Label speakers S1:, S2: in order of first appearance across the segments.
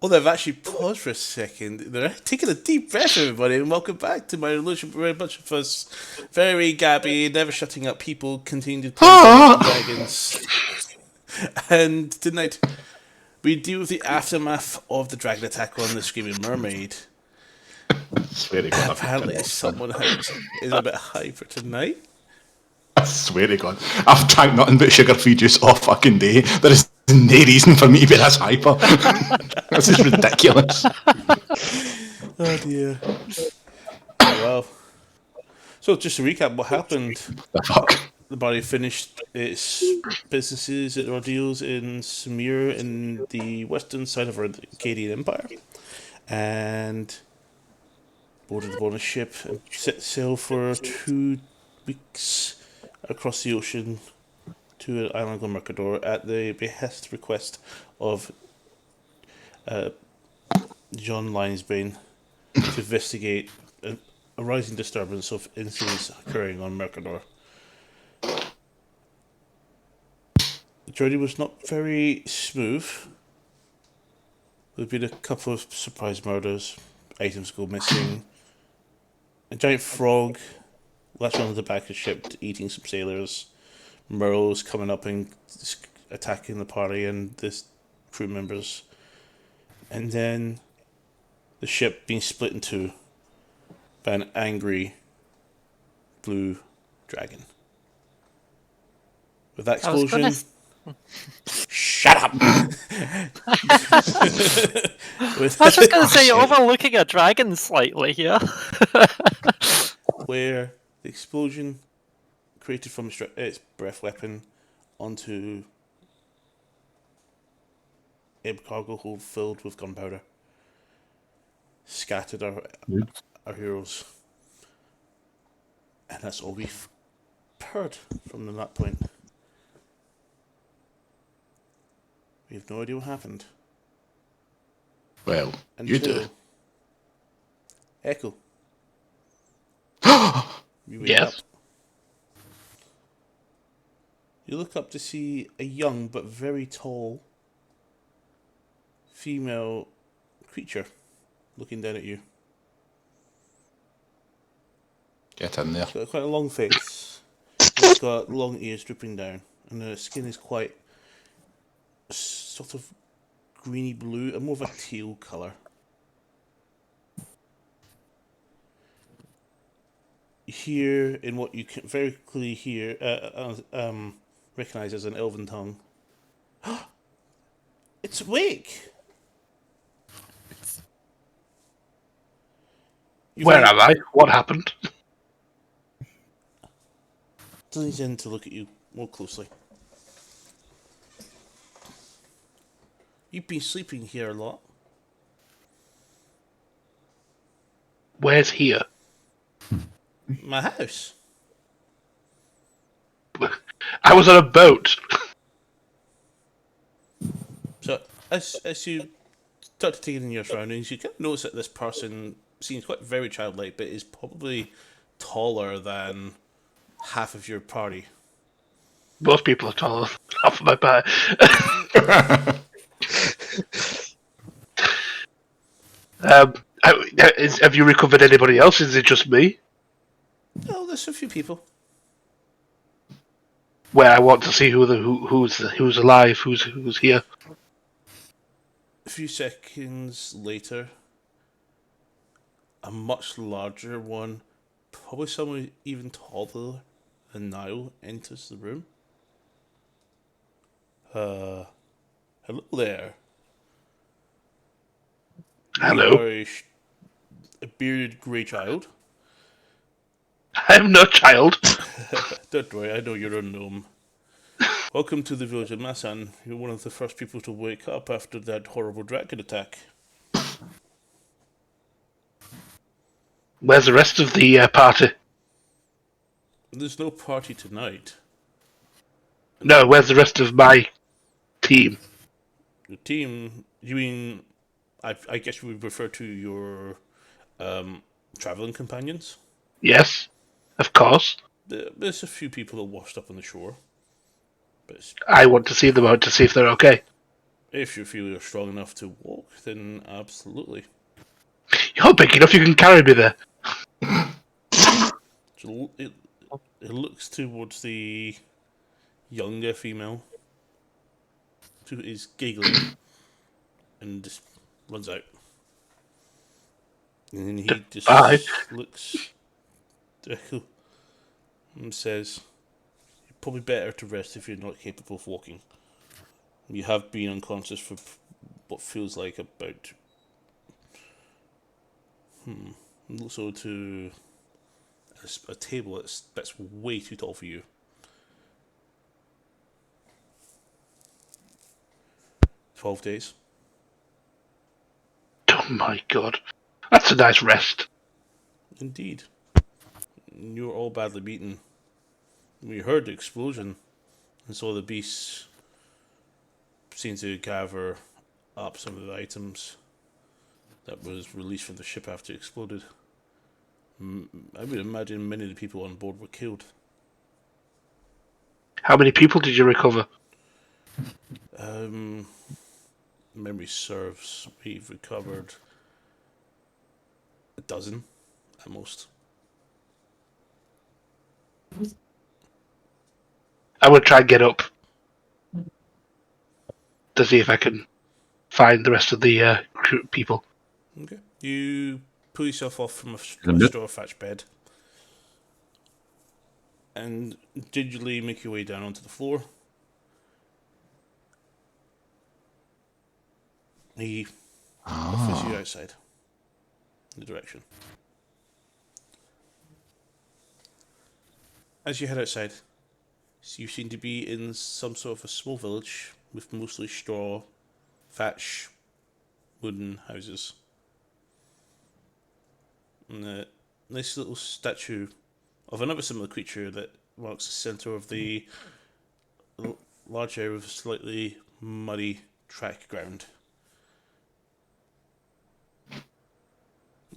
S1: Oh, they've actually paused for a second. They're taking a deep breath, everybody, and welcome back to my illusion. Very much of us, very Gabby, never shutting up people, continue to play Dungeons and Dragons. And tonight, we deal with the aftermath of the dragon attack on the Screaming Mermaid.
S2: Swear to God,
S1: Apparently, someone is a bit hyper tonight.
S2: I swear to God, I've drank nothing but sugar-free juice all fucking day. There is no reason for me to be this hyper. This is ridiculous.
S1: Oh dear. Oh well. So just to recap, what happened?
S2: The fuck?
S1: The body finished its businesses and ordeals in Samir in the western side of the Akkadian Empire, and boarded the bonus ship and set sail for 2 weeks across the ocean to an island called Mercador at the behest request of John Linesbane to investigate a rising disturbance of incidents occurring on Mercador. The journey was not very smooth. There've been a couple of surprise murders, items go missing, a giant frog latched onto the back of the ship eating some sailors, Merles coming up and attacking the party and the crew members, and then the ship being split in two by an angry blue dragon. With that explosion... Shut up!
S3: I was just going to say, you're overlooking a dragon slightly here.
S1: Where the explosion created from its breath weapon onto a cargo hold filled with gunpowder scattered our heroes. And that's all we've heard from that point. We have no idea what happened.
S2: Well, you do.
S1: Echo. You wake
S4: Yes.
S1: up. You look up to see a young but very tall female creature looking down at you.
S2: Get in there.
S1: It's got quite a long face. It's got long ears dripping down, and the skin is quite sort of greeny blue and more of a teal colour. You hear in what you can very clearly hear, recognise as an elven tongue. It's awake!
S4: Where am I? What happened?
S1: Leans in to look at you more closely. You've been sleeping here a lot.
S4: Where's here?
S1: My house.
S4: I was on a boat.
S1: So, as you start to take in your surroundings, you can notice that this person seems quite very childlike, but is probably taller than half of your party.
S4: Most people are taller than half of my back. Have you recovered anybody else? Is it just me?
S1: Oh, there's a few people.
S4: Where I want to see who's alive, who's here.
S1: A few seconds later, a much larger one, probably someone even taller than Niall, enters the room. Hello there.
S4: Hello.
S1: You are a bearded grey child.
S4: I'm no child.
S1: Don't worry, I know you're a gnome. Welcome to the village of Massan. You're one of the first people to wake up after that horrible dragon attack.
S4: Where's the rest of the party?
S1: There's no party tonight.
S4: No, where's the rest of my team?
S1: The team, you mean, I guess you would refer to your travelling companions?
S4: Yes, of course.
S1: There's a few people that washed up on the shore. But
S4: I want to see them out to see if they're okay.
S1: If you feel you're strong enough to walk, then absolutely.
S4: You're big enough, you can carry me there.
S1: So it looks towards the younger female who is giggling and just runs out. And then he just
S4: Bye.
S1: looks and says, "You're probably better to rest if you're not capable of walking. You have been unconscious for what feels like about looks over to a table that's way too tall for you. 12 days.
S4: Oh my god. That's a nice rest.
S1: Indeed. You were all badly beaten. We heard the explosion and saw the beasts seem to gather up some of the items that was released from the ship after it exploded. I would imagine many of the people on board were killed.
S4: How many people did you recover?
S1: Memory serves, we've recovered a dozen at most.
S4: I would try and get up to see if I can find the rest of the people.
S1: Okay. You pull yourself off from a
S2: Isn't it?
S1: straw thatch bed and gingerly make your way down onto the floor. He offers you outside the direction. As you head outside, you seem to be in some sort of a small village with mostly straw, thatch, wooden houses. And a nice little statue of another similar creature that marks the centre of the large area of slightly muddy track ground.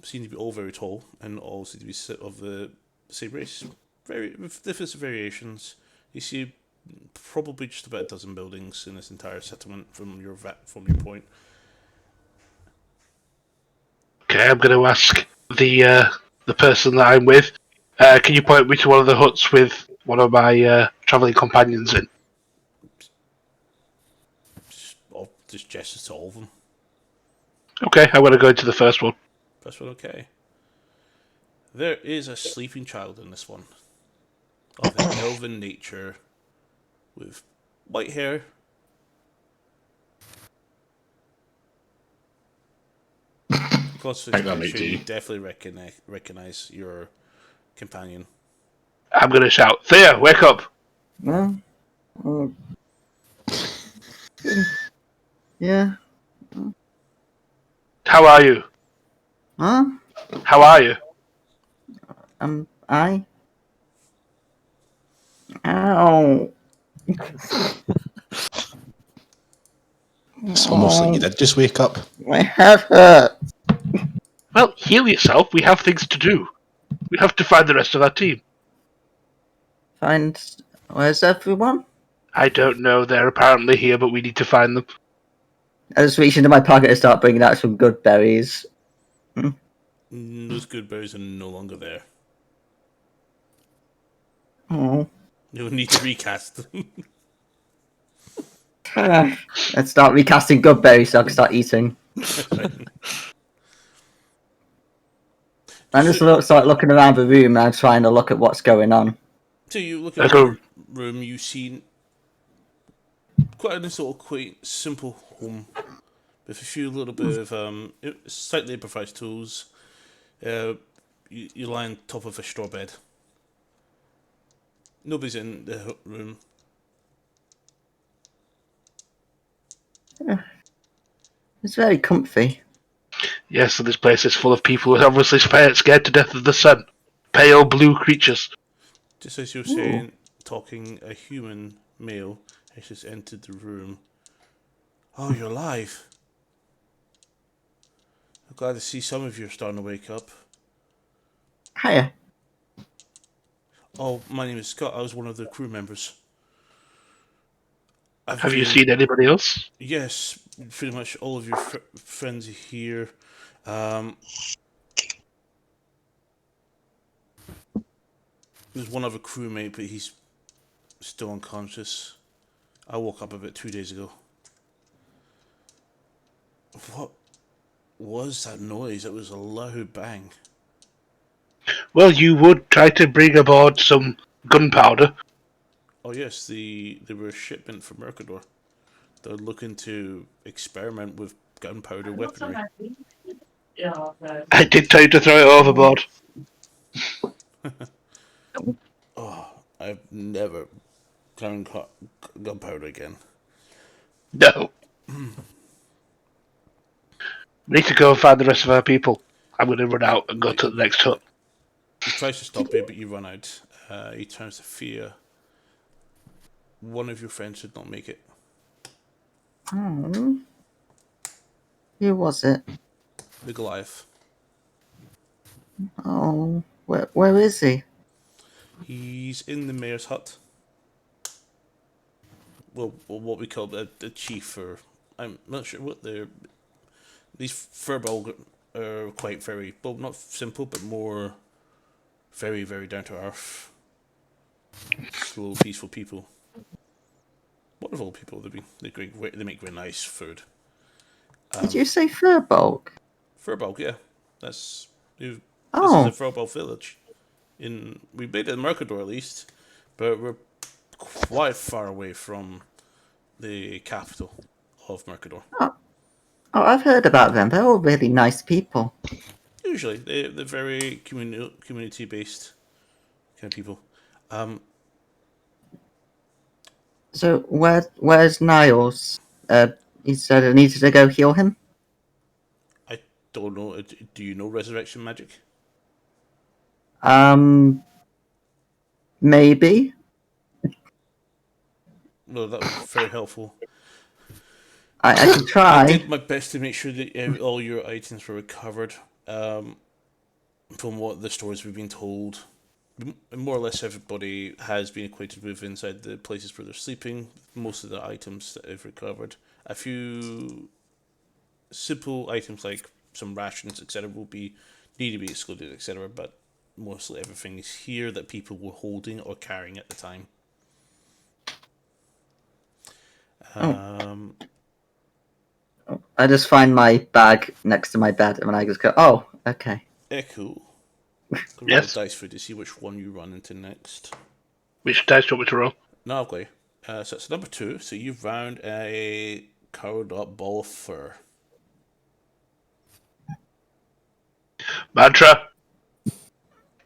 S1: Seem to be all very tall and all seem to be of the same race. With different variations. You see probably just about a dozen buildings in this entire settlement from your point.
S4: Okay, I'm going to ask the person that I'm with. Can you point me to one of the huts with one of my travelling companions in?
S1: Just gestures to all of them.
S4: Okay, I want to go into the first one.
S1: First one, okay. There is a sleeping child in this one, of an elven nature, with white hair, close to
S2: Think that might
S1: picture, you
S2: do.
S1: definitely recognize your companion.
S4: I'm going to shout, Thea, wake up!
S5: Well, yeah.
S4: How are you?
S5: Huh?
S4: How are you?
S5: I. Ow.
S2: It's almost like you did just wake up.
S5: My head hurts.
S4: Well, heal yourself. We have things to do. We have to find the rest of our team.
S5: Where's everyone?
S4: I don't know. They're apparently here, but we need to find them.
S5: I just reach into my pocket and start bringing out some good berries.
S1: Those good berries are no longer there.
S5: Oh.
S1: You'll need to recast them.
S5: Let's start recasting good berries so I can start eating. I'm just start looking around the room and I'm trying to look at what's going on.
S1: So you look at the room, you see quite a nice little quaint, simple home with a few little bit of slightly improvised tools. You lie on top of a straw bed. Nobody's in the room.
S5: It's very comfy.
S4: Yes, and this place is full of people who are obviously scared to death of the sun. Pale blue creatures.
S1: Just as you're saying, talking, a human male has just entered the room. Oh, you're alive. I'm glad to see some of you are starting to wake up.
S5: Hiya.
S1: Oh, my name is Scott. I was one of the crew members.
S4: Have you seen anybody else?
S1: Yes, pretty much all of your friends are here. There's one other crewmate, but he's still unconscious. I woke up about 2 days ago. What was that noise? It was a loud bang.
S4: Well, you would try to bring aboard some gunpowder.
S1: Oh yes, they were a shipment from Mercador. They're looking to experiment with gunpowder weaponry.
S4: I did tell you to throw it overboard.
S1: Oh, I've never done gunpowder again.
S4: No. We need to go and find the rest of our people. I'm going to run out and go to the next hut.
S1: He tries to stop you, but you run out. He turns to Fia. One of your friends did not make it.
S5: Oh. Who was it?
S1: The Goliath.
S5: Oh, where is he?
S1: He's in the mayor's hut. Well, what we call the chief, or I'm not sure what they're. These Furbolg are quite very, well, not simple, but more very, very down to earth, slow, peaceful people. Wonderful people. They make very nice food.
S5: Did you say Furbolg?
S1: Furbolg, yeah, this
S5: Oh.
S1: is a Furbolg village. We made it in Mercador at least, but we're quite far away from the capital of Mercador.
S5: Oh, I've heard about them. They're all really nice people.
S1: Usually, they're very community based kind of people.
S5: So where's Niles? He said I needed to go heal him.
S1: I don't know. Do you know resurrection magic?
S5: Maybe.
S1: No, that was very helpful.
S5: I can
S1: I
S5: try.
S1: did my best to make sure that all your items were recovered. From what the stories we've been told, more or less everybody has been acquainted with inside the places where they're sleeping. Most of the items that they've recovered. A few simple items like some rations, etc., need to be excluded, etc. But mostly everything is here that people were holding or carrying at the time.
S5: I just find my bag next to my bed, and I just go, "Oh, okay."
S1: Echo.
S4: Yes?
S1: Roll dice for to see which one you run into next.
S4: Which dice do you want me to roll?
S1: No, I'll play. So it's number 2. So you've found a curled up ball of fur.
S4: Mantra.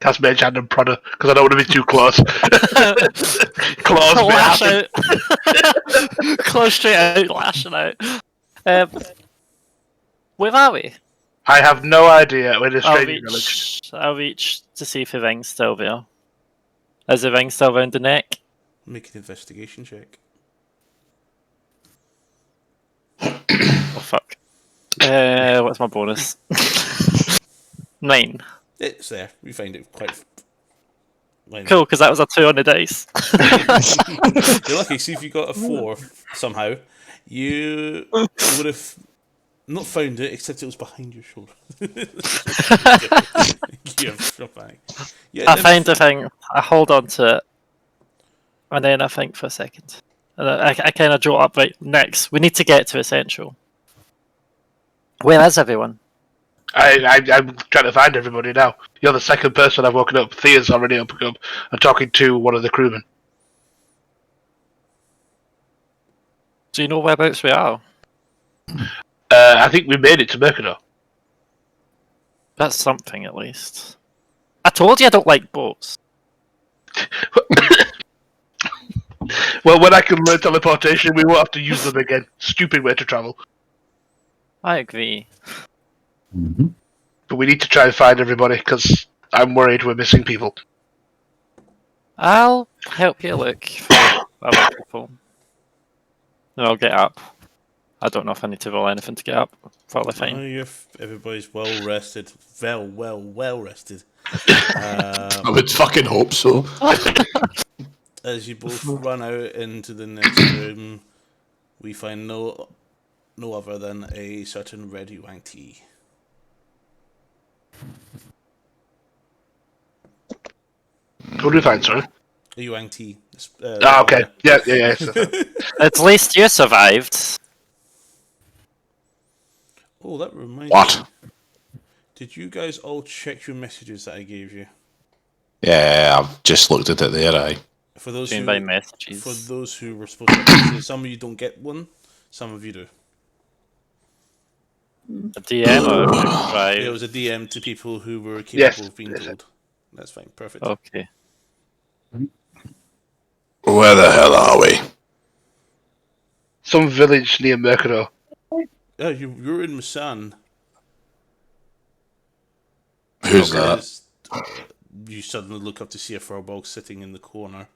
S4: Cast Mage Hand and Prodder, because I don't want to be too close. Claws me
S3: Lash
S4: out.
S3: out. Close straight out, lashing out. Where are we?
S4: I have no idea. We're in a strange village.
S3: I'll reach to see if the ring's still there. Is the ring still round the neck?
S1: Make an investigation check.
S3: Oh fuck. What's my bonus? 9.
S1: It's there. You find it quite.
S3: Cool, because that was a 2 on the dice.
S1: You're lucky. See if you got a 4 somehow, you would have not found it, except it was behind your shoulder.
S3: I find the thing, I hold on to it, and then I think for a second. And I kind of draw up, right, next, we need to get to Essential. Where is everyone?
S4: I'm trying to find everybody now. You're the second person I've woken up. Thea's already up and talking to one of the crewmen.
S3: Do you know whereabouts we are?
S4: I think we made it to Mercador.
S3: That's something, at least. I told you I don't like boats.
S4: Well, when I can learn teleportation, we won't have to use them again. Stupid way to travel.
S3: I agree.
S4: But we need to try and find everybody, because I'm worried we're missing people.
S3: I'll help you look for other people. Then I'll get up. I don't know if I need to roll anything to get up. Probably fine.
S1: Everybody's well rested. Well rested.
S2: I would fucking hope so.
S1: As you both run out into the next room, we find no no other than a certain Red Yuang Ti.
S4: Who do we find, sorry?
S1: A Yuang Ti.
S4: Okay. Yeah.
S3: At least you survived.
S1: Oh, that reminds
S2: What?
S1: me. Did you guys all check your messages that I gave you?
S2: Yeah, I've just looked at it there. Aye.
S1: For those
S3: Doing
S1: who,
S3: by messages.
S1: for those who were supposed to have messages, some of you don't get one, some of you do.
S3: A DM or right?
S1: It was a DM to people who were capable
S4: Yes.
S1: of being told. That's fine, perfect.
S3: Okay.
S2: Where the hell are we?
S4: Some village near Mercado.
S1: Yeah, you're in Musan.
S2: Who's that?
S1: You suddenly look up to see a furball sitting in the corner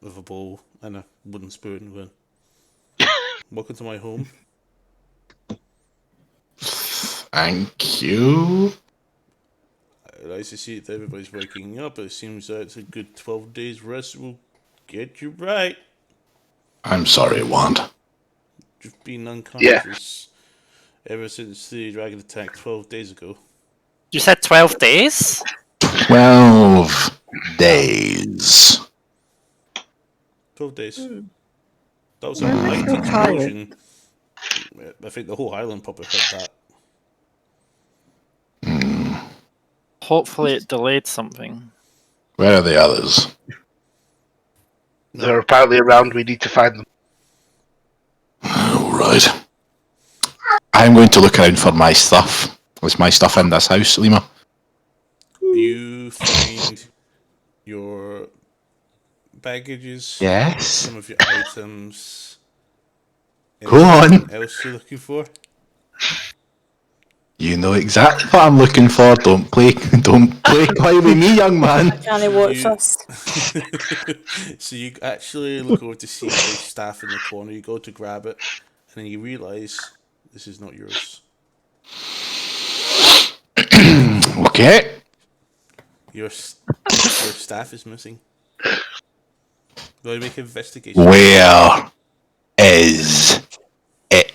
S1: with a bowl and a wooden spoon going, "Welcome to my home."
S2: Thank you.
S1: I like to see that everybody's waking up. It seems that it's a good 12 days rest will get you right.
S2: I'm sorry, Wand.
S1: You've been unconscious ever since the dragon attack 12 days ago.
S3: You said 12 days?
S2: 12 days.
S1: 12 days. That was a mighty explosion. I think the whole island probably heard that.
S3: Hopefully it delayed something.
S2: Where are the others?
S4: They're apparently around. We need to find them.
S2: All right. I'm going to look around for my stuff. Was my stuff in this house, Lima?
S1: You find your baggages,
S2: Yes.
S1: some of your items.
S2: Go on.
S1: Anything else you're looking for?
S2: You know exactly what I'm looking for. Don't play play with me, young man.
S6: Can I watch
S1: You-
S6: this?
S1: So you actually look over to see the staff in the corner. You go to grab it, and then you realise this is not yours.
S2: Okay.
S1: Your staff is missing. Go and make an investigation.
S2: Where is it?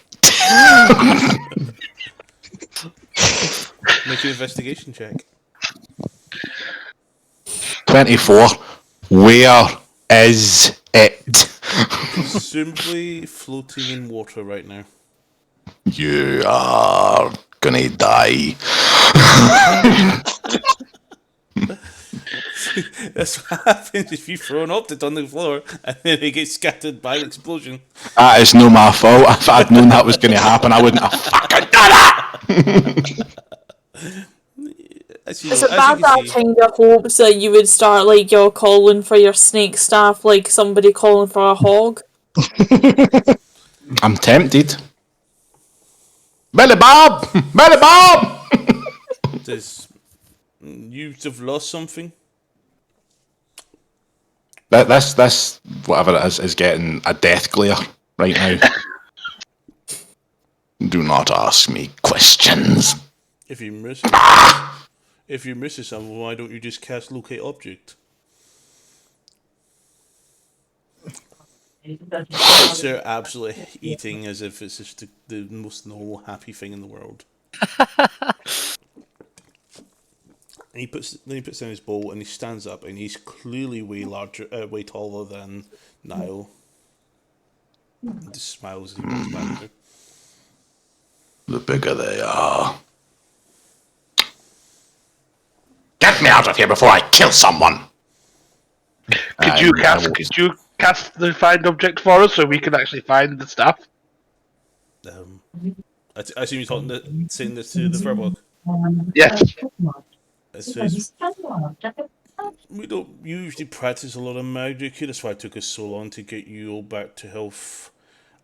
S1: Make an investigation check.
S2: 24. Where is it?
S1: Simply floating in water right now.
S2: You are gonna die.
S1: That's what happens if you throw an object on the floor and then it gets scattered by an explosion.
S2: That is no my fault. If I'd known that was gonna happen, I wouldn't have fucking done it!
S1: As you,
S6: Is
S1: know,
S6: it
S1: as
S6: bad
S1: you
S6: that
S1: can see,
S6: kind of hopes that you would start like you're calling for your snake staff like somebody calling for a hog?
S2: I'm tempted. Billy Bob! Billy Bob!
S1: you have lost something.
S2: This whatever it is getting a death glare right now. Do not ask me questions.
S1: If you miss something, why don't you just cast locate object? They're absolutely eating as if it's just the most normal, happy thing in the world. And he puts down his bowl and he stands up and he's clearly way taller than Niall. He just smiles as he walks back there.
S2: The bigger they are. Get me out of here before I kill someone!
S4: Could you cast the find object for us so we can actually find the stuff?
S1: I assume you're saying this to the Furbolg.
S4: Yes.
S1: It says, we don't usually practice a lot of magic here, that's why it took us so long to get you all back to health.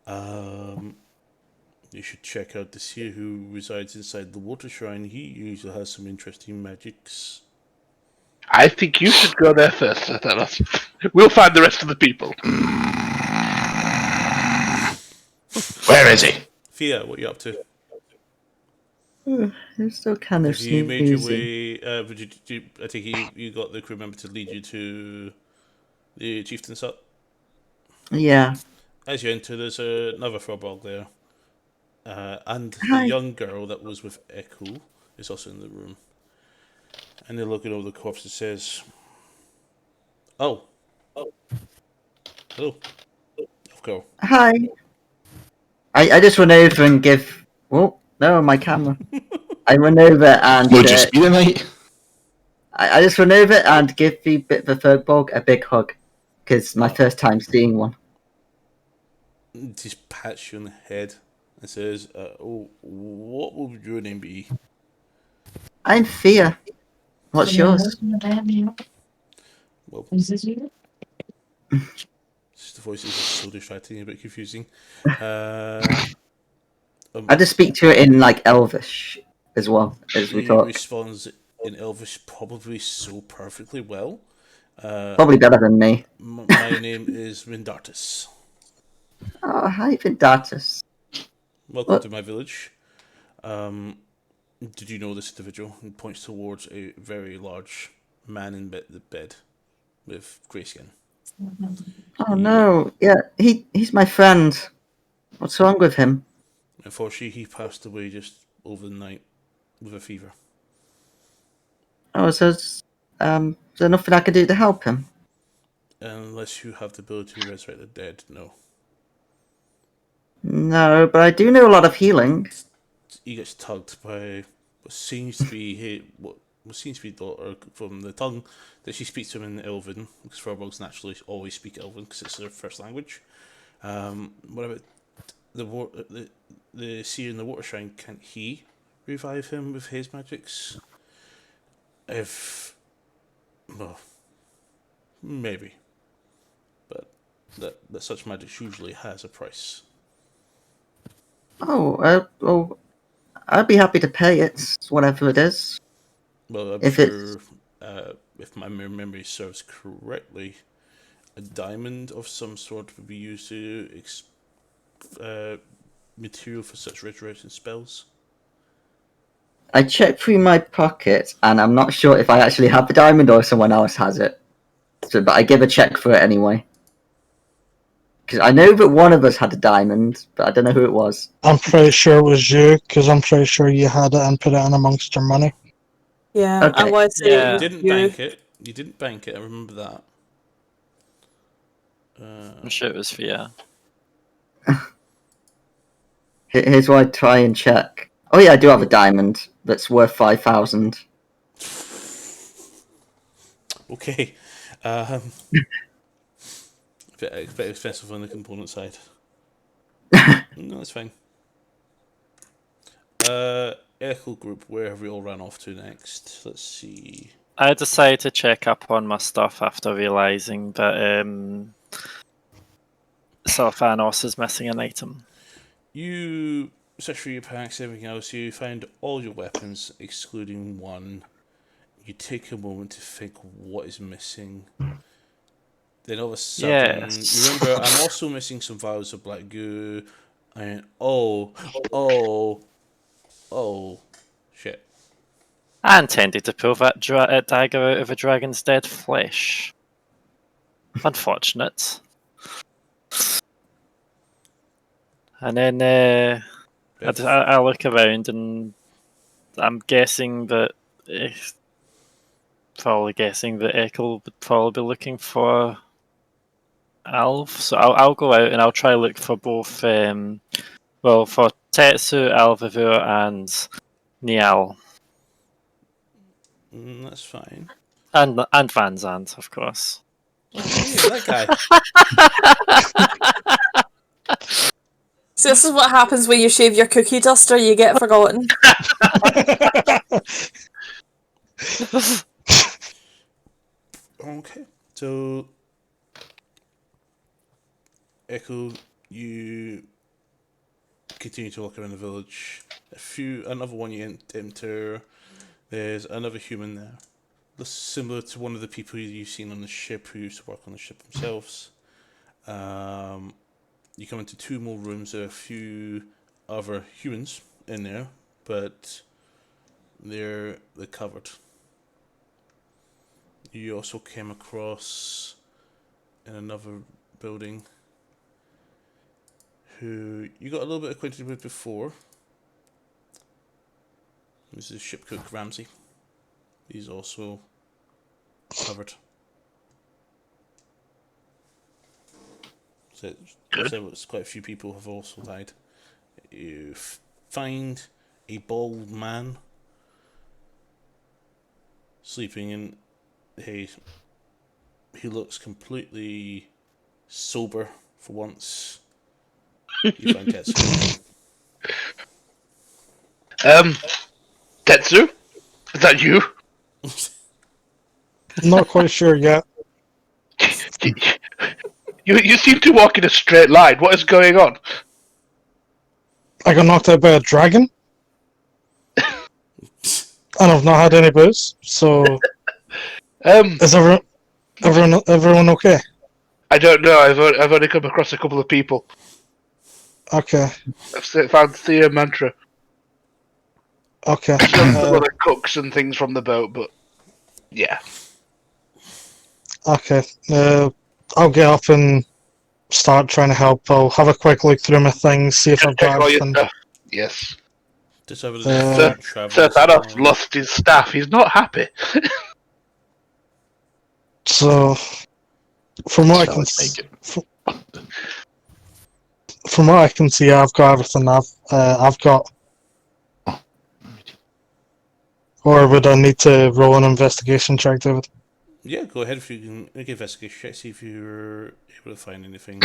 S1: You should check out the seer who resides inside the water shrine. He usually has some interesting magics.
S4: I think you should go there first, Satanas. We'll find the rest of the people.
S2: Where is he?
S1: Thea, what are you up to?
S5: I'm still kind of
S1: Have you made your
S5: snoozing.
S1: way? I think you got the crew member to lead you to the chieftain's hut.
S5: Yeah.
S1: As you enter, there's another Furbolg there. And the
S5: Hi.
S1: young girl that was with Echo is also in the room. And they're looking over the corpse and says, "Oh, hello, elf girl."
S5: Hi. I just run over and give. Oh no, my camera. I run over and
S2: Would you speed tonight?
S5: I just run over and give the bit of a Fergbog a big hug because my first time seeing one.
S1: Just pats you on the head and says, "Oh, what would your name be?"
S5: I'm Thea. What's yours?
S1: Well, the voices are so distracting, a bit confusing.
S5: I just speak to it in like Elvish as well as we
S1: He
S5: talk.
S1: responds in Elvish probably so perfectly well.
S5: Probably better than me.
S1: My name is Mindartus.
S5: Oh, hi, Vindatus.
S1: Welcome
S5: What?
S1: to my village. Did you know this individual? He points towards a very large man in the bed with grey skin.
S5: Oh no, yeah, he's my friend. What's wrong with him?
S1: Unfortunately, he passed away just over the night with a fever.
S5: Oh, is there nothing I could do to help him?
S1: Unless you have the ability to resurrect the dead, no.
S5: No, but I do know a lot of healing.
S1: He gets tugged by what seems to be what seems to be daughter from the tongue that she speaks to him in Elven, because Furbolgs naturally always speak Elven because it's their first language. What about the seer in the water shrine? Can't he revive him with his magics? If well, maybe, but that such magic usually has a price.
S5: Well, I'd be happy to pay it, whatever it is.
S1: Well, I'm
S5: If it's
S1: sure if my memory serves correctly, a diamond of some sort would be used to material for such resurrection spells.
S5: I checked through my pocket, and I'm not sure if I actually have the diamond or if someone else has it. So, but I give a check for it anyway. Because I know that one of us had a diamond, but I don't know who it was.
S7: I'm pretty sure it was you, because I'm pretty sure you had it and put it in amongst your money.
S6: Yeah, I
S5: Okay.
S6: want to say
S3: Yeah.
S1: You
S6: it was
S1: didn't
S6: you.
S1: bank it. You didn't bank it. I remember that.
S3: I'm sure it was for you.
S5: Here's what I try and check. Oh yeah, I do have a diamond that's worth 5,000.
S1: Okay. Bit expensive on the component side. No, that's fine. Echo Group, where have we all ran off to next? Let's see.
S3: I decided to check up on my stuff after realizing that Sophanos is missing an item.
S1: You search through your packs, everything else. You find all your weapons, excluding one. You take a moment to think what is missing. Then all of a sudden,
S3: Yes.
S1: you remember, I'm also missing some vials of black goo. And oh, shit.
S3: I intended to pull that dagger out of a dragon's dead flesh. Unfortunate. And then I look around and I'm guessing that probably guessing that Echo would probably be looking for Alv. So I'll go out and I'll try to look for both for Tetsu, Alvivur and Niall.
S1: That's fine.
S3: And Van Zandt, of course.
S1: Oh, yeah, that guy.
S6: So this is what happens when you shave your cookie duster, you get forgotten.
S1: Okay, so Echo, you continue to walk around the village. Another one you enter. There's another human there, similar to one of the people you've seen on the ship who used to work on the ship themselves. You come into two more rooms. There are a few other humans in there, but they're covered. You also came across in another building who you got a little bit acquainted with before. This is ship cook Ramsey. He's also covered. So it's quite a few people have also died. You find a bald man sleeping in he looks completely sober for once. You find Tetsu.
S4: Tetsu? Is that you?
S7: Not quite sure yet.
S4: You seem to walk in a straight line. What is going on?
S7: I got knocked out by a dragon. And I've not had any booze, so is everyone okay?
S4: I don't know. I've only come across a couple of people.
S7: Okay,
S4: I've found the mantra.
S7: okay.
S4: Some other cooks and things from the boat, but yeah.
S7: Okay. I'll get up and start trying to help. I'll have a quick look through my things, see if I've
S4: Check
S7: got
S4: all your
S7: everything.
S4: stuff. Yes.
S1: Just have a
S7: Sir
S1: travel.
S4: Sir Thanos lost his staff. He's not happy.
S7: So, from what I can from what I can see, I've got everything. I've got. Or would I need to roll an investigation check, David?
S1: Yeah, go ahead if you can make an investigation check, see if you're able to find anything.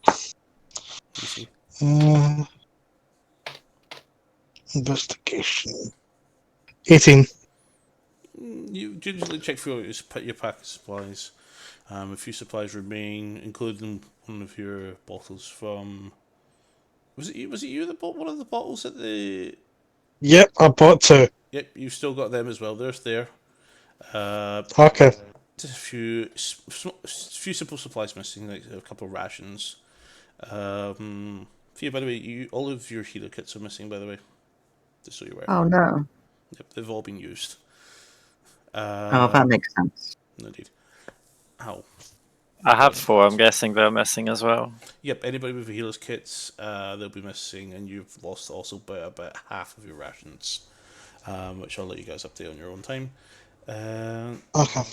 S1: You see.
S7: Investigation. 18.
S1: You usually check through your pack of supplies. A few supplies remain, including one of your bottles from. Was it you that bought one of the bottles at the?
S7: Yep, I bought 2.
S1: Yep, you've still got them as well. They're there.
S7: Okay.
S1: Just a few simple supplies missing, like a couple of rations. By the way, all of your healer kits are missing. By the way, just so you're aware.
S5: Oh no.
S1: Yep, they've all been used.
S5: Oh, that makes sense.
S1: Indeed. Ow.
S3: I have 4. I'm guessing they're missing as well.
S1: Yep, anybody with healer's kits, they'll be missing, and you've lost also about half of your rations, which I'll let you guys update on your own time.
S7: Okay.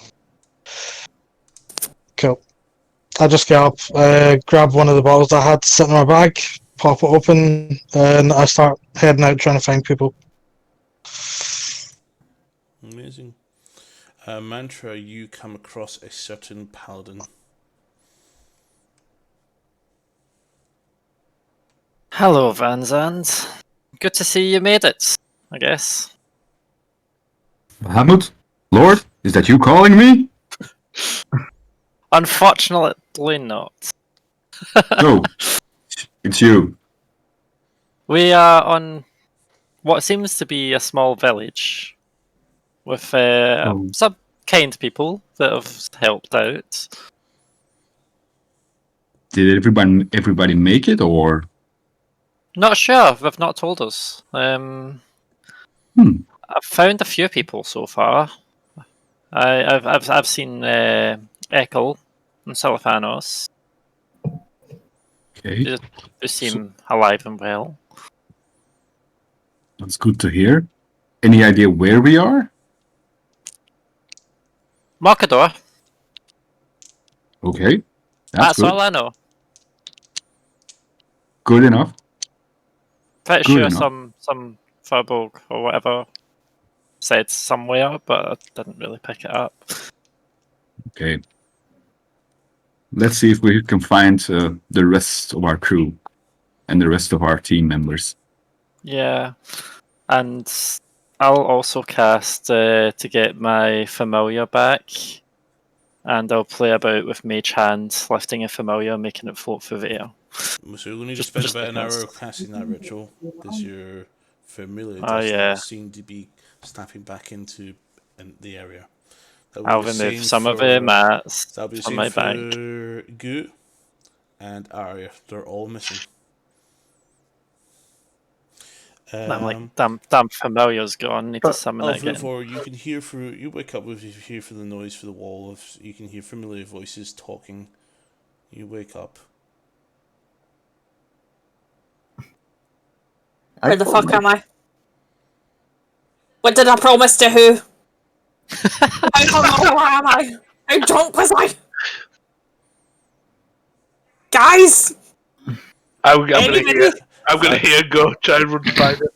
S7: Cool. I just get up, grab one of the bottles I had sitting in my bag, pop it open, and I start heading out trying to find people.
S1: Amazing. Mantra, you come across a certain paladin.
S3: Hello, Van Zandt. Good to see you made it, I guess.
S8: Bahamut? Lord, is that you calling me?
S3: Unfortunately not.
S8: No, it's you.
S3: We are on what seems to be a small village with some kind people that have helped out.
S8: Did everybody make it, or?
S3: Not sure. They've not told us. I've found a few people so far. I've seen Ekel and Siliphanos.
S8: Okay,
S3: They seem alive and well.
S8: that's good to hear. Any idea where we are?
S3: Markador.
S8: Okay,
S3: That's
S8: good.
S3: all I know.
S8: Good enough.
S3: Pretty
S8: Good
S3: sure
S8: enough.
S3: some Furbolg or whatever said somewhere, but I didn't really pick it up.
S8: Okay. Let's see if we can find the rest of our crew and the rest of our team members.
S3: Yeah, and I'll also cast to get my familiar back, and I'll play about with Mage Hand, lifting a familiar, making it float through the air.
S1: So you're going to
S3: Just
S1: spend about an
S3: because.
S1: hour casting that ritual, because your familiar
S3: Oh,
S1: does
S3: yeah.
S1: not seem to be snapping back into the area. That will
S3: I'll
S1: be the
S3: remove
S1: same
S3: some of
S1: for-
S3: the mats
S1: That'll be the
S3: from
S1: same
S3: my
S1: for
S3: bank.
S1: Goo and Arya. They're all missing.
S3: I'm like, damn familiar's gone. Need to summon it again.
S1: For you can hear through. You wake up with you hear through the noise for the wall. You can hear familiar voices talking. You wake up.
S6: Where the fuck am I? What did I promise to who? I don't know, where am I? How drunk was I? Guys!
S4: I'm gonna
S6: Anybody?
S4: hear go try and run to find it.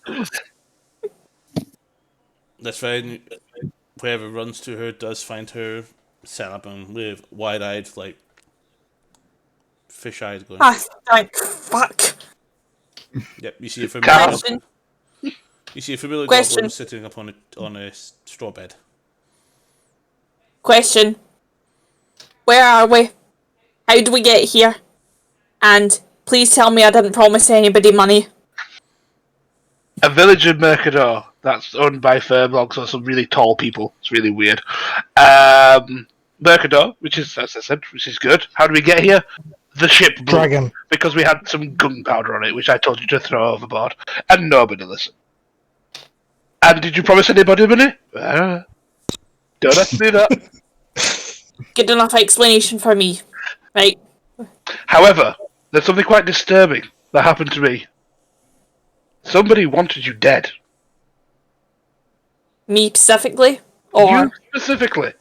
S1: That's fine. Whoever runs to her does find her set up and with wide-eyed, like fish eyes going.
S6: Ah, thank fuck.
S1: Yep, you see a familiar.
S6: Question.
S1: You see a familiar
S6: Question.
S1: goblin sitting up on a straw bed.
S6: Question. Where are we? How did we get here? And please tell me I didn't promise anybody money.
S4: A village in Mercador that's owned by Furbolgs or some really tall people. It's really weird. Mercador, which is, as I said, which is good. How did we get here? The ship blew
S7: Dragon.
S4: because we had some gunpowder on it, which I told you to throw overboard, and nobody listened. And did you promise anybody money? Don't have to do that.
S6: Good enough explanation for me. Right.
S4: However, there's something quite disturbing that happened to me. Somebody wanted you dead.
S6: Me specifically? Or
S4: You specifically.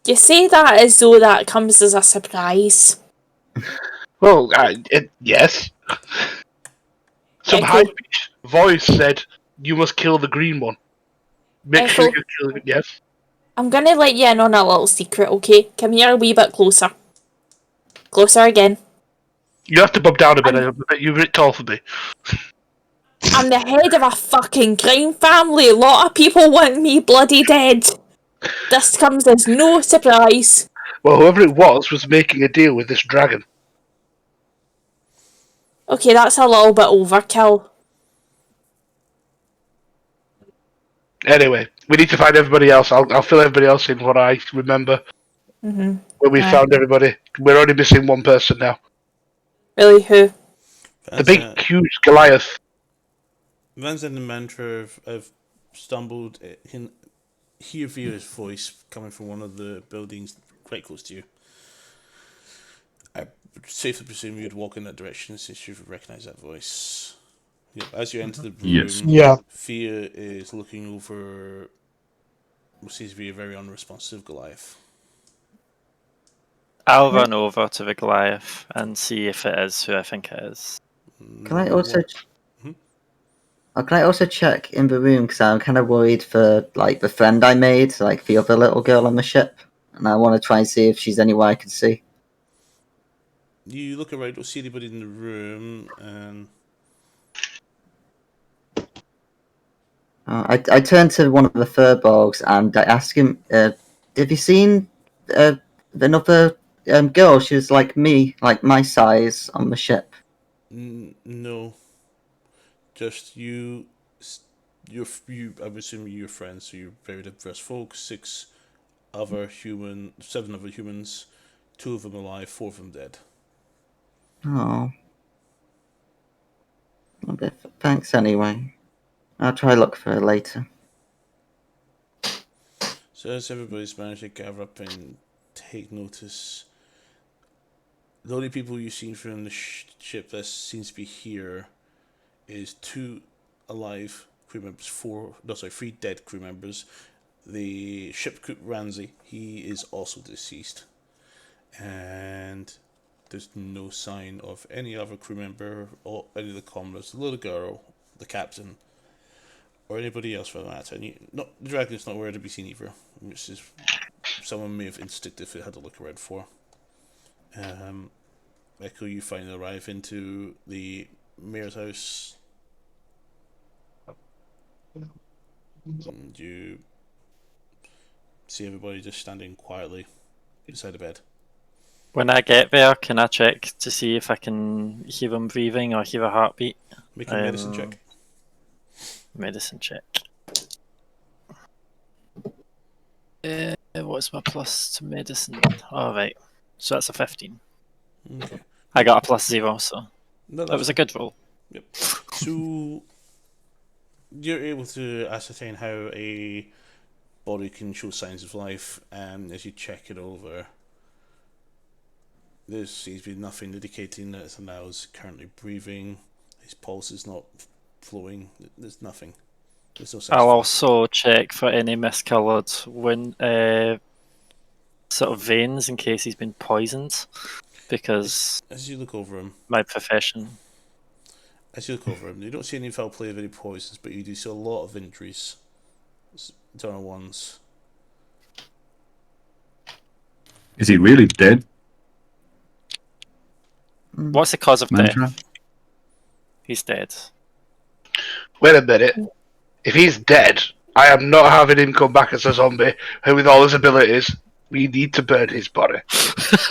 S6: you say that as though that comes as a surprise.
S4: Well, yes. Some
S6: Echo.
S4: high-pitched voice said, "You must kill the green one. Make sure
S6: Echo.
S4: you kill it." Yes.
S6: I'm gonna let you in on a little secret, okay? Come here a wee bit closer. Closer again.
S4: You have to bump down a bit. You're a bit tall for me.
S6: I'm the head of a fucking crime family. A lot of people want me bloody dead. This comes as no surprise.
S4: Well, whoever it was making a deal with this dragon.
S6: Okay, that's a little bit overkill.
S4: Anyway, we need to find everybody else. I'll fill everybody else in what I remember.
S6: Mm-hmm.
S4: When we found everybody. We're only missing one person now.
S6: Really, who?
S4: The big, huge Goliath.
S1: Vans and the Mantra have stumbled in. Hear Vera's voice coming from one of the buildings quite close to you. I would safely presume you'd walk in that direction since you've recognized that voice. Yep, as you enter the room,
S8: Yes.
S7: Yeah.
S1: Fia is looking over what seems to be a very unresponsive Goliath.
S3: I'll run over to the Goliath and see if it is who I think it is.
S5: Can I also?
S1: Hmm?
S5: Can I also check in the room because I'm kind of worried for like the friend I made, like the other little girl on the ship, and I want to try and see if she's anywhere I can see.
S1: You look around, don't see anybody in the room, and
S5: I turn to one of the furbolgs and I ask him, "Have you seen another girl? She was like me, like my size, on the ship."
S1: no, just you. You. I'm assuming you're friends, so you're very diverse folks. 7 other humans, 2 of them alive, 4 of them dead.
S5: Oh. Okay, thanks anyway. I'll try look for her later.
S1: So as everybody's managed to gather up and take notice, the only people you've seen from the ship that seems to be here is 2 alive crew members, 3 dead crew members. The ship cook Ramsey, he is also deceased, and there's no sign of any other crew member or any of the commoners, the little girl, the captain, or anybody else for that matter. And the dragon's not where to be seen either, which is someone may have instinctively had to look around for. Echo, you finally arrive into the mayor's house. And you see everybody just standing quietly beside the bed.
S3: When I get there, can I check to see if I can hear him breathing or hear a heartbeat?
S1: Make a medicine check.
S3: Medicine check. What's my plus to medicine? Oh, right. So that's a 15.
S1: Okay.
S3: I got a +0, so
S1: No,
S3: that was a good roll.
S1: Yep. So you're able to ascertain how a body can show signs of life, and as you check it over, there seems to be nothing indicating that it's now is currently breathing. His pulse is not flowing. There's nothing. There's no
S3: I'll
S1: sense.
S3: also check for any miscoloured sort of veins in case he's been poisoned, because
S1: As you look over him,
S3: my profession.
S1: you don't see any foul play of any poisons, but you do see a lot of injuries. Internal ones.
S8: Is he really dead,
S3: What's the cause of
S8: Mantra?
S3: death? He's dead.
S4: Wait a minute. If he's dead, I am not having him come back as a zombie with all his abilities. We need to burn his body.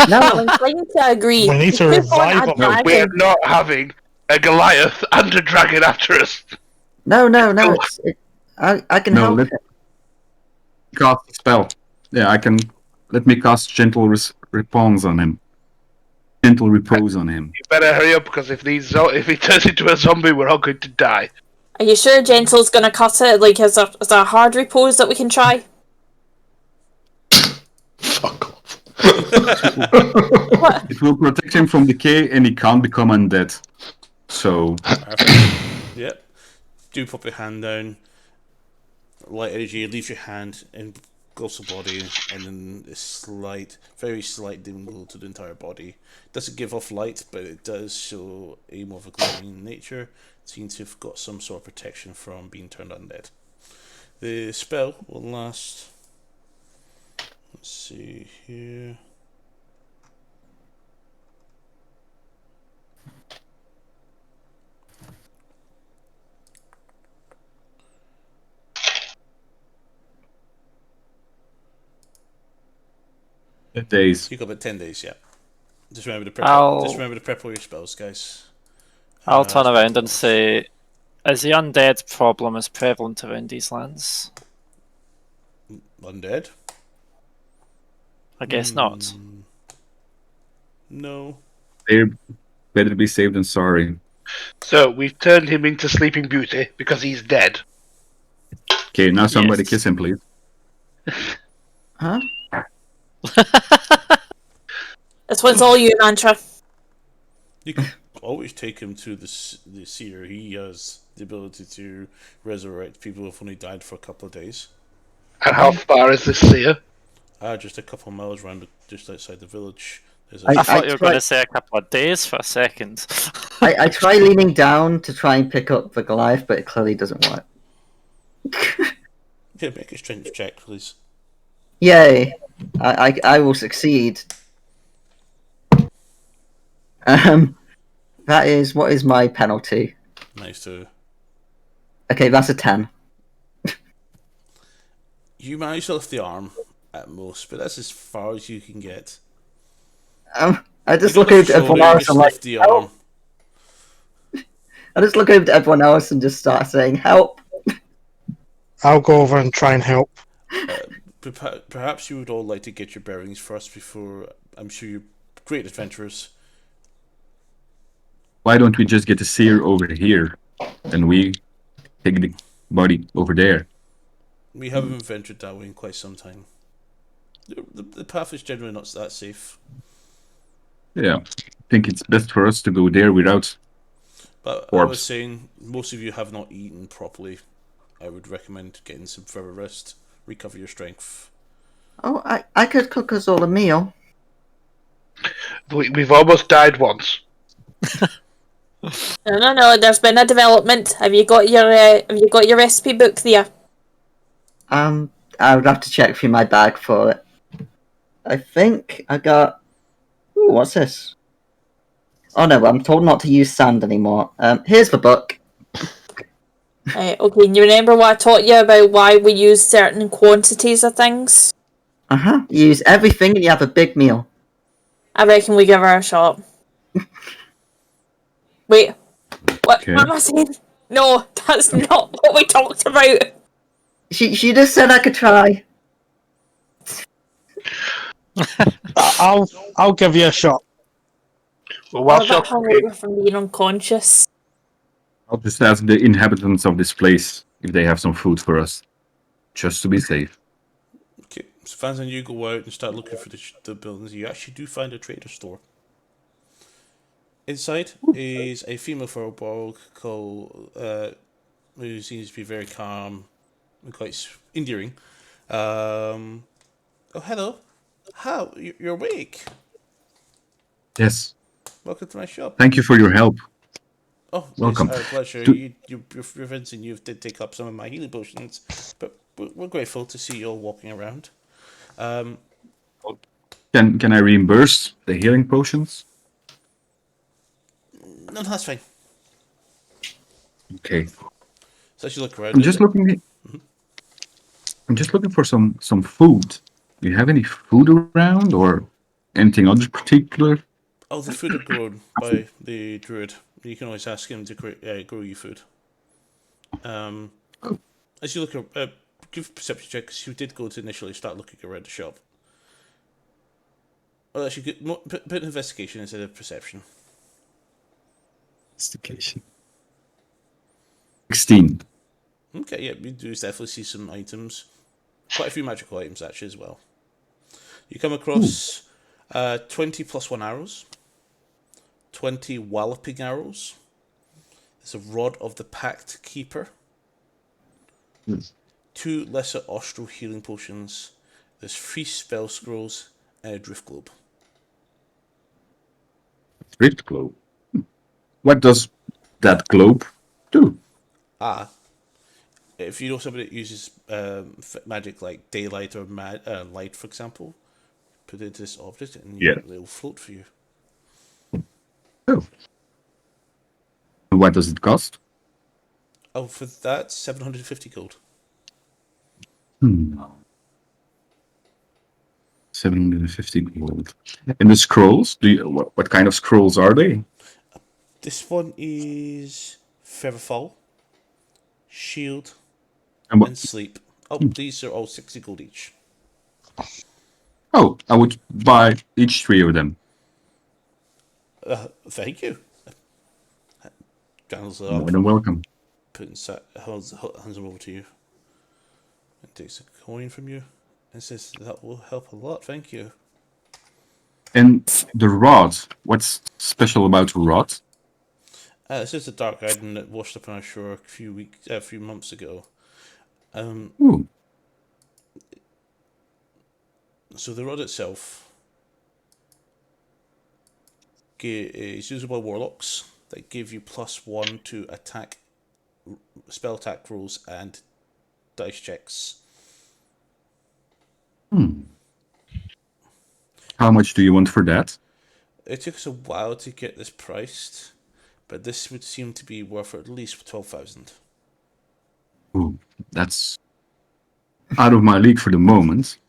S5: No,
S6: I'm inclined to agree.
S7: We need to
S6: Put on
S7: revive
S6: a
S7: him.
S6: dragon.
S4: We're not having a Goliath and a dragon after us.
S5: no. I can
S8: No,
S5: help
S8: let-
S5: it.
S8: Cast a spell. Yeah, I can. Let me cast gentle repose on him. Gentle repose on him.
S4: You better hurry up, because if he turns into a zombie, we're all going to die.
S6: Are you sure Gentle's gonna cut it? Like, is there a hard repose that we can try?
S2: Fuck off.
S6: What?
S8: It will protect him from decay, and he can't become undead. So
S1: Yep. Do pop your hand down. Light energy leaves your hand and engulfs the body, and then a slight, very slight dim glow to the entire body. Doesn't give off light, but it does show a more of a glowing nature. Seems to have got some sort of protection from being turned undead. The spell will last. Let's see here.
S8: days.
S1: You got about 10 days, yeah. Just remember to prep.
S3: I'll-
S1: Just remember to prep all your spells, guys.
S3: I'll turn around and say, is the undead problem as prevalent around these lands?
S1: Undead?
S3: I guess not.
S1: No.
S8: They're better be safe than sorry.
S4: So we've turned him into Sleeping Beauty because he's dead.
S8: Okay, now somebody
S3: Yes.
S8: kiss him, please.
S5: Huh?
S6: This one's all you, Mantra.
S1: You can always take him to the seer. He has the ability to resurrect people who've only died for a couple of days.
S4: And how far is this seer?
S1: Just a couple of miles around, just outside the village. There's
S3: I
S1: a
S3: thought you were going
S5: tried-
S3: to say a couple of days for a second.
S5: I try leaning down to try and pick up the Goliath, but it clearly doesn't work.
S1: yeah, make a strength check, please.
S5: Yay! I will succeed. That is, what is my penalty?
S1: Nice to.
S5: Okay, that's a 10.
S1: You manage to lift the arm at most, but that's as far as you can get.
S5: I just
S1: You
S5: look
S1: don't
S5: over to everyone
S1: shoulder, you
S5: else
S1: just
S5: and like,
S1: lift the
S5: help.
S1: arm.
S5: I just look over to everyone else and just start saying, help.
S7: I'll go over and try and help.
S1: Perhaps you would all like to get your bearings first before. I'm sure you're great adventurers.
S8: Why don't we just get the seer over here, and we take the body over there?
S1: We haven't ventured that way in quite some time. The path is generally not that safe.
S8: Yeah, I think it's best for us to go there without.
S1: But I
S8: Orbs.
S1: was saying, most of you have not eaten properly. I would recommend getting some further rest, recover your strength.
S5: Oh, I could cook us all a meal.
S4: We've almost died once.
S6: No. There's been a development. Have you got your recipe book there?
S5: I would have to check through my bag for it. I think I got. Ooh, what's this? Oh no, I'm told not to use sand anymore. Here's the book.
S6: Okay, and you remember what I taught you about why we use certain quantities of things?
S5: You use everything and you have a big meal.
S6: I reckon we give her a shot. Wait, what
S8: Okay.
S6: am I saying? No, that's not what we talked about.
S5: She just said I could try.
S7: I'll give you a shot.
S4: Well,
S6: I'm
S4: whilst
S6: a
S4: you're
S6: bit
S4: cooking,
S6: hungover from being unconscious.
S8: I'll just ask the inhabitants of this place if they have some food for us, just to be safe.
S1: Okay, so Fans and you go out and start looking for the buildings. You actually do find a trader store. Inside is a female furbolg called who seems to be very calm and quite endearing. Oh, hello. How you're awake?
S8: Yes.
S1: Welcome to my shop.
S8: Thank you for your help.
S1: Oh,
S8: Welcome.
S1: It's our pleasure.
S8: Do-
S1: You're Vincent, you did take up some of my healing potions, but we're grateful to see you all walking around.
S8: Can I reimburse the healing potions?
S1: No, that's fine.
S8: Okay.
S1: So as you look around,
S8: I'm just looking. I'm just looking for some food. Do you have any food around or anything other particular?
S1: oh, the food are grown by the druid. You can always ask him to grow you food. As you look, give a perception check because you did go to initially start looking around the shop. Well, actually, put an investigation instead of perception.
S8: Investigation. 16.
S1: Okay, yeah, you do definitely see some items. Quite a few magical items, actually, as well. You come across 20 plus 1 arrows, 20 walloping arrows. There's a rod of the Pact Keeper, 2 lesser austral healing potions, there's 3 spell scrolls, and a drift globe.
S8: Drift globe. What does that globe do?
S1: If you know somebody that uses magic like daylight or light, for example, put it into this object and it'll float for you.
S8: Oh. What does it cost?
S1: Oh, for that, 750 gold.
S8: 750 gold. And the scrolls? What kind of scrolls are they?
S1: This one is Featherfall, Shield,
S8: And
S1: and Sleep. Oh, these are all 60 gold each.
S8: Oh, I would buy each 3 of them.
S1: Thank you. Channels it
S8: More
S1: up,
S8: than welcome.
S1: hands them over to you, and takes a coin from you, and says, that will help a lot, thank you.
S8: And the rod, what's special about the rod?
S1: This is the Dark Island that washed up on our shore a few months ago.
S8: Ooh.
S1: So the rod itself is usable by warlocks that give you +1 to attack, spell attack rolls, and dice checks.
S8: How much do you want for that?
S1: It took us a while to get this priced, but this would seem to be worth at least 12,000.
S8: Ooh, that's out of my league for the moment.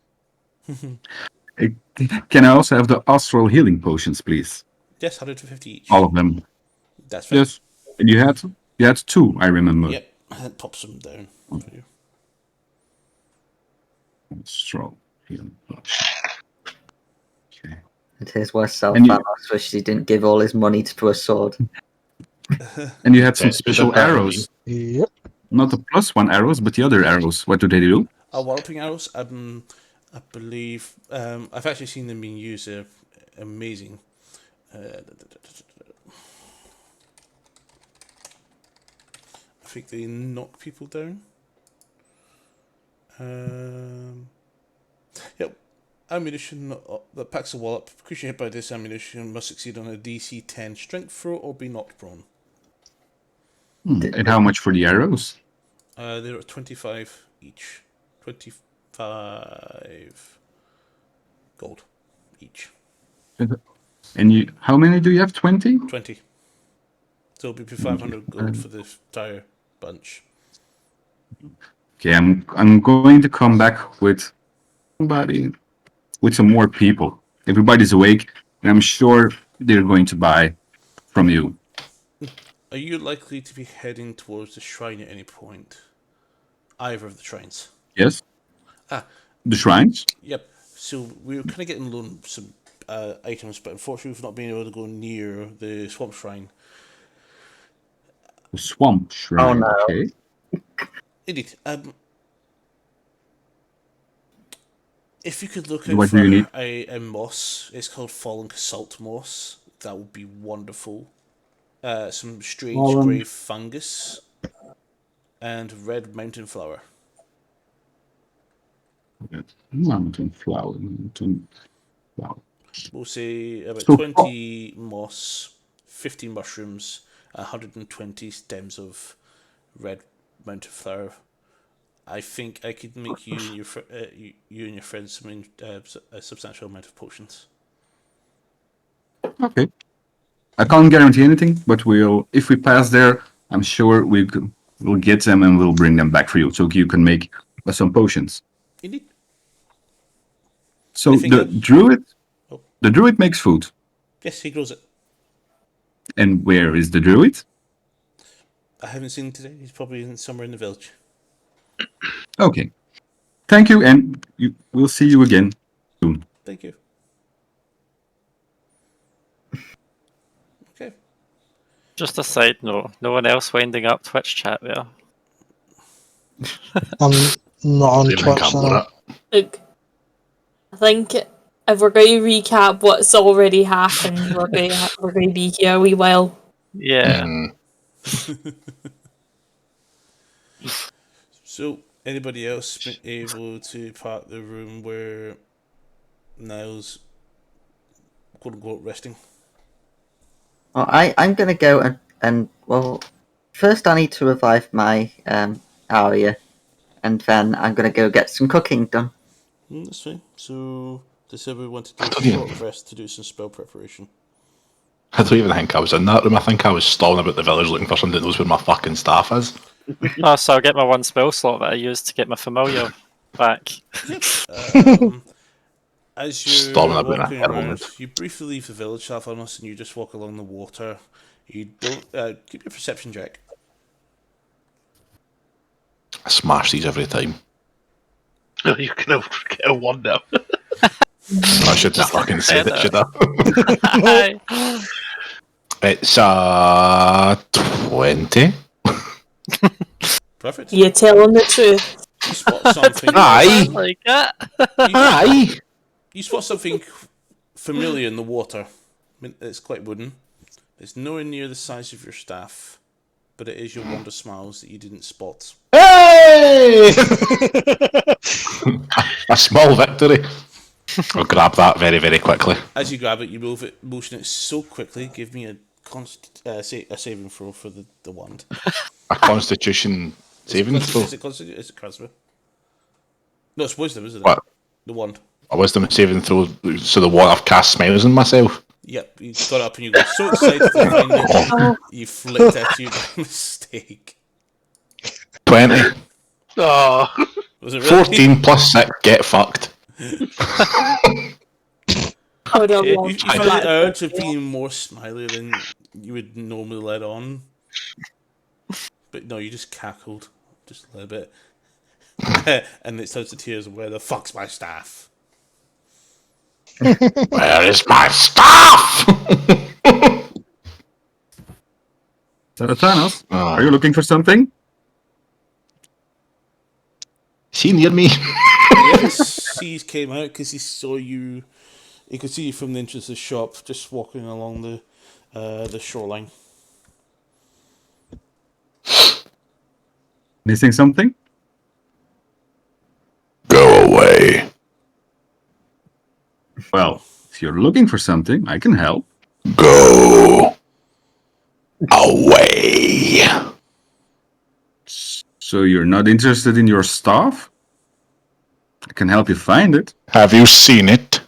S8: Can I also have the astral healing potions, please?
S1: Yes, 150 each.
S8: All of them.
S1: That's right.
S8: Yes. And you had 2, I remember.
S1: Yep, and pops them down for you.
S8: Astral healing potion. Okay.
S5: And here's where
S8: And you-
S5: Thanos wished he didn't give all his money to a sword.
S8: And you had some
S2: It's
S8: special
S2: better than
S8: arrows.
S7: Yep.
S8: Not the +1 arrows, but the other arrows. What do they do?
S1: Walloping arrows, I believe, I've actually seen them being used. They're amazing. I think they knock people down. Yep. Ammunition that packs a wallop. Creature hit by this ammunition must succeed on a DC 10 strength throw or be knocked prone.
S8: And how much for the arrows?
S1: They're at 25 each. 25 gold each.
S8: And how many do you have? 20?
S1: 20. So it'll be 500 gold for the entire bunch.
S8: Okay, I'm going to come back with some more people. Everybody's awake, and I'm sure they're going to buy from you.
S1: Are you likely to be heading towards the shrine at any point? Either of the shrines?
S8: Yes?
S1: Ah.
S8: The shrines?
S1: Yep. So we were kind of getting loan some items, but unfortunately we've not been able to go near the swamp shrine.
S8: The swamp shrine.
S5: Oh, no.
S8: Okay.
S1: Indeed. If you could look
S8: What
S1: out
S8: do you need?
S1: for a moss, it's called Fallen Salt Moss. that would be wonderful. Some strange
S8: Pollen.
S1: grey fungus and red mountain flower.
S8: Mountain flower. Mountain flower.
S1: We'll say about
S8: So-
S1: 20 moss, 50 mushrooms, 120 stems of red mountain flower. I think I could make you and your friends a substantial amount of potions.
S8: Okay. I can't guarantee anything, but if we pass there, I'm sure we'll get them and we'll bring them back for you, so you can make some potions.
S1: Indeed.
S8: So
S1: Anything
S8: the
S1: else?
S8: druid, the druid makes food.
S1: Yes, he grows it.
S8: And where is the druid?
S1: I haven't seen him today. He's probably somewhere in the village.
S8: Okay. Thank you, and we'll see you again soon.
S1: Thank you. Okay.
S3: Just a side note, no one else winding up Twitch chat there.
S7: I'm not on
S2: Even
S7: Twitch
S2: can't
S7: now.
S2: load
S6: Look, I think if we're going to recap what's already happened, we're going to be here a wee while.
S3: Yeah.
S1: So, anybody else been able to park the room where Niall's quote unquote resting?
S5: Well, I'm gonna go and well, first I need to revive my Arya, and then I'm gonna go get some cooking done.
S1: That's fine. So, does everyone want to do
S2: I
S1: a
S2: don't even-
S1: short rest to do some spell preparation?
S2: I don't even think I was in that room. I think I was stalling about the village looking for somebody that knows where my fucking staff is.
S3: Oh, so I'll get my one spell slot that I used to get my familiar back.
S1: As you're
S2: Storming about
S1: walking
S2: that
S1: around,
S2: moment.
S1: you briefly leave the village, Alphanos, and you just walk along the water. You don't keep your perception check.
S2: I smash these every time.
S4: No, you can get a 1 now.
S2: I shouldn't have fucking said it, should I?
S3: Hi.
S2: It's 20.
S1: Perfect.
S6: You telling the truth.
S1: You spot something.
S2: Aye.
S3: Like that.
S2: Aye.
S1: You spot something familiar in the water. I mean, it's quite wooden. It's nowhere near the size of your staff, but it is your wand of smiles that you didn't spot.
S2: Hey! A small victory. I'll grab that very, very quickly.
S1: As you grab it, you move it, motion it so quickly. Give me a a saving throw for the wand.
S2: A constitution saving throw.
S1: Is it constitution? Is it charisma? No, it's wisdom, isn't it?
S2: What?
S1: The wand.
S2: A wisdom saving throw, so the one I've cast smiles on myself.
S1: Yep, you got up and you got so excited to find it, you flicked it you by mistake.
S2: 20.
S4: Oh,
S1: Was it really?
S2: 14 plus 6, get fucked.
S6: Hold on,
S1: You
S6: one.
S1: felt the urge of being more smiley than you would normally let on. But no, you just cackled just a little bit. And it starts to tears, where the fuck's my staff?
S2: Where is my staff?
S8: Thanos,
S2: Ah.
S8: are you looking for something?
S2: Is he near me?
S1: Yes, he came out because he saw you. He could see you from the entrance of the shop, just walking along the shoreline.
S8: Missing something?
S2: Go away.
S8: Well, if you're looking for something, I can help.
S2: Go away.
S8: So you're not interested in your staff? I can help you find it.
S2: Have you seen it?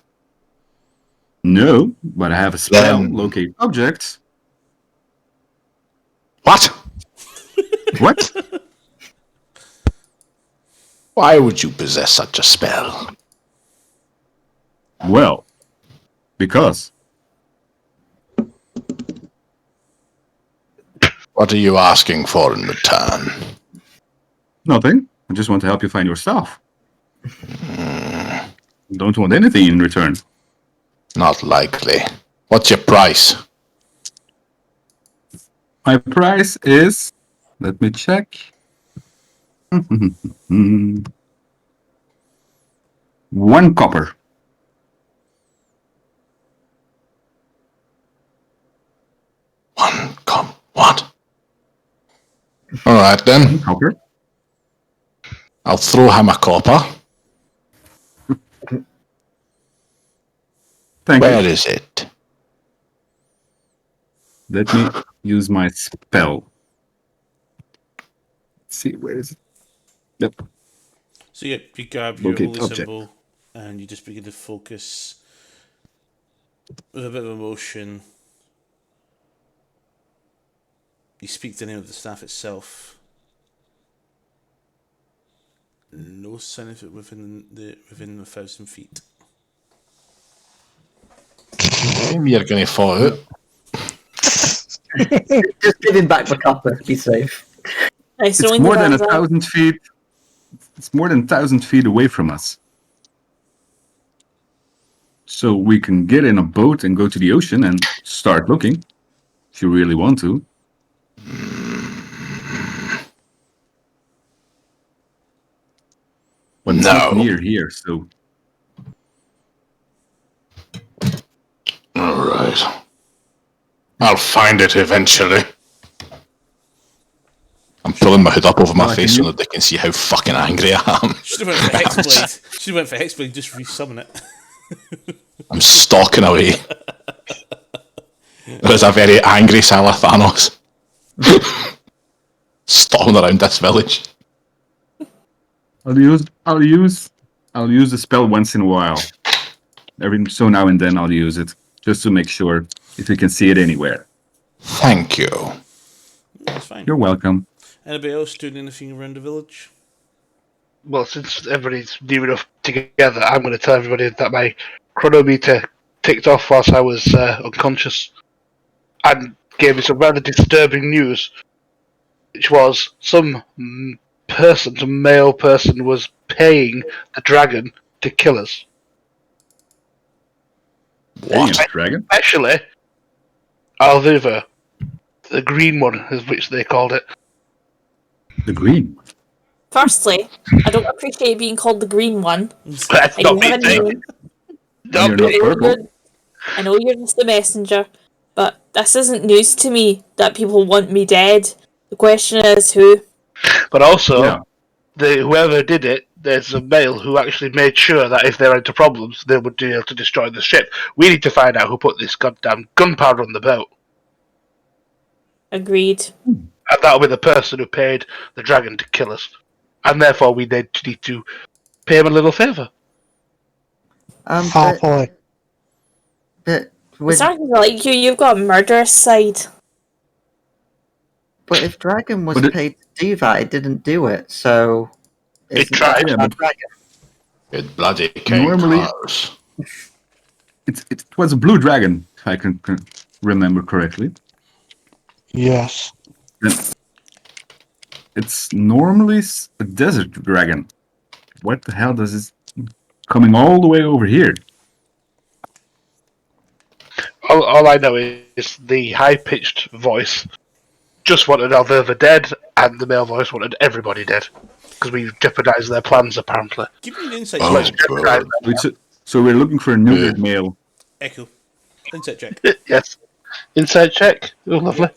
S8: No, but I have a spell,
S2: Then-
S8: locate objects.
S2: What?
S8: What?
S2: Why would you possess such a spell?
S8: Well, because.
S2: What are you asking for in return?
S8: Nothing. I just want to help you find your stuff. Don't want anything in return.
S2: Not likely. What's your price?
S8: My price is. Let me check. 1 copper.
S2: One, come, what? Alright then,
S8: Copper.
S2: I'll throw him a copper.
S8: Thank
S2: Where
S8: you.
S2: is it?
S8: Let me use my spell. Let's see, where is it? Yep.
S1: So yeah, you grab your
S8: Locate
S1: holy
S8: object.
S1: symbol and you just begin to focus with a bit of emotion. You speak the name of the staff itself. No sign of it within the 1,000 feet.
S2: Maybe you're going to fall out.
S5: Just give him back the copper. Be safe.
S6: Nice
S8: It's
S6: throwing
S8: more
S6: the
S8: than
S6: bells out.
S8: 1,000 feet. It's more than 1,000 feet away from us. So we can get in a boat and go to the ocean and start looking, if you really want to. But it's not
S2: No.
S8: near here, so
S2: Alright. I'll find it eventually. I'm pulling my hood up over my
S8: Well,
S2: face
S8: can
S2: so
S8: you-
S2: that they can see how fucking angry I am.
S1: Should have went for Hexblade. Should have went for Hexblade, just resummon it.
S2: I'm stalking away. There's a very angry Salathanos. Stalking around this village.
S8: I'll use the spell once in a while. Every so now and then I'll use it, just to make sure if you can see it anywhere.
S2: Thank you.
S1: That's fine.
S8: You're welcome.
S1: Anybody else doing anything around the village?
S4: Well, since everybody's near enough together, I'm going to tell everybody that my chronometer ticked off whilst I was unconscious, and gave me some rather disturbing news, which was some male person, was paying the dragon to kill us.
S8: What? Dragon?
S4: Especially Alviva, the green one, is which they called it.
S8: The green.
S6: Firstly, I don't appreciate being called the green one.
S4: That's
S6: I
S4: not me
S6: have a
S4: saying
S6: name.
S4: Not
S8: You're not
S4: me.
S8: purple.
S6: I know you're just the messenger, but this isn't news to me that people want me dead. The question is who.
S4: But also,
S8: Yeah.
S4: whoever did it, there's a male who actually made sure that if they're into problems, they would be able to destroy the ship. We need to find out who put this goddamn gunpowder on the boat.
S6: Agreed.
S4: And that'll be the person who paid the dragon to kill us. And therefore we need to pay him a little favour.
S5: But,
S7: Happily.
S5: but,
S6: It's
S5: with,
S6: not like you. You've got a murderous side.
S5: but if Dragon was
S8: But it-
S5: paid to do that, it didn't do it. So
S4: It tried.
S8: Yeah, but
S5: Dragon.
S2: Good bloody king
S8: Normally-
S2: cars.
S8: It was a blue dragon, if I can remember correctly.
S7: Yes.
S8: It's normally a desert dragon. What the hell does this coming all the way over here?
S4: All I know is the high-pitched voice just wanted Alverva dead, and the male voice wanted everybody dead. Because we've jeopardised their plans, apparently.
S1: Give me an insight
S2: Oh,
S1: check.
S4: Jeopardise
S8: So we're looking for a neutered male.
S1: Echo. Insight check.
S4: them. Yes. Inside check. Oh, lovely.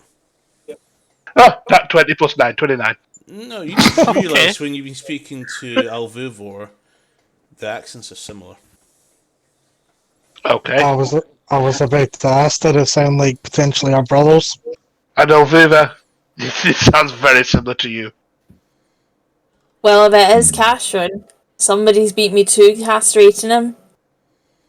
S4: Oh, that 20 plus 9, 29.
S1: No, you just realise when you've been speaking to Alvivor, the accents are similar.
S4: Okay.
S7: I was about to ask, did it sound like potentially our brothers?
S4: And Alviva, it sounds very similar to you.
S6: Well, if it is Cashron, somebody's beat me to castrating him.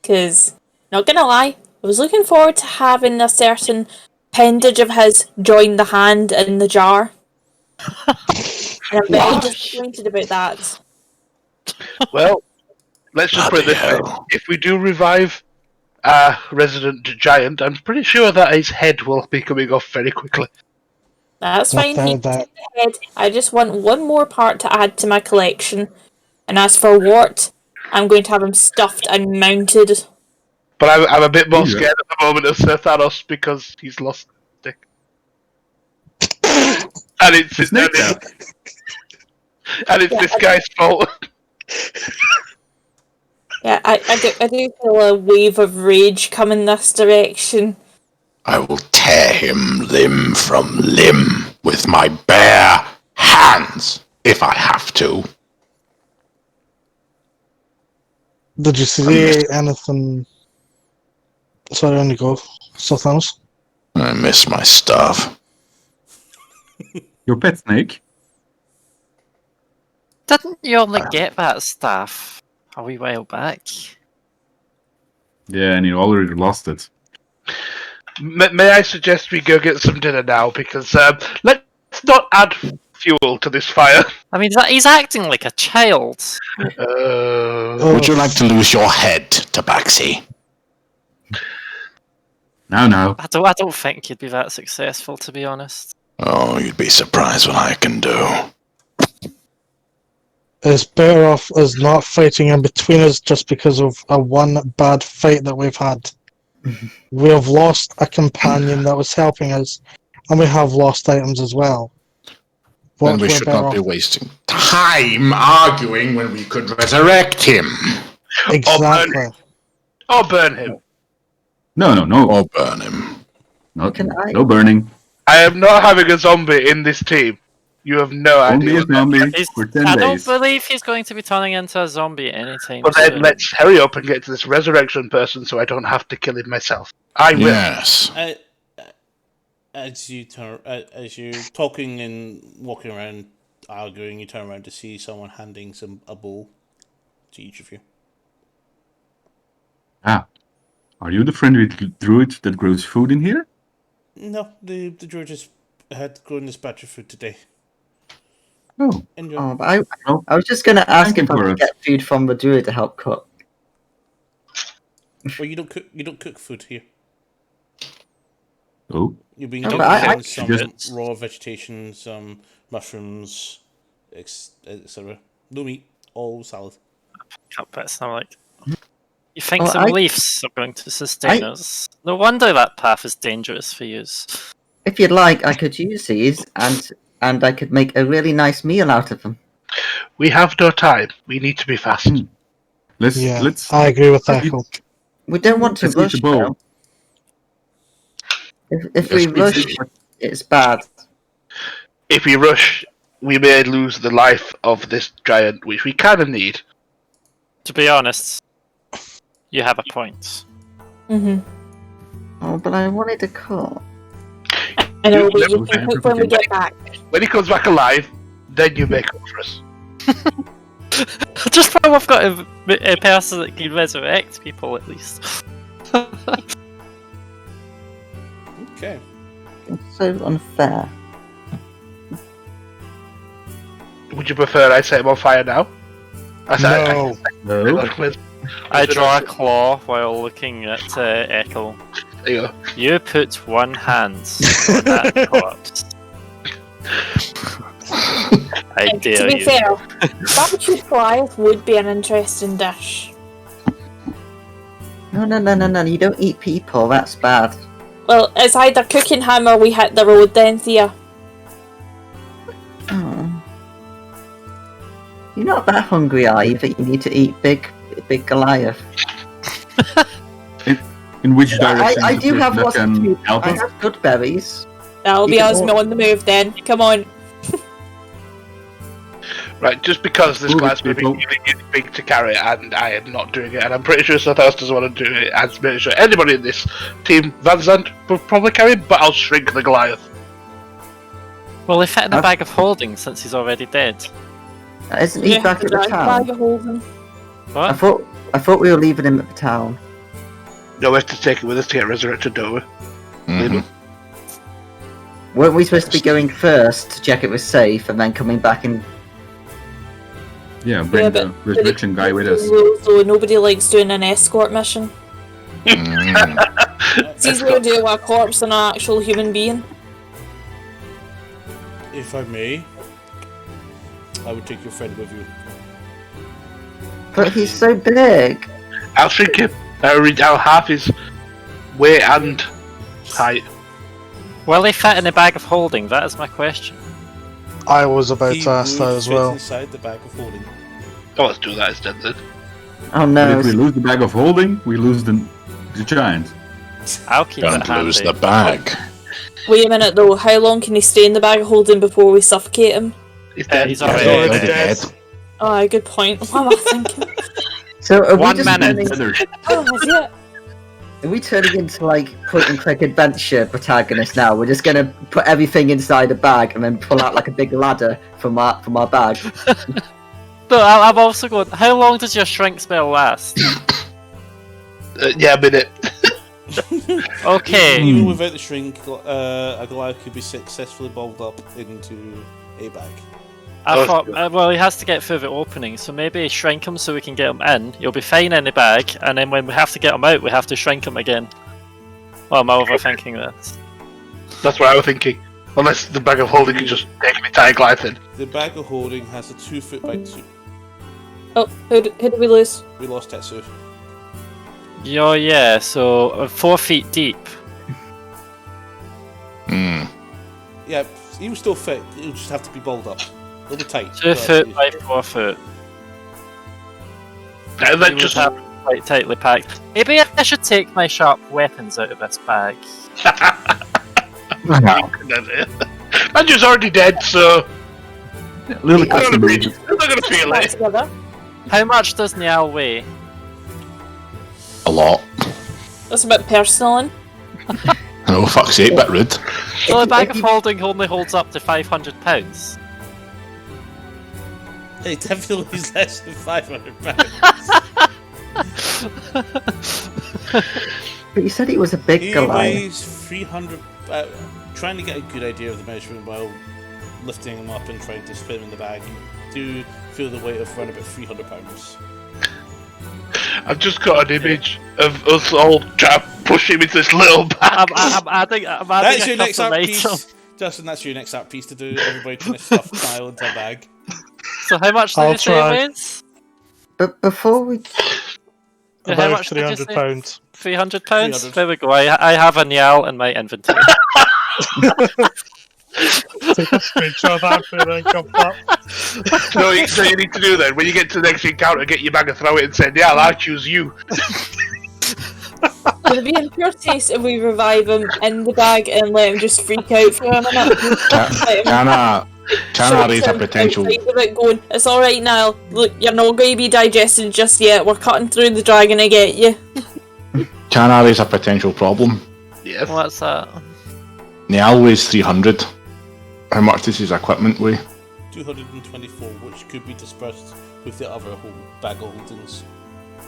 S6: Because, not gonna lie, I was looking forward to having a certain appendage of his join the hand in the jar. And I'm very disappointed about that.
S4: Well, let's just put it this way.
S2: Bloody hell.
S4: If we do revive our resident giant, I'm pretty sure that his head will be coming off very quickly.
S6: That's fine.
S7: Without
S6: He
S7: that.
S6: head. I just want one more part to add to my collection. And as for Wart, I'm going to have him stuffed and mounted.
S4: But I'm a bit more
S8: Yeah.
S4: scared at the moment of Sir Thanos because he's lost the stick. And it's,
S8: The snake's out.
S4: and it's
S6: Yeah,
S4: this
S6: I-
S4: guy's fault.
S6: Yeah, I do feel a wave of rage coming this direction.
S2: I will tear him limb from limb with my bare hands, if I have to.
S7: Did you see anything? Sorry, on you go. Thanos.
S2: I miss my stuff.
S8: Your pet snake?
S3: Didn't you only get that staff a wee while back?
S8: Yeah, and you already lost it.
S4: May I suggest we go get some dinner now? Because let's not add fuel to this fire.
S3: I mean, he's acting like a child.
S2: Would you like to lose your head, Tabaxi?
S8: No.
S3: I don't think you'd be that successful, to be honest.
S2: Oh, you'd be surprised what I can do.
S7: It's better off us not fighting in between us just because of a one bad fight that we've had. We have lost a companion that was helping us, and we have lost items as well.
S2: Then we
S7: We're
S2: should
S7: better
S2: not be
S7: off-
S2: wasting time arguing when we could resurrect him.
S7: Exactly.
S4: Or burn him.
S8: No.
S2: Or burn him.
S8: No burning.
S4: I am not having a zombie in this team. You have no
S8: Only
S4: idea.
S8: a zombie for 10
S3: I
S8: days.
S3: don't believe he's going to be turning into a zombie anytime
S4: But then
S3: soon.
S4: let's hurry up and get to this resurrection person so I don't have to kill him myself. I will.
S2: Yes.
S1: As you're talking and walking around arguing, you turn around to see someone handing a bowl to each of you.
S8: Ah. Are you the friendly druid that grows food in here?
S1: No, the druid just had grown this batch of food today.
S8: Oh.
S1: Enjoy.
S5: Oh, but
S8: Well,
S5: I was just going to ask
S8: thank you
S5: if I
S8: for
S5: could
S8: it.
S5: get food from the druid to help cook.
S1: Well, you don't cook food here.
S8: Oh.
S1: You've been
S5: No,
S1: given
S5: but I
S1: some
S8: just-
S1: raw vegetation, some mushrooms, etc. No meat, all salad.
S3: But I'm like, you think
S5: Well,
S3: some
S5: I-
S3: leaves are going to sustain us? No wonder that path is dangerous for you.
S5: If you'd like, I could use these, and I could make a really nice meal out of them.
S4: We have no time. We need to be fast.
S8: Let's
S7: I agree with
S8: let's
S7: Echo.
S8: eat-
S5: We don't want to
S8: let's eat
S5: rush,
S8: the bowl.
S5: though. If we
S2: Yes,
S5: rush,
S2: please.
S5: it's bad.
S4: If we rush, we may lose the life of this giant, which we kind of need.
S3: To be honest, you have a point.
S5: Oh, but I wanted to cook.
S6: I know, but
S4: You
S6: you can cook when we get back.
S4: When he comes back alive, then you make up for us.
S3: Just while I've got a person that can resurrect people, at least.
S1: Okay.
S5: It's so unfair.
S4: Would you prefer I set him on fire now?
S7: No.
S8: No.
S3: I draw a claw while looking at Echo.
S4: There you go.
S3: You put one hand on that corpse. I
S6: To
S3: dare
S6: be
S3: you.
S6: fair, barbecued Goliath would be an interesting dish.
S5: No, you don't eat people, that's bad.
S6: Well, it's either cooking him or we hit the road then, Thea.
S5: Oh. You're not that hungry, are you, that you need to eat big Goliath?
S8: In which direction?
S5: I
S8: the
S5: do have
S8: person
S5: lots
S8: that
S5: of
S8: can
S5: food.
S8: help
S5: I
S8: us?
S5: have good berries.
S6: That'll be
S5: You can
S6: us
S5: order-
S6: on the move then. Come on.
S4: Right, just because this
S8: Move it,
S4: guy's going to be
S8: people.
S4: really big to carry, and I am not doing it, and I'm pretty sure Sathos doesn't want to do it, and I'm pretty sure anybody in this team, Van Zandt, will probably carry him, but I'll shrink the Goliath.
S3: Well, they fit in a
S5: Huh?
S3: bag of holding since he's already dead.
S5: Isn't he back at the
S6: bag
S5: town?
S6: of holding.
S5: I
S3: What?
S5: thought we were leaving him at the town.
S4: No, we have to take it with us to get resurrected, don't we?
S2: Mhm.
S5: Weren't we supposed to be going first to check it was safe and then coming back and...
S8: Yeah, bring
S6: Yeah,
S8: the
S6: but-
S8: resurrection guy with us.
S6: So nobody likes doing an escort mission.
S2: Mm.
S6: It's easier to do with a corpse than an actual human being.
S1: If I may, I would take your friend with you.
S5: But he's so big.
S4: I'll shrink him. I'll half his weight and height.
S3: Will they fit in a bag of holding? That is my question.
S7: I was about
S1: He
S7: to ask
S1: would
S7: that as
S1: fit
S7: well.
S1: inside the bag of holding.
S4: Oh, let's do that instead then.
S5: Oh
S8: But
S5: no.
S8: if we lose the bag of holding, we lose the giant.
S3: I'll keep
S2: Don't
S3: it handy.
S2: lose the bag.
S6: Wait a minute though, how long can he stay in the bag of holding before we suffocate him?
S4: He's dead.
S3: He's
S2: Yeah,
S3: already
S2: he's
S3: dead.
S2: already dead.
S6: Oh, good point. What am I thinking?
S5: So are
S3: 1
S5: we just
S3: minute.
S5: turning,
S6: Oh, is it?
S5: are we turning into like point and click adventure protagonists now? We're just gonna put everything inside a bag and then pull out like a big ladder from our bag.
S3: No, I'm also going. How long does your shrink spell last?
S4: Yeah, a minute.
S3: Okay.
S1: Even without the shrink, a Goliath could be successfully balled up into a bag.
S3: I thought, well, he has to get through the opening, so maybe shrink him so we can get him in. He'll be fine in the bag, and then when we have to get him out, we have to shrink him again. Well, am I overthinking this?
S4: That's what I was thinking. Unless the bag of holding can just take an entire Goliath in.
S1: The bag of holding has a 2 foot by 2.
S6: Oh, who did we lose?
S1: We lost Tetsu.
S3: Oh yeah, so 4 feet deep.
S2: Hmm.
S1: Yeah, he was still fit. He'll just have to be balled up. It'll be tight.
S3: 2 foot by 4 foot.
S4: Now
S3: He
S4: that
S3: would
S4: just
S3: have it quite tightly packed. Maybe I should take my sharp weapons out of this bag.
S4: Andrew's already dead, so
S8: Little
S4: I'm not
S8: custom
S4: gonna
S8: made.
S4: feel
S6: Back
S4: it.
S6: together.
S3: How much does Niall weigh?
S2: A lot.
S6: That's a bit personal. And
S2: Oh, fuck's sake, bit rude.
S3: So the bag of holding only holds up to £500.
S1: It definitely is less than 500 pounds.
S5: But you said it was a big
S1: He
S5: Goliath.
S1: weighs 300. Trying to get a good idea of the measurement while lifting him up and trying to fit him in the bag, you do feel the weight of around about 300 pounds.
S4: I've just got an image of us all trying to push him into this little bag.
S3: I'm adding
S1: That's
S3: a
S1: your next
S3: custom
S1: art
S3: item.
S1: piece. Justin, that's your next art piece to do. Everybody trying to stuff Kyle into a bag.
S3: So how much did
S7: I'll
S3: you say
S7: try.
S3: it weighs?
S5: But before we
S3: How
S7: About
S3: much did you
S7: £300.
S3: say?
S7: Pounds.
S3: £300?
S1: 300.
S3: There we go. I have a Niall in my inventory.
S7: Take a screenshot of that and then come back.
S4: So you need to do then, when you get to the next encounter, get your bag and throw it and say, yeah, I'll choose you.
S6: would it be in pure taste if we revive him in the bag and let him just freak out for a minute?
S2: Can I raise a potential?
S6: Going, it's alright, Niall. Look, you're not going to be digested just yet. We're cutting through the dragon to get you.
S2: Can I raise a potential problem?
S4: Yes.
S3: What's that?
S2: Niall weighs 300. How much does his equipment weigh?
S1: 224, which could be dispersed with the other whole bag of holdings.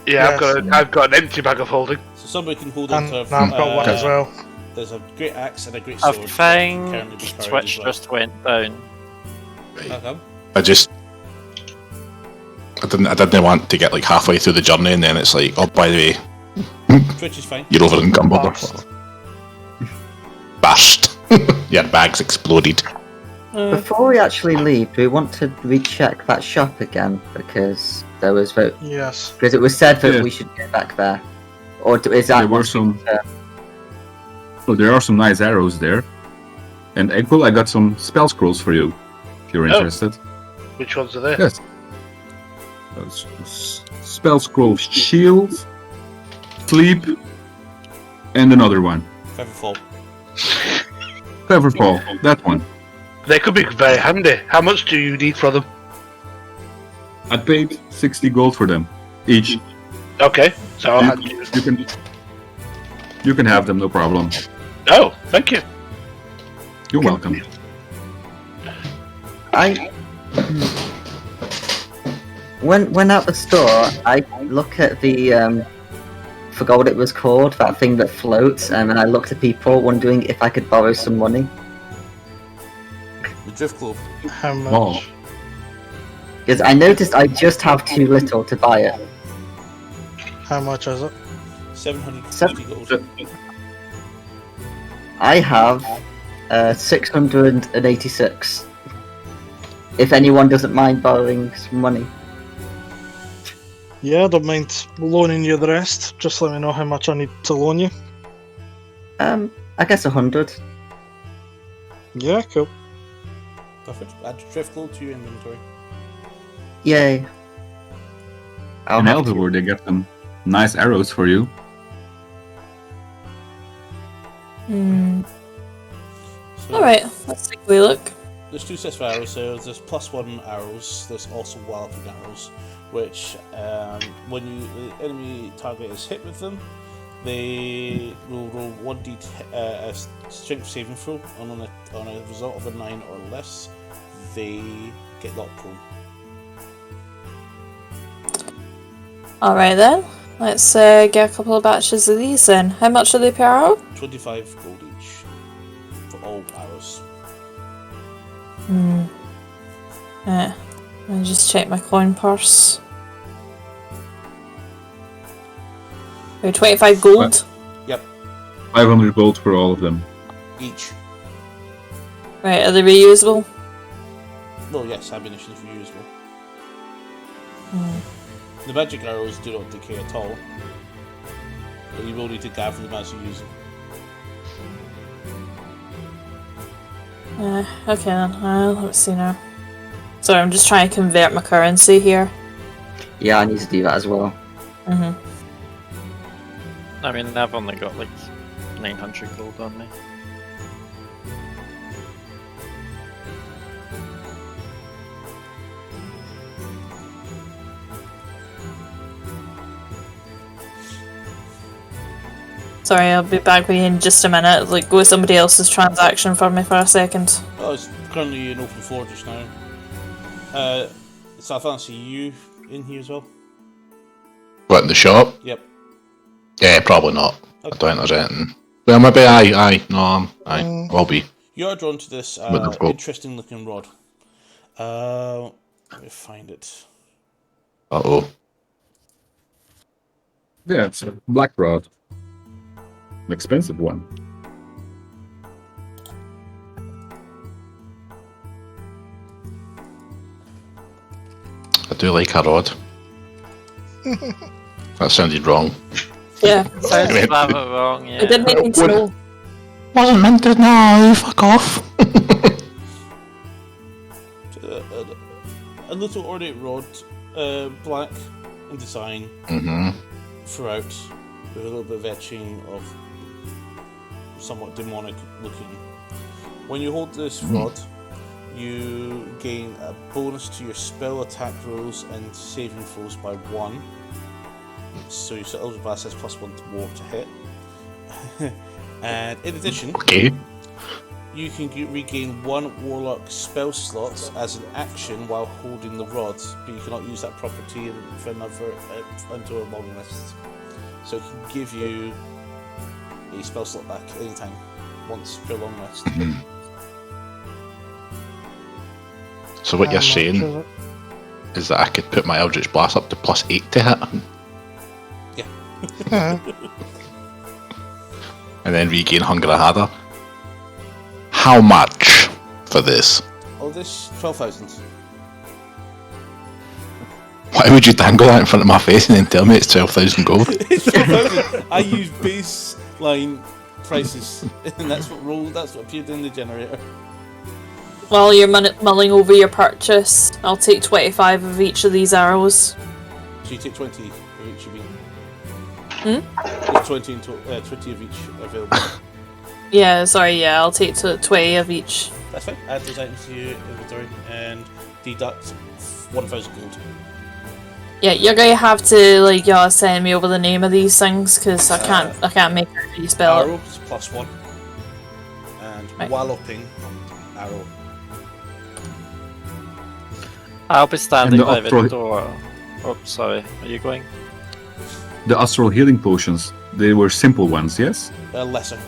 S4: Yeah,
S7: Yes.
S4: I've got an empty bag of holding.
S1: So somebody can hold on
S7: And
S1: to.
S7: I've got one as well.
S1: There's a great axe and a great
S3: I
S1: sword.
S3: think
S1: currently be carried
S3: Twitch
S1: as well.
S3: just went down.
S1: Okay.
S2: I didn't want to get like halfway through the journey and then it's like, oh, by the way,
S1: Twitch is fine.
S2: you're over in Gumball.
S7: Burst.
S2: Bashed. Your bag's exploded.
S5: before we actually leave, do we want to recheck that shop again? Because there was
S7: Yes.
S5: because it was said that
S8: Yeah.
S5: we should get back there. Or is that
S8: There were some. Oh, there are some nice arrows there. And Equal, I got some spell scrolls for you, if you're
S4: Oh.
S8: interested.
S4: Which ones are there?
S8: Yes. Spell scroll shield, sleep, and another one.
S1: Featherfall.
S8: Featherfall, that one.
S4: They could be very handy. How much do you need for them?
S8: I paid 60 gold for them each.
S4: Okay, so I'll hand you.
S8: You can have them, no problem.
S4: Oh, thank you.
S8: You're welcome.
S5: When at the store, I look at the forgot what it was called, that thing that floats, and then I looked at people wondering if I could borrow some money.
S1: The drift clove.
S7: How much?
S8: Oh.
S5: Because I noticed I just have too little to buy it.
S7: How much is it?
S1: 750 gold.
S5: I have 686. If anyone doesn't mind borrowing some money.
S7: Yeah, I don't mind loaning you the rest. Just let me know how much I need to loan you.
S5: I guess 100.
S7: Yeah, cool.
S1: Perfect. Add drift clove to your inventory.
S5: Yay. I'll
S8: In
S5: have to-
S8: Elderwood, they get some nice arrows for you.
S1: So
S6: Alright, let's take a wee look.
S1: there's two sets of arrows there. There's +1 arrows. There's also walloping arrows, which when the enemy target is hit with them, they will roll 1d a strength saving throw, and on a result of a 9 or less, they get knocked prone.
S6: Alright then, let's get a couple of batches of these then. How much are they per arrow?
S1: 25 gold each for all arrows.
S6: Let me just check my coin purse. 25 gold.
S1: Yep,
S8: 500 gold for all of them.
S1: each.
S6: Right, are they reusable?
S1: Well, yes, ammunition is reusable. The magic arrows do not decay at all, but you will need to gather them as you use them.
S6: Okay then, let's see now. Sorry, I'm just trying to convert my currency here.
S5: Yeah, I need to do that as well.
S3: I mean, I've only got like 900 gold on me.
S6: Sorry, I'll be back with you in just a minute. Like, go with somebody else's transaction for me for a second.
S1: Oh, it's currently an open floor just now. So I fancy you in here as well?
S2: What, in the shop?
S1: Yep.
S2: Yeah, probably not.
S1: Okay.
S2: I don't think there's anything. Well, maybe I'll be.
S1: You are drawn to this
S2: With the rope.
S1: interesting looking rod. Let me find it.
S2: Uh-oh.
S8: Yeah, it's a black rod. An expensive one.
S2: I do like a rod. That sounded wrong.
S6: Yeah,
S3: Sounds
S2: Anyway.
S3: rather wrong, yeah.
S6: I didn't even know.
S2: Wasn't meant to, no, fuck off.
S1: A little ornate rod, black in design throughout, with a little bit of etching of somewhat demonic looking. When you hold this rod, you gain a bonus to your spell attack rolls and saving throws by 1. So your Eldritch Blast has +1 to more to hit. And in addition,
S2: Okay.
S1: you can regain 1 Warlock spell slot as an action while holding the rod, but you cannot use that property for another until a long rest. So it can give you a spell slot back anytime, once per long rest.
S2: So what you're
S7: How much
S2: saying
S7: is it?
S2: is that I could put my Eldritch Blast up to +8 to hit, and then regain Hunger Harder. How much for this?
S1: Oh, this 12,000.
S2: Why would you dangle that in front of my face and then tell me it's 12,000 gold?
S1: It's 12,000. I use baseline prices, and that's what appeared in the generator.
S6: While you're mulling over your purchase, I'll take 25 of each of these arrows.
S1: So you take 20 of each, you mean? There's 20 of each available.
S6: Yeah, sorry, yeah, I'll take 20 of each.
S1: That's fine. Add those items to your inventory and deduct 1,000 gold.
S6: Yeah, you're gonna have to send me over the name of these things because I can't make it you spell it.
S1: Arrow is +1, and
S6: Right.
S1: walloping arrow.
S3: I'll be standing
S8: And the
S3: by the
S8: upright-
S3: door. Oh, sorry. Are you going?
S8: The astral healing potions, they were simple ones, yes?
S1: Lesser.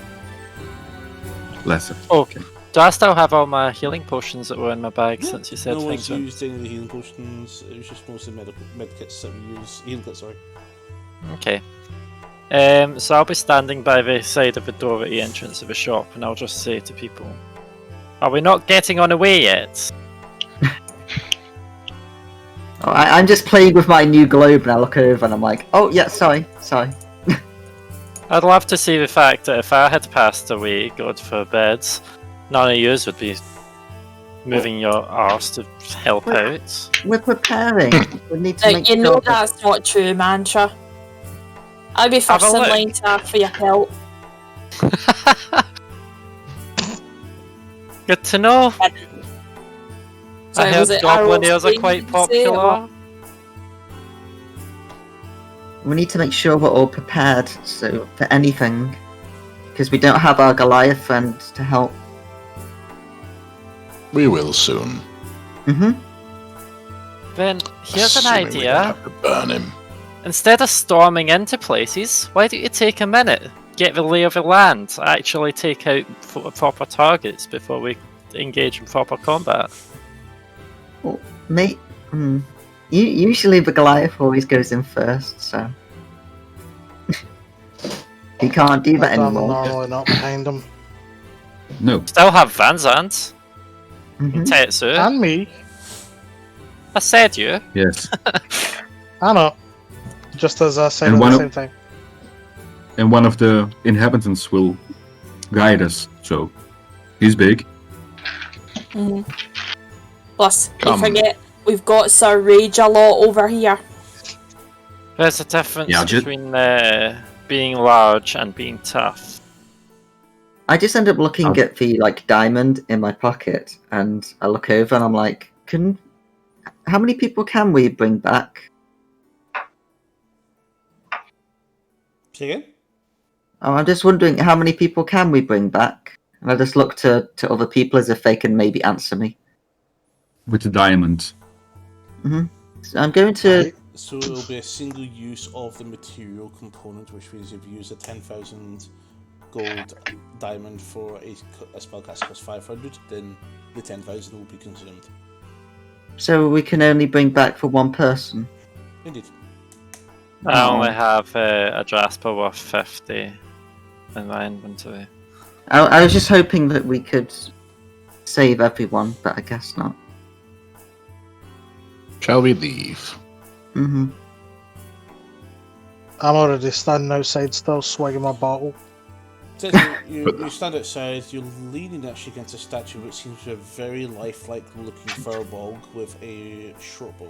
S8: Lesser.
S3: Okay. Do I still have all my healing potions that were in my bag since you said
S1: No one's
S3: things were...
S1: used any of the healing potions. It was just mostly medkits that we use. Healing kits, sorry.
S3: Okay. So I'll be standing by the side of the door at the entrance of the shop, and I'll just say to people, "Are we not getting on the way yet?"
S5: Oh, I'm just playing with my new globe and I look over and I'm like, oh yeah, sorry.
S3: I'd love to see the fact that if I had passed away, God forbid, none of yous would be moving your arse to help out.
S5: We're preparing. We need to make
S6: You know
S5: sure that-
S6: that's not true, Mantra. I'll be
S3: Have
S6: first
S3: a
S6: in
S3: look.
S6: line to ask for your help.
S3: Good to know.
S6: Sorry,
S3: I
S6: was
S3: heard
S6: it
S3: goblin
S6: arrows
S3: ears are
S6: green,
S3: quite
S6: did you say, or-
S3: popular.
S5: We need to make sure we're all prepared so for anything, because we don't have our Goliath friend to help.
S2: We will soon.
S3: Then here's an
S2: Assuming we don't
S3: idea.
S2: have to burn him.
S3: Instead of storming into places, why don't you take a minute, get the lay of the land, actually take out proper targets before we engage in proper combat?
S5: Well, mate, usually the Goliath always goes in first, so he can't do that
S7: I'm
S5: anymore.
S7: normally not behind him.
S8: No.
S3: Still have Van Zandt,
S5: Mhm.
S3: Tetsu.
S7: And me.
S3: I said you.
S8: Yes.
S7: I know. Just as I said
S8: And
S7: at
S8: one
S7: the
S8: of-
S7: same time.
S8: And one of the inhabitants will guide us. So he's big.
S6: Plus, you
S2: Come.
S6: forget we've got Sir Rage a lot over here.
S3: There's a difference
S8: Yeah,
S3: between being large and being tough.
S5: I just end up looking
S8: Okay.
S5: at the diamond in my pocket, and I look over and I'm like, how many people can we bring back?
S1: Say again?
S5: Oh, I'm just wondering how many people can we bring back? And I just look to other people as if they can maybe answer me.
S8: With the diamond.
S5: So I'm going to.
S7: Right.
S1: So it'll be a single use of the material component, which means if you use a 10,000 gold diamond for a spellcast cost 500, then the 10,000 will be consumed.
S5: So we can only bring back for one person.
S1: Indeed.
S3: I
S5: Oh.
S3: only have a Jasper worth 50 in my inventory.
S5: I was just hoping that we could save everyone, but I guess not.
S2: Shall we leave?
S5: I'm
S7: already standing outside still, swagging my bottle.
S1: So you stand outside, you're leaning actually against a statue which seems to be a very lifelike looking fireball with a short bow.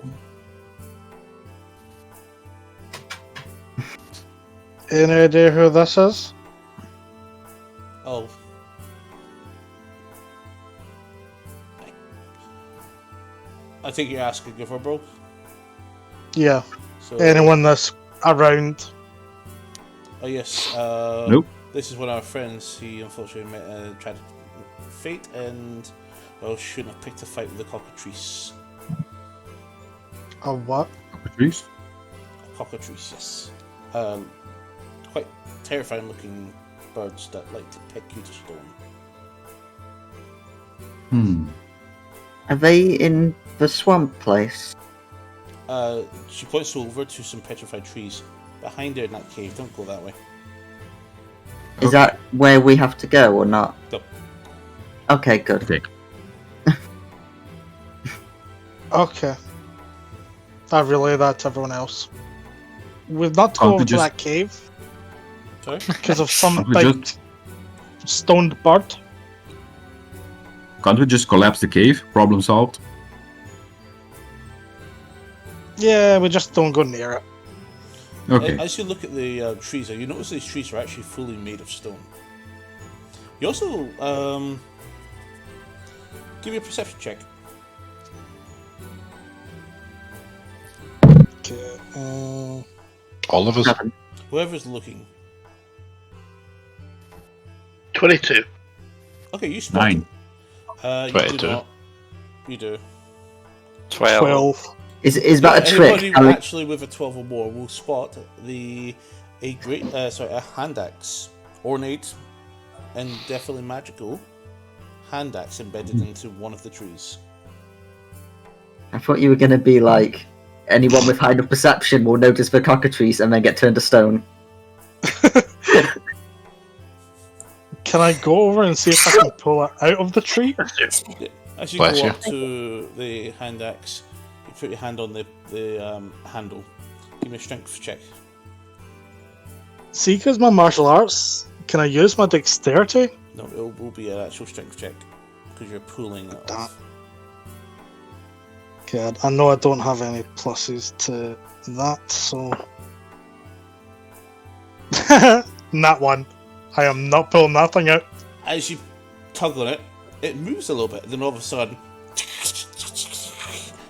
S7: Any idea who this is?
S1: Oh. I think you're asking if we're broke.
S7: Yeah.
S1: So,
S7: Anyone that's around.
S1: oh yes.
S8: Nope.
S1: This is one of our friends. He unfortunately met tragic fate and well shouldn't have picked a fight with the cockatrice.
S7: A what?
S8: Patrice?
S1: Cockatrice, yes. Quite terrifying looking birds that like to peck you to stone.
S5: Are they in the swamp place?
S1: She points over to some petrified trees behind her in that cave. Don't go that way.
S5: Is that where we have to go or not?
S1: No.
S5: Okay, good.
S8: Okay.
S7: Okay. I relay that to everyone else. We've not to
S8: Can't
S7: go
S8: we
S7: over to
S8: just-
S7: that cave
S1: Sorry?
S7: because of some
S8: Can't we
S7: big stoned bird.
S8: Can't we just collapse the cave? Problem solved.
S7: Yeah, we just don't go near it.
S8: Okay.
S1: As you look at the trees, you notice these trees are actually fully made of stone. You also give me a perception check.
S7: Okay.
S2: All of us?
S1: Whoever's looking.
S4: 22.
S1: Okay, you spot
S8: 9.
S1: it. You
S2: 22.
S1: do not. You do.
S3: 12.
S7: 12.
S5: Is that a
S1: Anybody
S5: trick? Can we-
S1: actually with a 12 or more will spot a hand axe, ornate and definitely magical hand axe embedded into one of the trees.
S5: I thought you were going to be like, anyone with high enough perception will notice the cockatrice and then get turned to stone.
S7: Can I go over and see if I can pull it out of the tree?
S1: As you
S2: Bless
S1: go
S2: you.
S1: up to the hand axe, you put your hand on the handle. Give me a strength check.
S7: See, because my martial arts, can I use my dexterity?
S1: No, it will be an actual strength check because you're pulling it
S7: Damn.
S1: off.
S7: Okay, I know I don't have any pluses to that, so. Not one. I am not pulling that thing out.
S1: As you tug on it, it moves a little bit, then all of a sudden,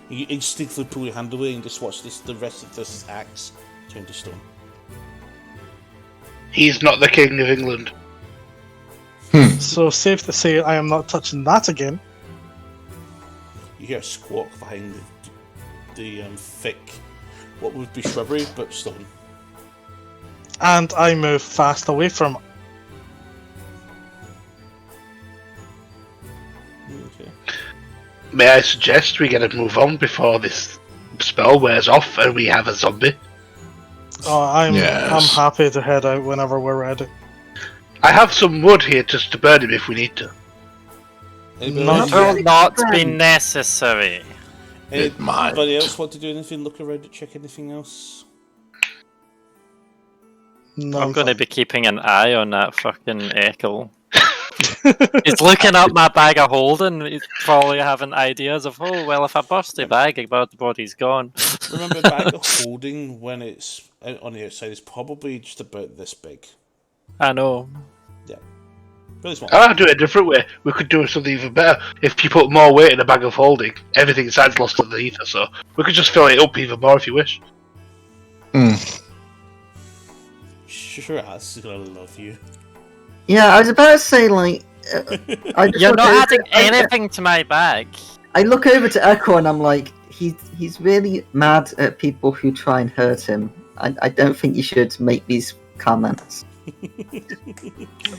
S1: you instinctively pull your hand away and just watch the rest of this axe turn to stone.
S4: He's not the king of England.
S7: So safe to say I am not touching that again.
S1: You hear a squawk behind the thick, what would be shrubbery, but stone.
S7: And I move fast away from it.
S1: Okay.
S4: May I suggest we get a move on before this spell wears off and we have a zombie?
S7: Oh, I'm
S2: Yes.
S7: happy to head out whenever we're ready.
S4: I have some wood here just to burn him if we need to.
S1: Anybody
S7: Not
S1: else-
S3: Will not be necessary.
S2: It might.
S1: Anybody else want to do anything? Look around to check anything else?
S7: No,
S3: I'm going to be keeping an eye on that fucking Ekel. He's looking up my bag of holding. He's probably having ideas of, oh, well, if I bust the bag, the body's gone.
S1: Remember, bag of holding when it's out on the outside is probably just about this big.
S3: I know.
S1: Really small.
S4: I'll do it a different way. We could do something even better. If you put more weight in a bag of holding, everything inside's lost to the ether, so we could just fill it up even more if you wish.
S1: Sure, that's gonna love you.
S5: Yeah, I was about to say, like, I just
S3: You're
S5: look
S3: not
S5: over-
S3: adding anything to my bag.
S5: I look over to Echo and I'm like, he's really mad at people who try and hurt him. I don't think you should make these comments.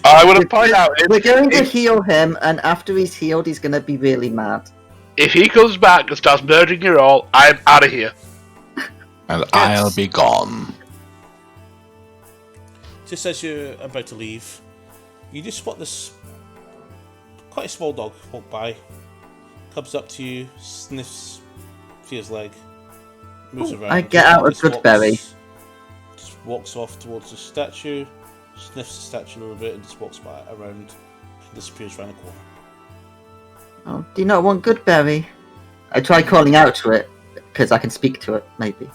S4: I want to point out,
S5: We're going to heal him, and after he's healed, he's going to be really mad.
S4: if he comes back and starts murdering you all, I'm out of here.
S2: And I'll be gone.
S1: Just as you're about to leave, you just spot this quite a small dog walk by. Comes up to you, sniffs Fear's leg, moves around.
S5: I get out a
S1: just
S5: good berry.
S1: Just walks off towards the statue, sniffs the statue a little bit, and just walks by around and disappears around the corner.
S5: Oh, do you not want Goodberry? I try calling out to it, because I can speak to it, maybe.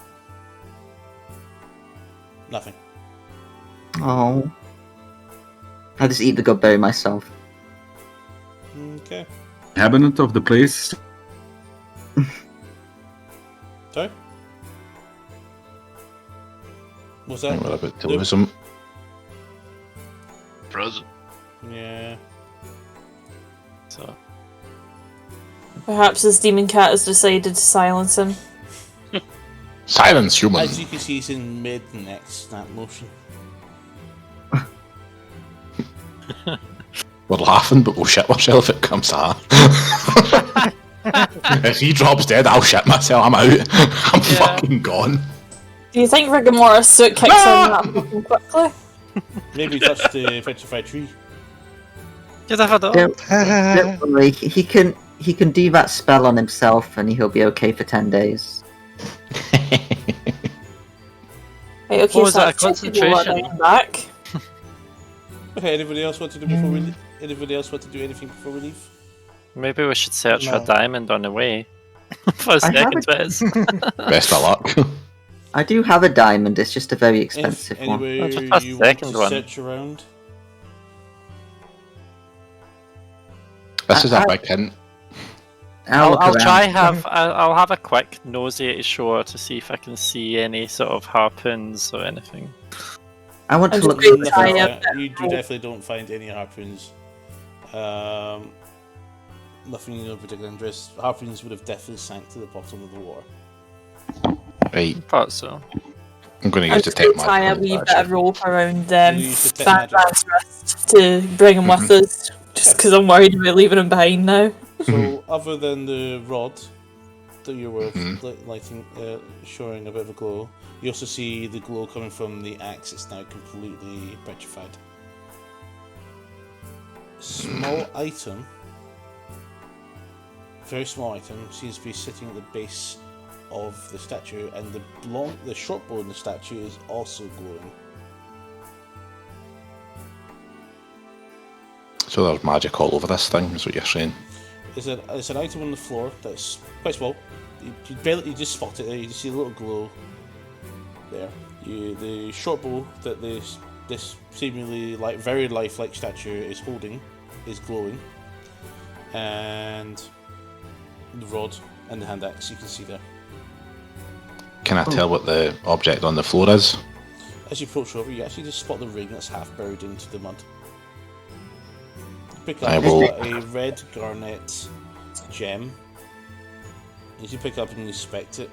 S1: Nothing.
S5: Oh. I'll just eat the Goodberry myself.
S1: Okay.
S8: Inhabitant of the place.
S1: Sorry? What's
S2: I
S1: that?
S2: think we're about to
S1: Nope.
S2: lose him.
S4: Frozen.
S1: Yeah.
S3: So
S6: Perhaps this demon cat has decided to silence him.
S2: Silence, human.
S1: As you can see, he's in mid-neck snap motion.
S2: We're laughing, but we'll shit ourselves if it comes to that. If he drops dead, I'll shit myself. I'm out. I'm fucking gone.
S6: Do you think Rigamora's suit kicks in that fucking quickly?
S1: Maybe touch the petrified tree.
S3: you never know.
S5: Don't worry, he can do that spell on himself, and he'll be okay for 10 days.
S6: Right, okay,
S3: What was
S6: so
S3: that, a
S6: I've checked the water
S3: concentration?
S6: back.
S1: Okay, anybody else want to do before we leave? Anybody else want to do anything before we leave?
S3: Maybe we should search for
S7: No.
S3: a diamond on the way. For a
S5: I have
S3: second best.
S2: Best of luck.
S5: I do have a diamond, it's just a very
S1: If
S5: expensive one.
S1: anywhere
S3: Just a
S1: you want
S3: second
S1: to
S3: one.
S1: search around.
S2: This is a big hint.
S5: I'll, look
S3: I'll
S5: around.
S3: try I'll have a quick nosy at shore to see if I can see any sort of harpoons or anything.
S5: I want to
S6: I'm
S5: look
S6: just
S5: for
S6: going
S5: the
S6: to try
S5: diamond.
S6: it.
S1: You definitely don't find any harpoons. Nothing of particular interest. Harpoons would have definitely sank to the bottom of the water.
S2: Right,
S3: Thought so.
S2: I'm going to
S6: I'm
S2: use
S6: just
S2: detect
S6: going to tie a
S2: magic.
S6: wee bit of rope around
S1: You use detect magic.
S6: Batman's wrist to bring him with us. Just because I'm worried about leaving him behind now.
S1: So, other than the rod that you were
S2: Mhm.
S1: lighting, showing a bit of a glow, you also see the glow coming from the axe. It's now completely petrified. Small item, very small item, seems to be sitting at the base of the statue, and the short bow in the statue is also glowing.
S2: So there's magic all over this thing, is what you're saying.
S1: It's an item on the floor that's quite small. You just spot it there. You just see a little glow there. The short bow that this seemingly very lifelike statue is holding is glowing. and the rod and the hand axe you can see there.
S2: Can I tell what the object on the floor is?
S1: As you approach over, you actually just spot the ring that's half buried into the mud. Pick
S2: I
S1: up
S2: will-
S1: a red garnet gem. As you pick up and inspect it,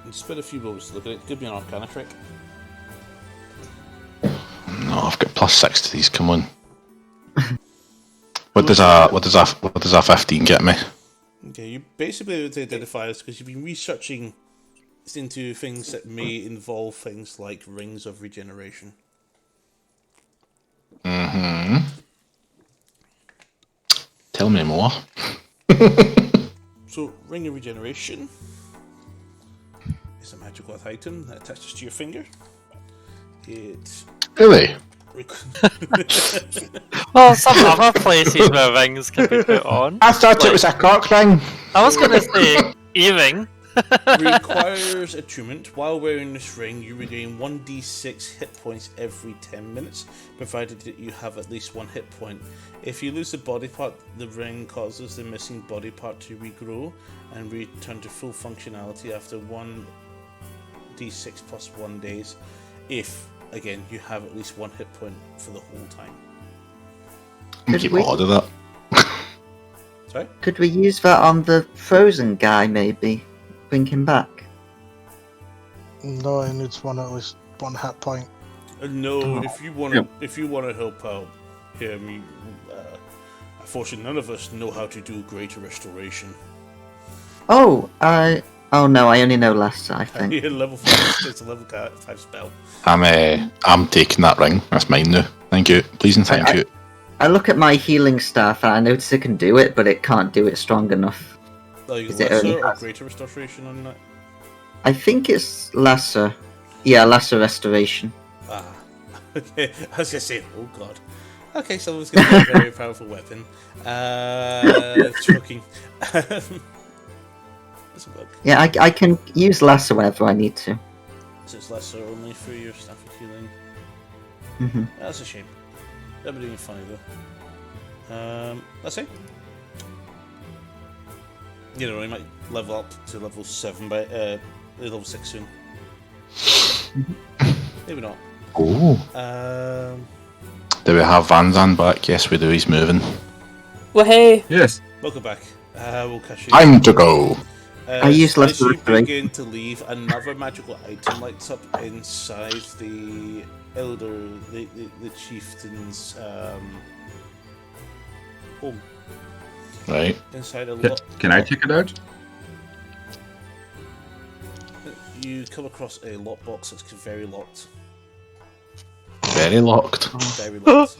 S1: and spend a few moments to look at it. Could be an Arcana trick.
S2: No, I've got +6 to these. Come on. What does a 15 get me?
S1: Okay, you basically able to identify this because you've been researching into things that may involve things like rings of regeneration.
S2: Tell me more.
S1: So, ring of regeneration is a magical item that attaches to your finger. It
S2: Really?
S3: Well, some other places where rings can be put on.
S2: I thought it was a cock ring.
S3: I was gonna say earring.
S1: requires attunement. While wearing this ring, you regain 1d6 hit points every 10 minutes, provided that you have at least one hit point. If you lose the body part, the ring causes the missing body part to regrow and return to full functionality after 1d6 plus 1 days. If, again, you have at least one hit point for the whole time.
S5: Could
S2: Keep
S5: we-
S2: a lot of that.
S1: Sorry?
S5: Could we use that on the frozen guy, maybe? Bring him back?
S7: No, he needs one at least one hit point.
S1: No, if you want to help out him, unfortunately, none of us know how to do greater restoration.
S5: Oh, no, I only know Lester, I think.
S1: Yeah, level 5. It's a level 5 spell.
S2: I'm taking that ring. That's mine now. Thank you. Please and thank you.
S5: I look at my healing staff and I notice it can do it, but it can't do it strong enough.
S1: Oh, you
S5: Is
S1: got
S5: it only
S1: lesser or
S5: has-
S1: greater restoration on that?
S5: I think it's lesser. Yeah, lesser restoration.
S1: Ah, okay. I was gonna say, oh god. Okay, so it's gonna be a very powerful weapon. Choking. Let's look.
S5: Yeah, I can use lesser whenever I need to.
S1: So it's lesser only for your staff of healing.
S5: hmm
S1: That's a shame. That'd be doing funny though. Let's see. You know, he might level up to level 7 by level 6 soon. Maybe not.
S2: Oh. Do we have Van Zandt back? Yes, we do. He's moving.
S6: Well, hey,
S8: Yes.
S1: Welcome back. We'll catch you.
S2: Time to go.
S5: I used
S1: as
S5: lesser
S1: you
S5: restoration.
S1: begin to leave, another magical item lights up inside the elder, the chieftain's home.
S2: Right.
S1: Inside a
S8: Can I check it out?
S1: You come across a lockbox that's very locked.
S2: Very locked.
S1: Very locked.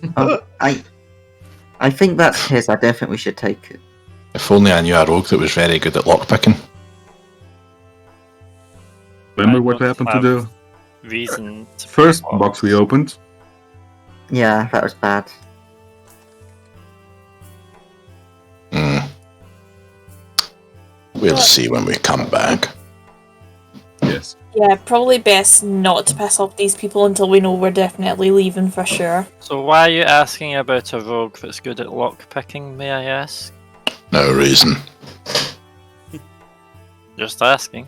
S5: I think that's his. I don't think we should take it.
S2: If only I knew a rogue that was very good at lockpicking.
S8: Remember
S3: I
S8: what
S3: don't
S8: happened to
S3: have
S8: the
S3: reason to
S8: first box we opened?
S5: Yeah, that was bad.
S2: We'll see when we come back.
S8: Yes.
S6: yeah, probably best not to piss off these people until we know we're definitely leaving for sure.
S3: So why are you asking about a rogue that's good at lock picking, may I ask?
S2: No reason.
S3: Just asking.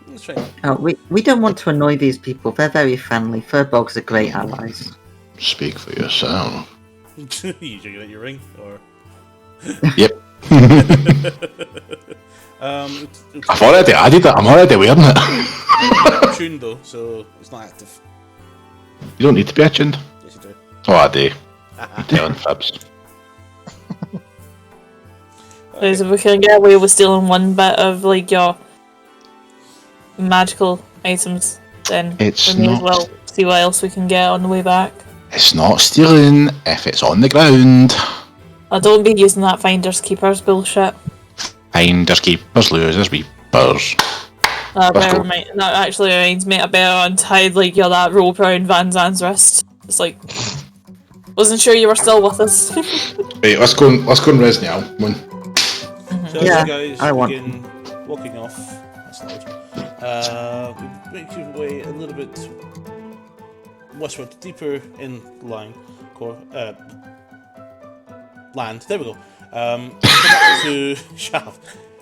S1: That's right.
S5: Oh, we don't want to annoy these people. They're very friendly. Furbolgs are great allies.
S2: Speak for yourself.
S1: You checking out your ring, or
S2: Yep.
S1: it's
S2: I've already added it. I'm already wearing it.
S1: tuned though, so it's not active.
S2: You don't need to be attuned.
S1: Yes, you do.
S2: Oh, I do. I'm telling fibs.
S6: Because if we can get away with stealing one bit of like your magical items, then
S2: It's
S6: we may as
S2: not.
S6: well see what else we can get on the way back.
S2: It's not stealing if it's on the ground.
S6: I don't be using that finders keepers bullshit.
S2: Finders, keepers, losers, weepers. Let's go.
S6: That actually reminds me, I better untie like that rope around Van Zandt's wrist. It's like, wasn't sure you were still with us.
S2: Right, let's go and res now. Come on.
S1: So
S5: Yeah,
S1: as you guys
S5: I want-
S1: begin walking off, that's loud. We make your way a little bit westward, deeper in line, land. There we go. Come up to Shav.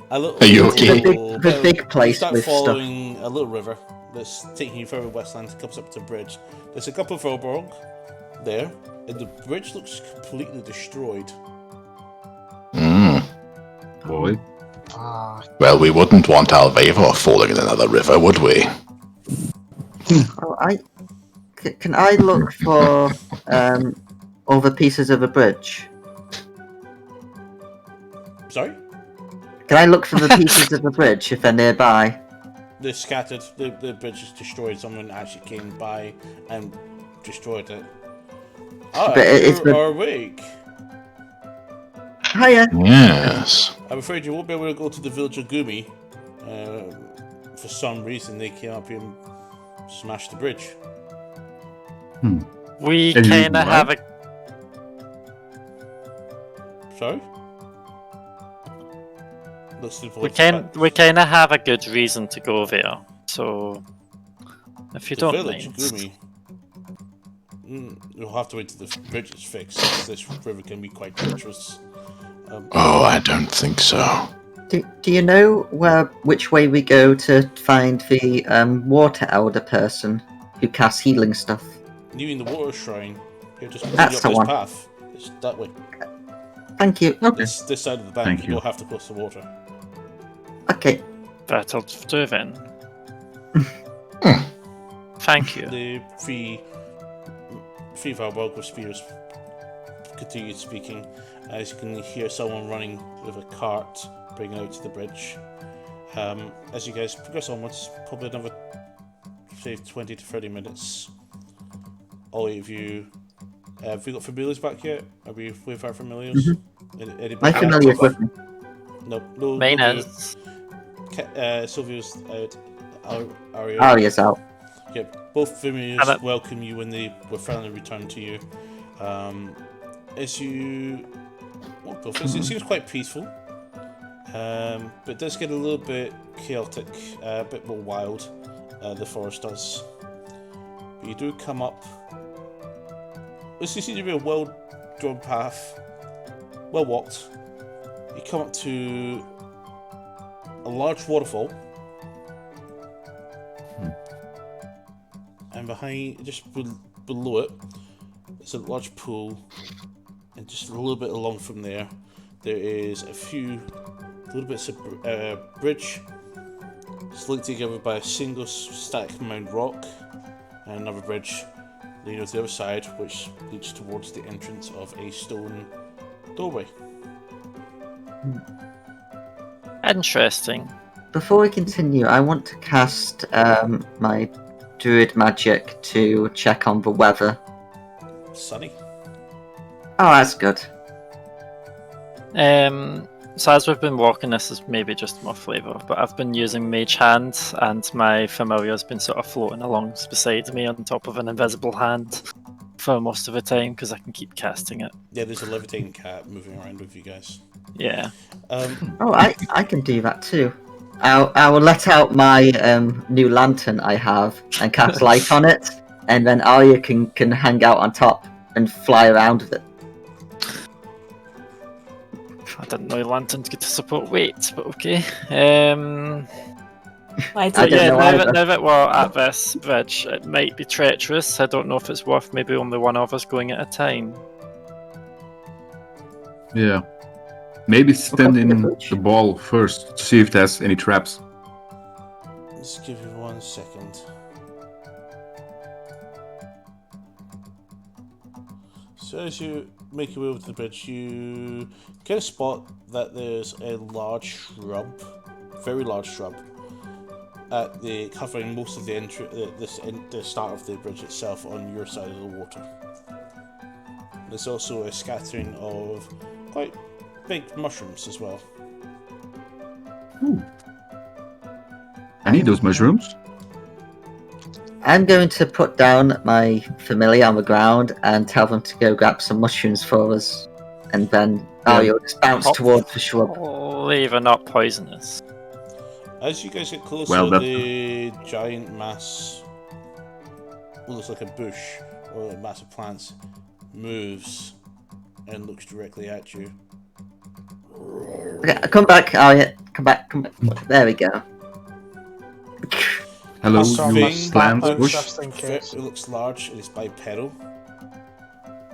S1: A little,
S2: Are you okay?
S5: The big place
S1: you start
S5: with stuff.
S1: following a little river that's taking you further westland. Comes up to a bridge. There's a couple of Roborg there, and the bridge looks completely destroyed.
S8: Boy.
S2: Well, we wouldn't want Alveva falling in another river, would we?
S5: Oh, can I look for other pieces of a bridge?
S1: Sorry?
S5: Can I look for the pieces of the bridge if they're nearby?
S1: They're scattered. The bridge is destroyed. Someone actually came by and destroyed it. Ah,
S5: But it's
S1: you're awake.
S5: Hiya.
S2: Yes.
S1: I'm afraid you won't be able to go to the village of Gumi. For some reason, they came up here and smashed the bridge.
S3: We
S8: And you
S3: kind of
S8: what?
S3: have a.
S1: Sorry? Looks to the
S3: We
S1: village.
S3: we kind of have a good reason to go there. So, if you
S1: The
S3: don't
S1: village,
S3: mind,
S1: Gumi. You'll have to wait till the bridge is fixed. This river can be quite treacherous.
S2: Oh, I don't think so.
S5: Do you know which way we go to find the water elder person who casts healing stuff?
S1: You in the water shrine. Here, just
S5: That's the
S1: continue up
S5: one.
S1: this path. It's that way.
S5: Thank you.
S8: Okay.
S1: This side of the bank.
S8: Thank
S1: You
S8: you.
S1: don't have to cross the water.
S5: Okay.
S3: that'll do then. Thank you.
S1: The three Valborg with spears continue speaking as you can hear someone running with a cart bringing out to the bridge. As you guys progress onwards, probably another say 20 to 30 minutes. All of you, have we got familiars back yet? Are we with our familiars? Anybody
S5: My
S1: else?
S5: familiar's with me.
S1: No.
S3: Mine
S1: no,
S3: is.
S1: Sylvia's out. Aria.
S5: Arya's out.
S1: Yeah, both familiars
S3: Hello.
S1: welcome you when they were finally returned to you. As you walk off, it seems quite peaceful, but it does get a little bit chaotic, a bit more wild. The forest does. But you do come up. This seems to be a well-drawn path, well walked. You come up to a large waterfall. And behind, just below it, there's a large pool, and just a little bit along from there, there is little bits of bridge, linked together by a single static mound rock, and another bridge leading to the other side, which leads towards the entrance of a stone doorway.
S3: Interesting.
S5: Before we continue, I want to cast my druid magic to check on the weather.
S1: Sunny.
S5: Oh, that's good.
S3: So as we've been walking, this is maybe just more flavour, but I've been using Mage Hand, and my familiar's been sort of floating along beside me on top of an invisible hand for most of the time because I can keep casting it.
S1: Yeah, there's a levitating cat moving around with you guys.
S3: Yeah.
S5: Oh, I can do that too. I will let out my new lantern I have and cast light on it, and then Arya can hang out on top and fly around with it.
S3: I didn't know lanterns get to support weight, but okay.
S6: I
S5: I
S6: did.
S5: don't
S3: Yeah,
S5: know
S3: now
S5: either.
S3: that we're at this bridge, it might be treacherous. I don't know if it's worth maybe only one of us going at a time.
S8: Yeah. Maybe stand in
S5: bridge.
S8: the ball first to see if there's any traps.
S1: Just give you 1 second. So as you make your way over to the bridge, you get a spot that there's a large shrub, very large shrub, at the covering most of the the start of the bridge itself on your side of the water. There's also a scattering of quite big mushrooms as well.
S8: I need those mushrooms.
S5: I'm going to put down my familiar on the ground and tell them to go grab some mushrooms for us, and then Arya will just bounce
S3: Oh.
S5: towards the shrub.
S3: Hopefully they're not poisonous.
S1: As you guys get closer,
S8: Well, that-
S1: the giant mass, what looks like a bush or a mass of plants, moves and looks directly at you.
S5: Okay, come back, Arya. Come back. There we go.
S8: Hello,
S1: This
S7: I'll
S8: you
S1: thing
S8: plant
S7: out
S8: bush.
S7: just in case.
S1: It looks large and it's bipedal.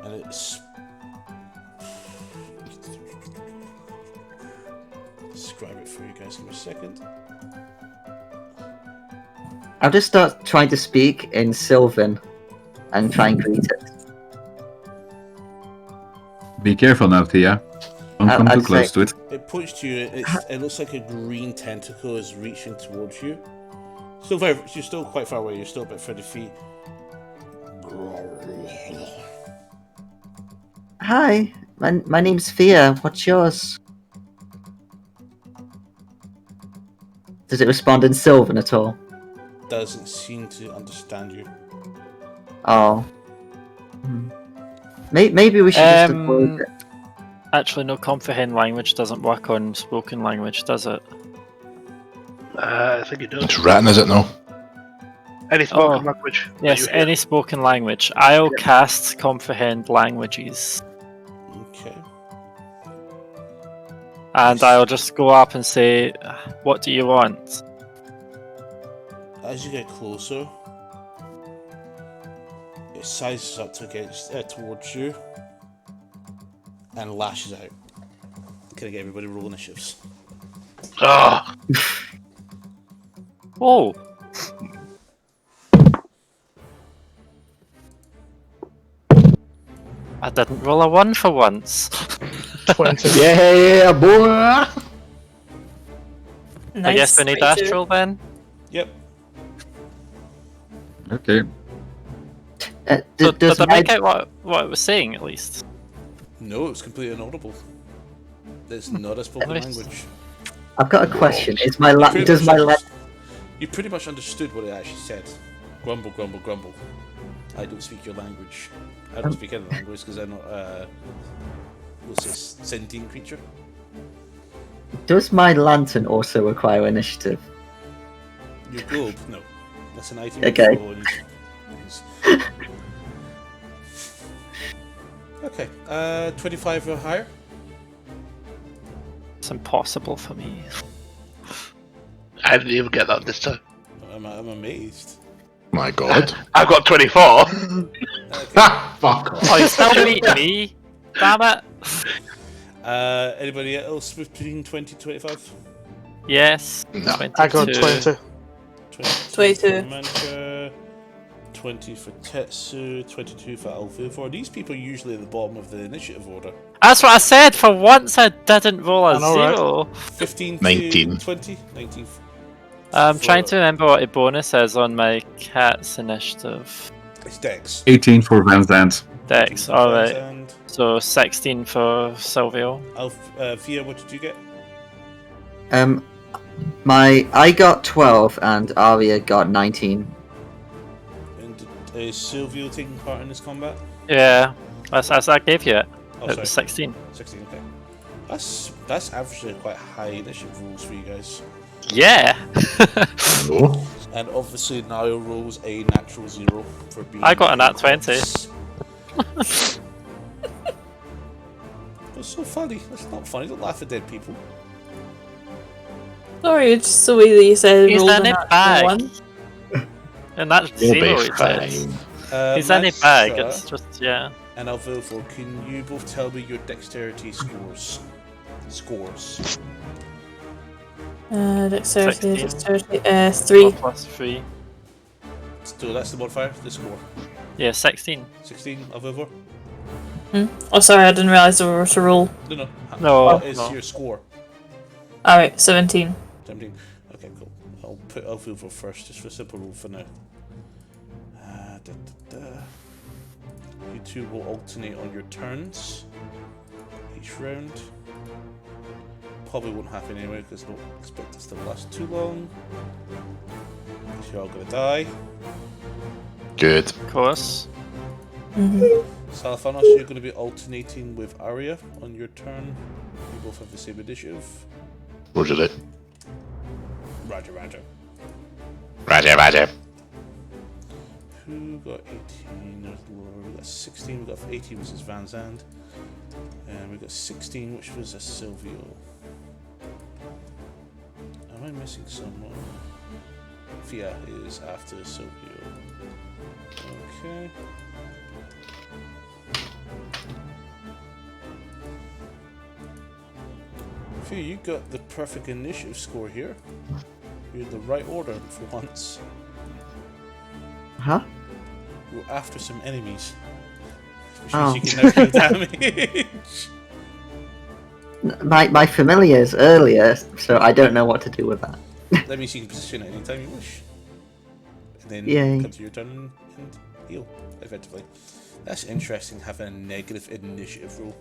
S1: And it's... Describe it for you guys in a second.
S5: I'll just start trying to speak in Sylvan and try and greet it.
S8: Be careful now, Thea. Don't come
S5: I'd
S8: too close
S5: say-
S8: to it.
S1: It points to you. It looks like a green tentacle is reaching towards you. You're still quite far away. You're still about 30 feet.
S5: Hi, my name's Thea. What's yours? Does it respond in Sylvan at all?
S1: Doesn't seem to understand you.
S5: Oh. Maybe we should just avoid it.
S3: Actually, no, comprehend language doesn't work on spoken language, does it?
S4: I think it does.
S2: It's written, is it? No.
S4: Any spoken
S3: Oh.
S4: language. that
S3: Yes,
S4: you hear.
S3: any spoken language. I'll cast comprehend languages,
S1: Okay.
S3: and I'll just go up and say, "What do you want?"
S1: As you get closer, it sizes up towards you and lashes out. Can I get everybody roll initiatives?
S4: Ah,
S3: Oh, I didn't roll a 1 for once.
S7: 20.
S2: Yeah, boy.
S6: Nice.
S3: I guess we need
S6: 22.
S3: astral then.
S1: Yep.
S8: Okay.
S3: Did
S5: Does
S3: I
S5: my,
S3: make out what it was saying at least?
S1: No, it's completely inaudible. It's not a spoken
S3: Nice.
S1: language.
S5: I've got a question. Is my
S1: Pretty
S5: does
S1: much
S5: my
S1: underst- You pretty much understood what it actually said. Grumble, grumble, grumble. I don't speak your language. I don't speak any language because I'm not what's this, sentient creature?
S5: does my lantern also require initiative?
S1: Your globe? No. That's an item.
S5: Okay.
S1: for use. Okay. 25 or higher?
S3: It's impossible for me.
S4: I didn't even get that this time.
S1: I'm amazed.
S2: My God.
S4: I've got 24.
S2: Ah, fuck off.
S3: Oh, you still beat me? Damn it!
S1: Anybody else between 20 to 25?
S3: Yes.
S2: No.
S3: 22.
S7: I got 20.
S6: 22.
S1: For Mancha, 20 for Tetsu, 22 for Alfilfor. These people are usually at the bottom of the initiative order.
S3: That's what I said. For once, I didn't roll a
S7: I know, right?
S3: 0.
S1: 15 to
S2: 19.
S1: 20? 19.
S3: I'm
S1: for-
S3: trying to remember what a bonus is on my cat's initiative.
S1: It's Dex.
S8: 18 for Van Zandt.
S3: Dex, alright.
S1: And
S3: So 16 for Silvio.
S1: Fia, what did you get?
S5: I got 12 and Arya got 19.
S1: And is Silvio taking part in this combat?
S3: Yeah, as I gave you it.
S1: Oh,
S3: It
S1: sorry.
S3: was 16.
S1: 16, okay. That's averagely quite high initiative rolls for you guys.
S3: Yeah!
S2: No.
S1: And obviously Niall rolls a natural 0 for being...
S3: I got a nat 20.
S1: That's so funny. That's not funny. Don't laugh at dead people.
S6: Sorry, it's just the way that you said
S3: He's
S6: rolled
S3: in
S6: a
S3: a
S6: natural
S3: bag.
S6: one.
S3: And that's
S2: You'll
S3: 0
S2: be
S3: it says.
S2: fine.
S3: He's in a bag,
S1: Mancha
S3: it's just, yeah.
S1: And Alvilfor, can you both tell me your dexterity scores?
S6: Dexterity,
S3: 16.
S6: dexterity, 3.
S3: 4 plus 3.
S1: So that's the modifier, the score.
S3: Yeah, 16.
S1: 16, Alvilfor?
S6: Oh, sorry, I didn't realise there were to roll.
S1: No.
S3: No,
S1: What is
S3: no.
S1: your score?
S6: Alright, 17.
S1: 17. Okay, cool. I'll put Alvilfor first, just for a simple rule for now. You two will alternate on your turns each round. Probably won't happen anyway because I don't expect this to last too long. Because you're all gonna die.
S2: Good.
S3: Of course.
S1: Salafanos, you're going to be alternating with Arya on your turn. You both have the same initiative.
S2: Roger that.
S1: Roger, roger.
S2: Roger, roger.
S1: who got 18? There's Laura. We got 16. We got 18, which is Van Zandt. And we got 16, which was a Silvio. Am I missing someone? Fia is after Silvio. Okay. Fia, you got the perfect initiative score here. You're in the right order for once.
S5: Huh?
S1: You're after some enemies. Which
S5: Oh.
S1: means you can now do damage.
S5: My familiar's earlier, so I don't know what to do with that.
S1: That means you can position it anytime you wish. And then
S5: Yay.
S1: come to your turn and heal, effectively. That's interesting, having a negative initiative roll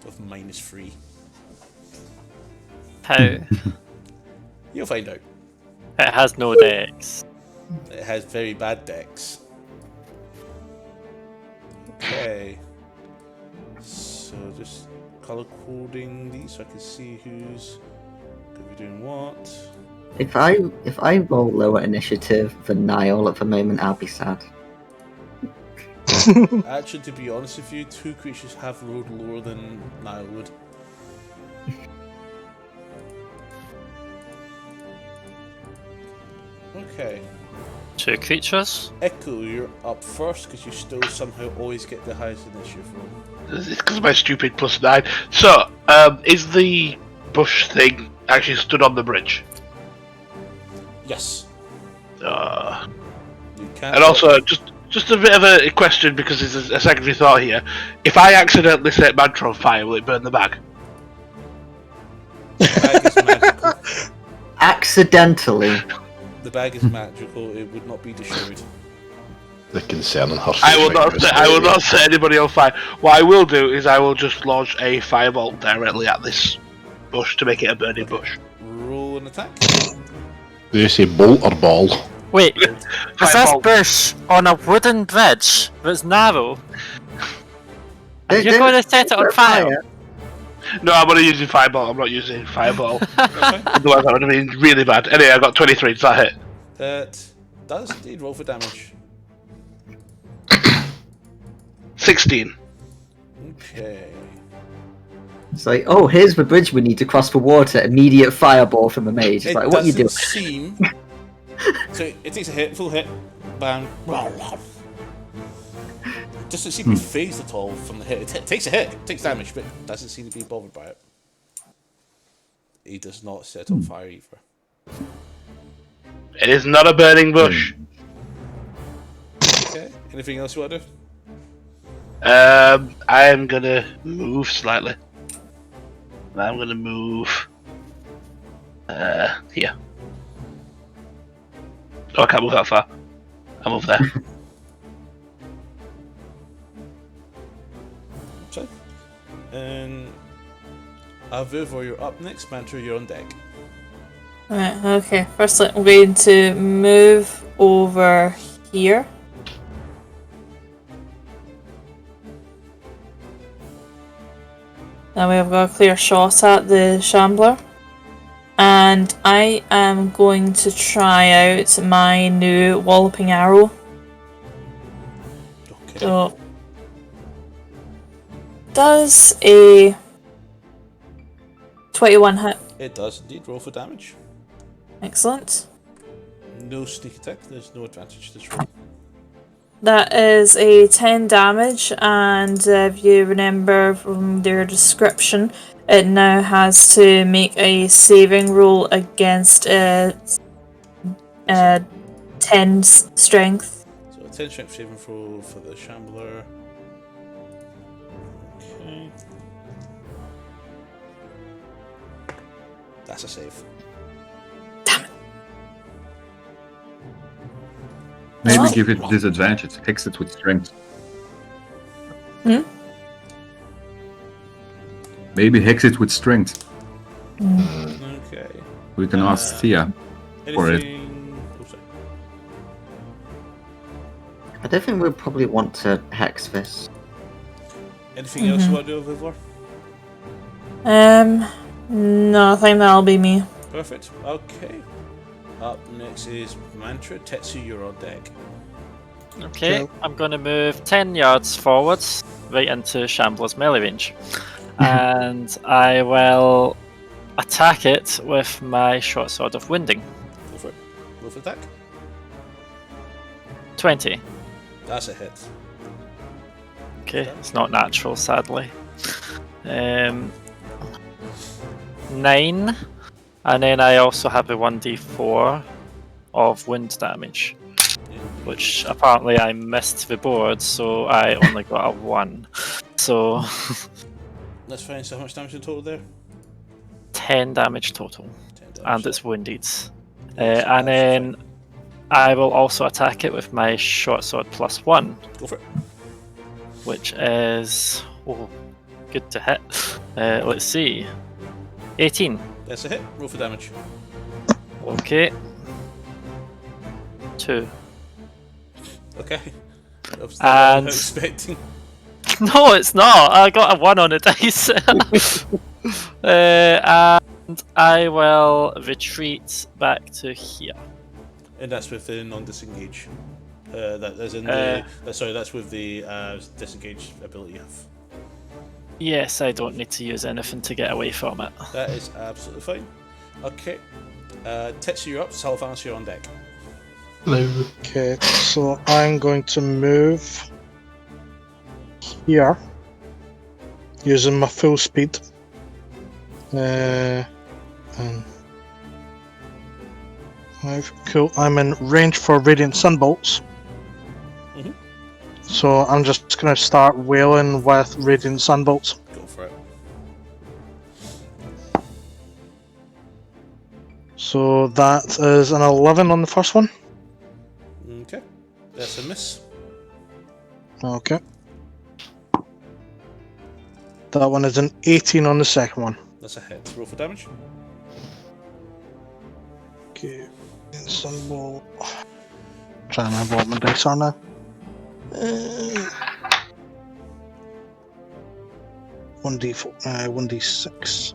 S1: of -3.
S3: How?
S1: You'll find out.
S3: It has no dex.
S1: It has very bad decks. Okay. So just color coding these so I can see who's gonna be doing what.
S5: If I roll lower initiative than Niall at the moment, I'll be sad.
S1: Actually, to be honest with you, 2 creatures have rolled lower than Niall would. Okay.
S3: 2 creatures.
S1: Echo, you're up first because you still somehow always get the highest initiative roll.
S4: It's because of my stupid +9. So, is the bush thing actually stood on the bridge?
S1: Yes.
S4: And
S1: You can't.
S4: also, just a bit of a question because there's a secondary thought here. If I accidentally set Mantra on fire, will it burn the bag?
S1: The bag is magical.
S5: Accidentally.
S1: The bag is magical. It would not be destroyed.
S2: The concern on her face.
S4: I will
S2: right
S4: not.
S2: now is
S4: I will
S2: very-
S4: not set anybody on fire. What I will do is I will just launch a firebolt directly at this bush to make it a burning bush.
S1: Roll an attack.
S2: Do you say bolt or ball?
S3: Wait, is this
S4: Firebolt.
S3: bush on a wooden bridge that's narrow? And you're going to set it on fire?
S4: No, I'm only using firebolt. I'm not using fireball. Otherwise, that would have been really bad. Anyway, I got 23. Does that hit?
S1: That does indeed roll for damage.
S4: 16.
S1: Okay.
S5: It's like, oh, here's the bridge we need to cross the water. Immediate fireball from the mage. It's
S1: It
S5: like, what you
S1: doesn't
S5: do?
S1: seem. So it takes a hit, full hit, bang. Doesn't seem to be phased at all from the hit. It takes a hit, takes damage, but doesn't seem to be bothered by it. He does not set on fire either.
S4: It is not a burning bush.
S1: Okay. Anything else you want to do?
S4: I am gonna move slightly. I'm gonna move. Here. Oh, I can't move that far. I'll move there.
S1: So, and Avivor, you're up next. Mantra, you're on deck.
S6: Right, okay. Firstly, I'm going to move over here. Now we have got a clear shot at the Shambler. And I am going to try out my new Walloping Arrow.
S1: Okay.
S6: So, does a 21 hit?
S1: It does indeed roll for damage.
S6: Excellent.
S1: No sneak attack. There's no advantage to this roll.
S6: That is a 10 damage, and if you remember from their description, it now has to make a saving roll against 10 strength.
S1: So a 10 strength saving throw for the Shambler. Okay. That's a save.
S8: Maybe
S6: Oh.
S8: give it disadvantage. Hex it with strength.
S6: Hmm?
S8: Maybe hex it with strength.
S1: Okay.
S8: We can ask Thea. For it.
S1: Anything? Oh, sorry.
S5: I don't think we'll probably want to hex this.
S1: Anything else you want to do, Vivor?
S6: No, I think that'll be me.
S1: Perfect. Okay. Up next is Mantra. Tetsu, you're on deck.
S3: Okay,
S7: Cool.
S3: I'm going to move 10 yards forwards, right into Shambler's melee range. And I will attack it with my short sword of winding.
S1: Go for it. Go for attack.
S3: 20.
S1: That's a hit.
S3: Okay, it's not natural, sadly. 9. And then I also have a 1d4 of wind damage, which apparently I missed the board, so I only got a 1. So
S1: That's fine. So how much damage in total there?
S3: 10 damage total,
S1: 10 damage.
S3: and it's wounded. And then I will also attack it with my short sword +1,
S1: Go for it.
S3: which is good to hit. Let's see, 18.
S1: That's a hit. Roll for damage.
S3: Okay. 2.
S1: Okay. That was not what I
S3: And
S1: was expecting.
S3: no, it's not. I got a 1 on the dice. And I will retreat back to here.
S1: And that's with the non-disengage. That's in sorry, that's with the disengage ability you have.
S3: Yes, I don't need to use anything to get away from it.
S1: That is absolutely fine. Okay. Tetsu, you're up. Salvanis, you're on deck.
S2: Hello.
S7: Okay, so I'm going to move here using my full speed. And cool. I'm in range for Radiant Sunbolts.
S1: Mhm.
S7: So I'm just going to start wailing with Radiant Sunbolts.
S1: Go for it.
S7: So that is an 11 on the first one.
S1: Okay. That's a miss.
S7: Okay. That one is an 18 on the second one.
S1: That's a hit. Roll for damage.
S7: Okay. Sunbolt. Trying to remember what my dice are now. 1d4, 1d6.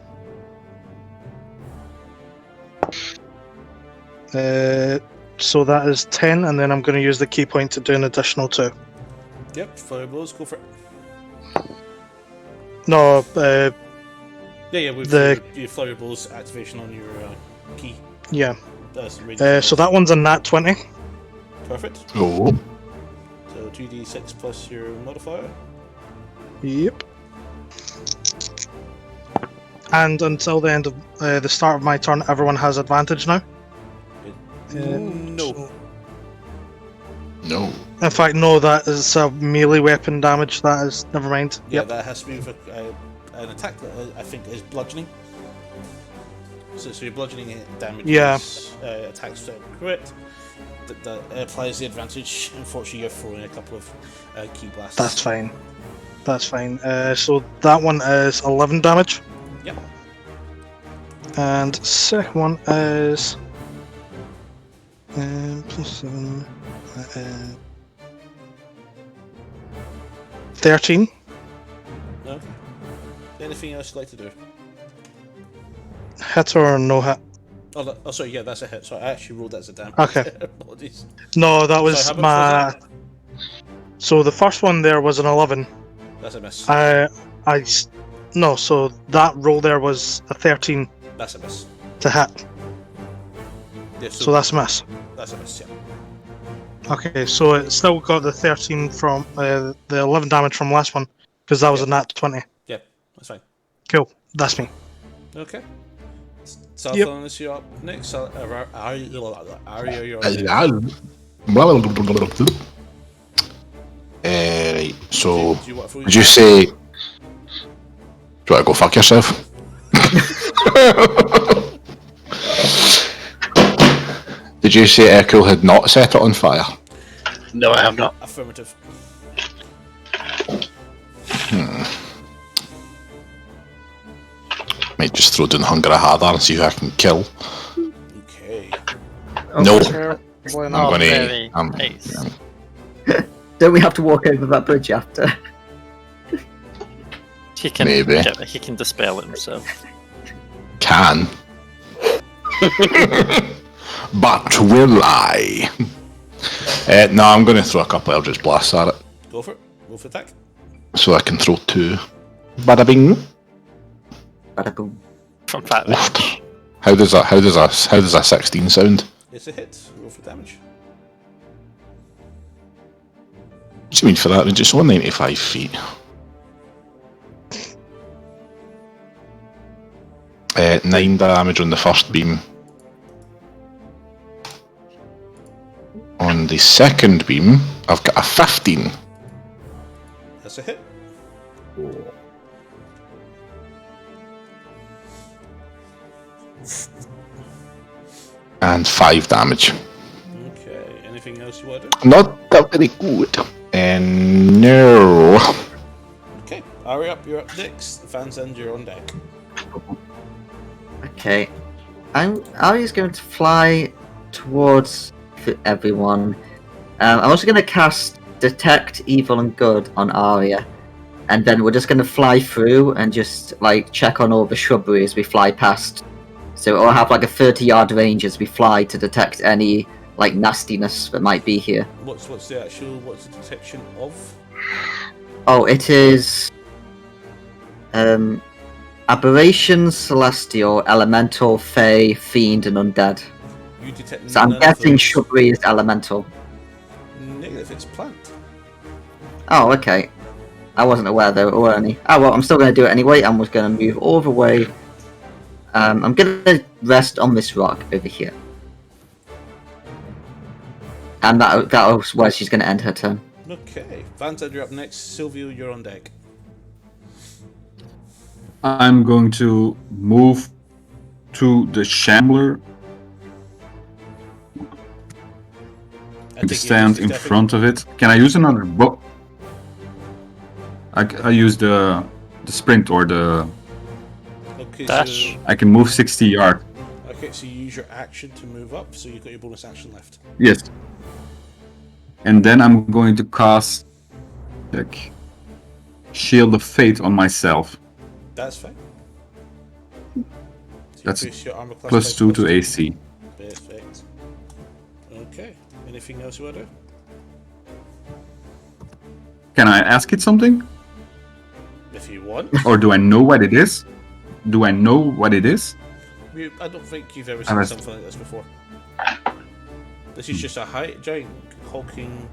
S7: So that is 10, and then I'm going to use the key point to do an additional 2.
S1: Yep. Flurry of blows. Go for it.
S7: No,
S1: Yeah. With
S7: The-
S1: your flurry of blows activation on your key.
S7: yeah.
S1: That's really
S7: So that one's a nat 20.
S1: perfect.
S2: Oh.
S1: So 2d6 plus your modifier.
S7: Yep. And until the end of the start of my turn, everyone has advantage now.
S1: No.
S7: So-
S2: No.
S7: in fact, no, that is a melee weapon damage. That is. Never mind.
S1: Yeah,
S7: Yep.
S1: that has to be with an attack that I think is bludgeoning. So your bludgeoning damage
S7: Yeah.
S1: is attacks correct. That applies the advantage. Unfortunately, you're throwing a couple of key blasts.
S7: That's fine. That's fine. So that one is 11 damage.
S1: Yep.
S7: And second one is +7. 13.
S1: No. Anything else you'd like to do?
S7: Hit or no hit?
S1: Oh, sorry. Yeah, that's a hit. Sorry, I actually rolled that as a damage.
S7: Okay.
S1: Apologies.
S7: No, that was
S1: Sorry, how much was
S7: So the first one there was an 11.
S1: That's a miss.
S7: No, so that roll there was a 13
S1: That's a miss.
S7: to hit.
S1: Yeah,
S7: So that's a miss.
S1: that's a miss. Yeah.
S7: Okay, so it still got the 13 from the 11 damage from last one because that was a nat 20.
S1: Yeah, that's fine.
S7: Cool, that's me.
S1: Okay. Salvanis, you're up next. Aria, you're up next.
S2: Right, so
S1: Do you want to
S2: would you say? Do you want to go fuck yourself? Did you say Echo had not set it on fire?
S4: No, I have not.
S1: Affirmative.
S2: Might just throw down Hunger harder and see who I can kill.
S1: Okay.
S2: No,
S7: Why
S2: I'm
S3: not?
S2: gonna.
S3: Very
S2: I'm,
S3: nice.
S5: Don't we have to walk over that bridge after?
S3: He can
S2: Maybe.
S3: he can dispel it himself.
S2: can. But will I? No, I'm going to throw a couple of Eldritch Blasts at it.
S1: Go for it. Go for attack.
S2: So I can throw 2. Bada bing.
S5: Bada boom.
S3: From Batman.
S2: How does a 16 sound?
S1: It's a hit. Roll for damage.
S2: What do you mean for that? It's 195 feet. 9 damage on the first beam. On the second beam, I've got a 15.
S1: That's a hit.
S2: And 5 damage.
S1: Okay. Anything else you want to do?
S2: Not that very good. And no.
S1: Okay. Hurry up. You're up next. Van Zandt, you're on deck.
S5: Okay. Ari's going to fly towards everyone. I'm also going to cast Detect Evil and Good on Arya. And then we're just going to fly through and just like check on all the shrubbery as we fly past. So it'll have like a 30-yard range as we fly to detect any like nastiness that might be here.
S1: What's the detection of?
S5: Oh, it is aberrations, celestial, elemental, fey, fiend, and undead.
S1: You detect.
S5: So I'm
S1: none of
S5: guessing
S1: those.
S5: shrubbery is elemental.
S1: Negative. It's plant.
S5: Oh, okay. I wasn't aware there were any. Oh well, I'm still going to do it anyway. I'm just going to move all the way. I'm going to rest on this rock over here. And that's where she's going to end her turn.
S1: Okay. Van Zandt, you're up next. Silvio, you're on deck.
S8: I'm going to move to the Shambler and stand in front of it. Can I use another bow? I use the sprint or the
S1: Okay,
S3: Dash.
S1: so
S8: I can move 60 yards.
S1: okay, so you use your action to move up, so you've got your bonus action left.
S8: Yes. And then I'm going to cast like Shield of Fate on myself.
S1: That's fine. So
S8: That's
S1: increase your armor class
S8: plus
S1: by
S8: 2 to AC.
S1: Perfect. Okay. Anything else you want to do?
S8: Can I ask it something?
S1: If you want.
S8: Or do I know what it is? Do I know what it is?
S1: I don't think you've ever
S8: And
S1: seen
S8: I-
S1: something like this before. This is just a giant hulking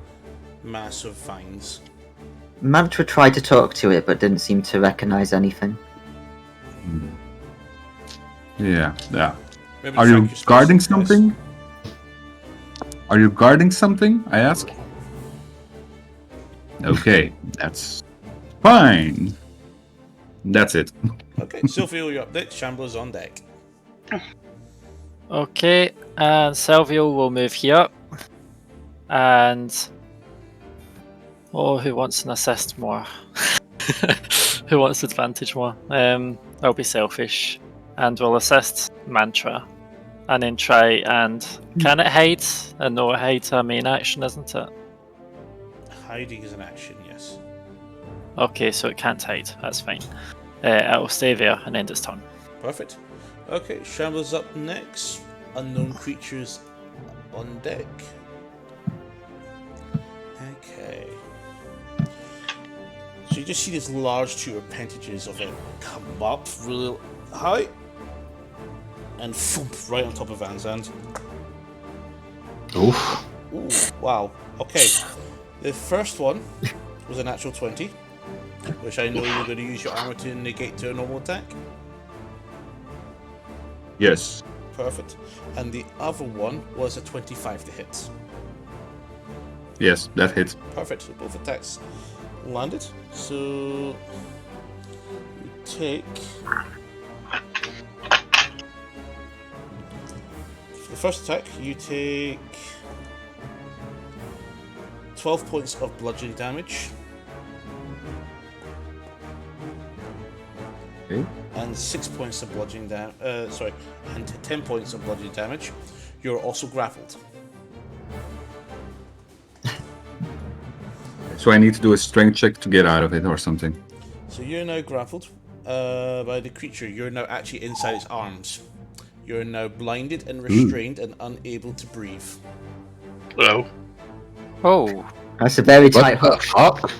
S1: mass of vines.
S5: Mantra tried to talk to it, but didn't seem to recognize anything.
S8: Yeah.
S1: Maybe
S8: Are
S1: track
S8: you
S1: your spells,
S8: guarding
S1: guys.
S8: something? Are you guarding something? I ask. Okay, that's fine. That's it.
S1: Okay, Silvio, you're up next. Shambler's on deck.
S3: Okay, and Silvio will move here. And who wants an assist more? Who wants advantage more? I'll be selfish, and we'll assist Mantra, and then try and can it hide? And no, hide's our main action, isn't it?
S1: Hiding is an action, yes.
S3: Okay, so it can't hide. That's fine. It'll stay there and end its turn.
S1: Perfect. Okay, Shambler's up next. Unknown creatures on deck. Okay. So you just see these large two appendages of it come up really high and thump right on top of Van Zandt.
S2: Oof.
S1: Ooh, wow. Okay. The first one was a natural 20, which I know you're going to use your armor to negate to a normal attack.
S8: Yes.
S1: Perfect. And the other one was a 25 to hit.
S8: Yes, that hits.
S1: Perfect. So both attacks landed. So you take for the first attack. You take 12 points of bludgeoning damage.
S8: Okay.
S1: And 6 points of bludgeoning damage. And 10 points of bludgeoning damage. You're also grappled.
S8: So I need to do a strength check to get out of it or something.
S1: So you're now grappled by the creature. You're now actually inside its arms. You're now blinded and restrained and unable to breathe.
S4: Hello.
S3: Oh,
S5: That's a very tight
S2: What
S5: hook.
S2: the fuck?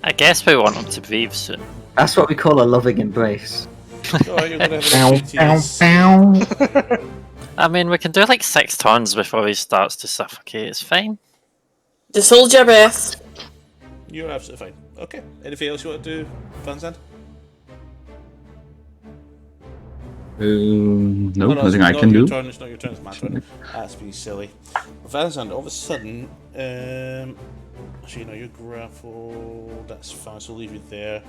S3: I guess we want him to breathe soon.
S5: That's what we call a loving embrace.
S1: Alright, you're gonna have an opportunity.
S3: I mean, we can do like 6 turns before he starts to suffocate. It's fine.
S6: Just hold your breath.
S1: You're absolutely fine. Okay. Anything else you want to do, Van Zandt?
S8: No,
S1: it's
S8: nothing I
S1: not
S8: can
S1: your
S8: do.
S1: Turn, it's not your turn, it's my turn. That's being silly. Van Zandt, all of a sudden, actually, no, you're grappled. That's fine, so we'll leave you there.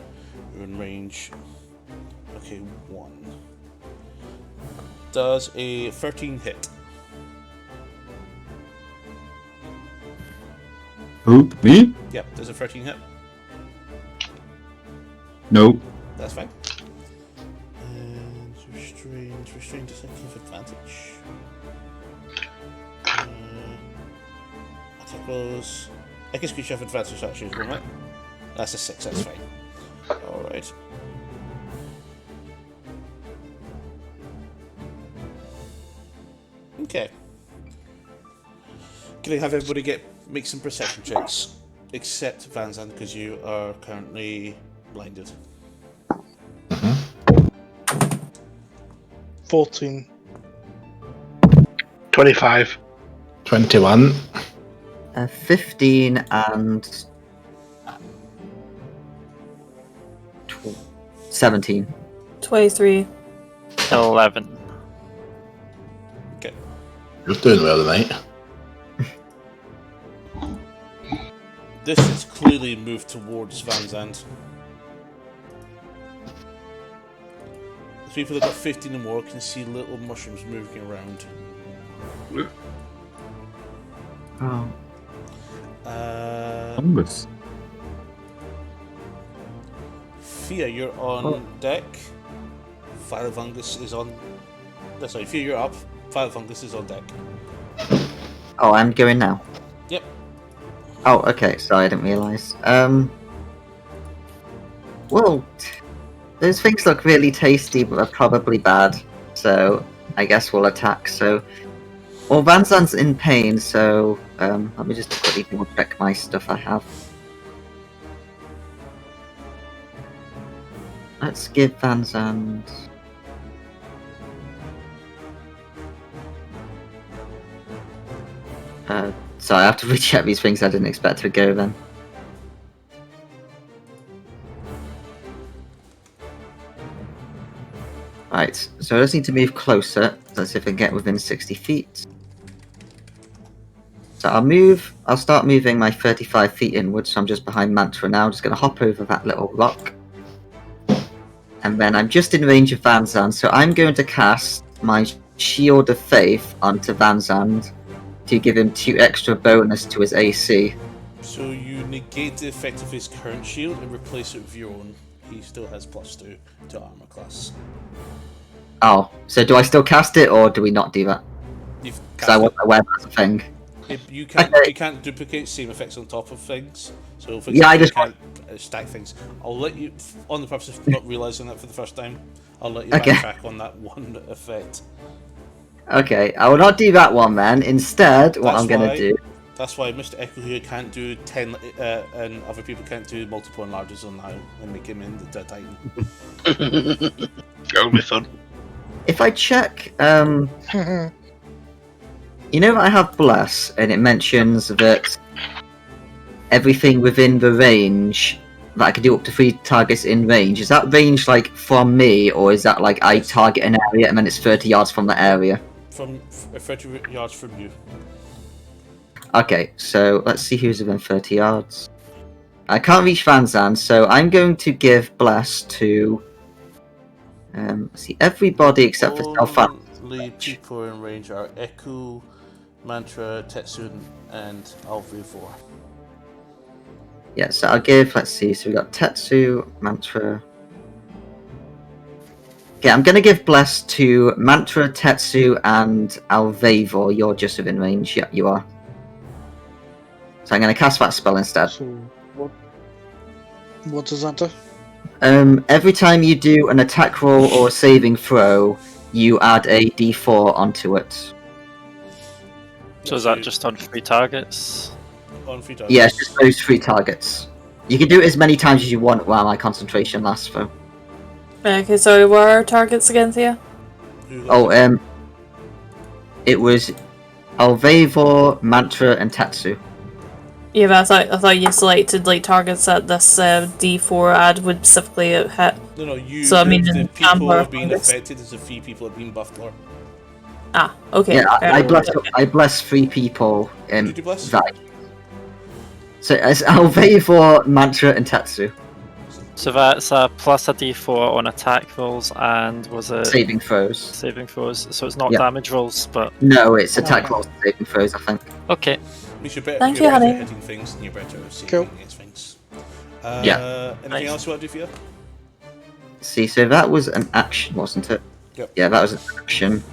S1: You're in range. Okay, 1. Does a 13 hit?
S8: Who? Me?
S1: Yep, does a 13 hit?
S8: No.
S1: That's fine. And restrained does not give advantage. Attack rolls. I guess we should have advantage actually, isn't it? That's a 6, that's fine. Alright. Okay. Can I have everybody make some perception checks? Except Van Zandt, because you are currently blinded.
S7: 14.
S4: 25.
S2: 21.
S5: 15 and 17.
S6: 23.
S3: 11.
S1: Okay.
S2: You're doing well tonight.
S1: This is clearly moved towards Van Zandt. The people that got 15 or more can see little mushrooms moving around.
S5: Oh.
S8: Fungus.
S1: Fia, you're on deck. Violet Fungus is on. Sorry, Fia, you're up. Violet Fungus is on deck.
S5: Oh, I'm going now.
S1: Yep.
S5: Oh, okay. Sorry, I didn't realise. Well, those things look really tasty, but are probably bad. So I guess we'll attack. So, well, Van Zandt's in pain. So let me just quickly double check my stuff I have. Let's give Van Zandt. Sorry, I have to recheck these things I didn't expect to go then. Right, so I just need to move closer. Let's see if I can get within 60 feet. So I'll start moving my 35 feet inwards, so I'm just behind Mantra now. Just going to hop over that little rock. And then I'm just in range of Van Zandt, so I'm going to cast my Shield of Faith onto Van Zandt to give him 2 extra bonus to his AC.
S1: So you negate the effect of his current shield and replace it with your own. He still has +2 to armor class.
S5: Oh, so do I still cast it, or do we not do that?
S1: You've
S5: Because I wasn't aware that's a thing.
S1: You can't
S5: Okay.
S1: you can't duplicate same effects on top of things. So for
S5: Yeah, I
S1: example,
S5: just-
S1: you can't stack things. I'll let you, on the purpose of not realizing that for the first time, I'll let you
S5: Okay.
S1: backtrack on that one effect.
S5: Okay, I will not do that one then. Instead, what
S1: That's
S5: I'm going
S1: why-
S5: to do...
S1: That's why Mr. Echo here can't do 10, and other people can't do multiple enlarges on now and make him in the Titan.
S4: That'll be fun.
S5: If I check... You know that I have Bless, and it mentions that everything within the range, that I can do up to 3 targets in range. Is that range, like, from me, or is that, like, I target an area and then it's 30 yards from the area?
S1: From 30 yards from you.
S5: Okay, so let's see who's within 30 yards. I can't reach Van Zandt, so I'm going to give Bless to... let's see, everybody except for Self-Fan.
S1: Only people in range are Echo, Mantra, Tetsun, and Alvivor.
S5: Yeah, so I'll give, let's see, so we got Tetsu, Mantra. Okay, I'm going to give Bless to Mantra, Tetsu, and Alvavor. You're just within range. Yep, you are. So I'm going to cast that spell instead.
S7: So, what does that do?
S5: Every time you do an attack roll or a saving throw, you add a d4 onto it.
S3: So is that just on 3 targets?
S1: on 3 targets?
S5: Yeah, it's just those 3 targets. You can do it as many times as you want while my concentration lasts, though.
S6: Okay, sorry, what are our targets again, Thea?
S1: Who got
S5: Oh, it was Alvavor, Mantra, and Tetsu.
S6: Yeah, but I thought you selected like targets that this D4 ad would specifically hit.
S1: No, you.
S6: So, I mean,
S1: the
S6: in
S1: people
S6: Amber
S1: being
S6: fungus.
S1: affected is the 3 people that have been buffed or.
S6: Ah, okay.
S5: Yeah,
S6: fair
S5: I
S6: enough.
S5: bless 3 people.
S1: Did you bless?
S5: That. So it's Alvavor, Mantra, and Tetsu.
S3: So that's a plus a d4 on attack rolls and was it
S5: Saving throws.
S3: saving throws? So it's not
S5: Yeah.
S3: damage rolls, but
S5: No, it's attack rolls and saving throws, I think.
S3: okay.
S1: Means you're better,
S6: Thank
S1: you're
S6: you,
S1: better
S6: honey.
S1: at hitting things and you're better at saving
S7: Cool.
S1: against things.
S5: Yeah.
S1: Anything
S3: Nice.
S1: else you want to do for you?
S5: See, so that was an action, wasn't it?
S1: Yep.
S5: Yeah, that was an action.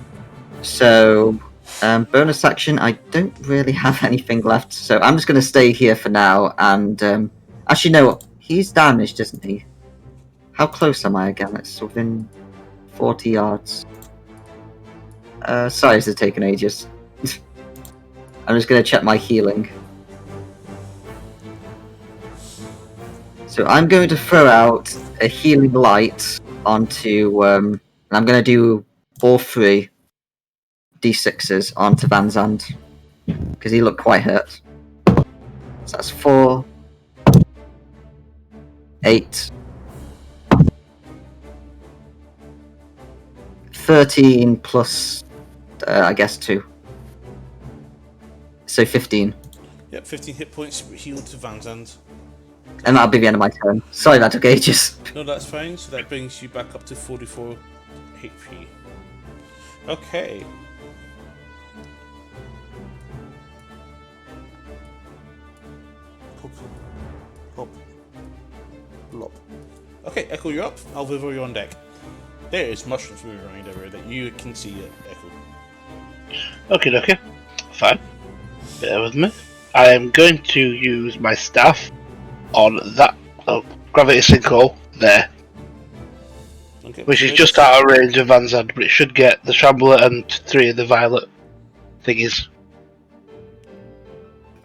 S5: So, bonus action, I don't really have anything left, so I'm just going to stay here for now, and, actually, no, he's damaged, isn't he? How close am I again? It's within 40 yards. Sorry, this is taking ages. I'm just going to check my healing. So I'm going to throw out a healing light onto, and I'm going to do all 3 D6s onto Van Zandt, because he looked quite hurt. So that's 4, 8, 13 plus, I guess 2. So 15.
S1: Yep, 15 hit points healed to Van Zandt.
S5: And that'll be the end of my turn. Sorry that took ages.
S1: No, that's fine. So that brings you back up to 44 HP. Okay. Hop, hop, blop. Okay, Echo, you're up. Alvivo, you're on deck. There is mushrooms moving around everywhere that you can see it, Echo.
S4: Okay. Fine. Bear with me. I am going to use my staff on that gravity sinkhole there,
S1: Okay.
S4: which is just out of range of Van Zandt, but it should get the Shambler and 3 of the violet thingies.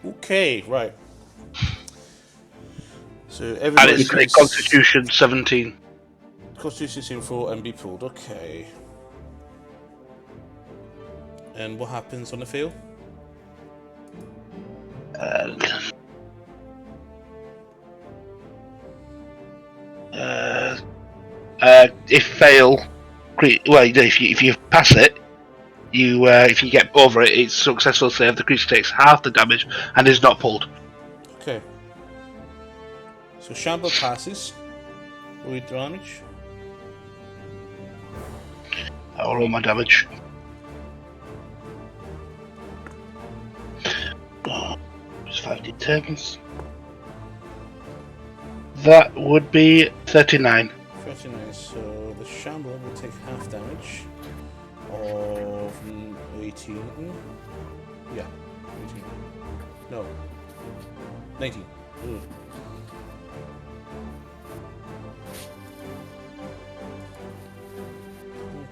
S1: Okay, right. So
S4: And
S1: everybody
S4: it's a Constitution 17.
S1: Constitution 4 and be pulled. Okay. And what happens on the fail?
S4: If fail, if you pass it, if you get over it, it's successful save. The creature takes half the damage and is not pulled.
S1: Okay. So Shambler passes. Roll your damage.
S4: I'll roll my damage. It's 5d10s. That would be 39.
S1: 39. So the Shambler will take half damage of 18. Yeah, 18. No. 19. Ugh.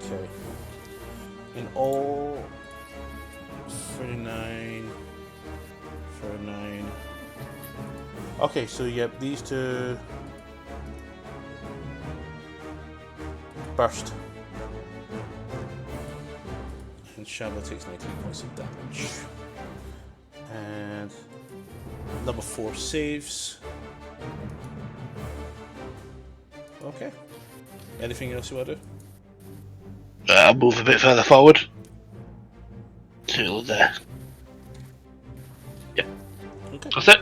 S1: Okay. In all, 39. Okay, so yep, these 2 burst. And Shambler takes 19 points of damage. And number 4 saves. Okay. Anything else you want to do?
S4: I'll move a bit further forward. Till there. Yeah.
S1: Okay.
S4: That's it.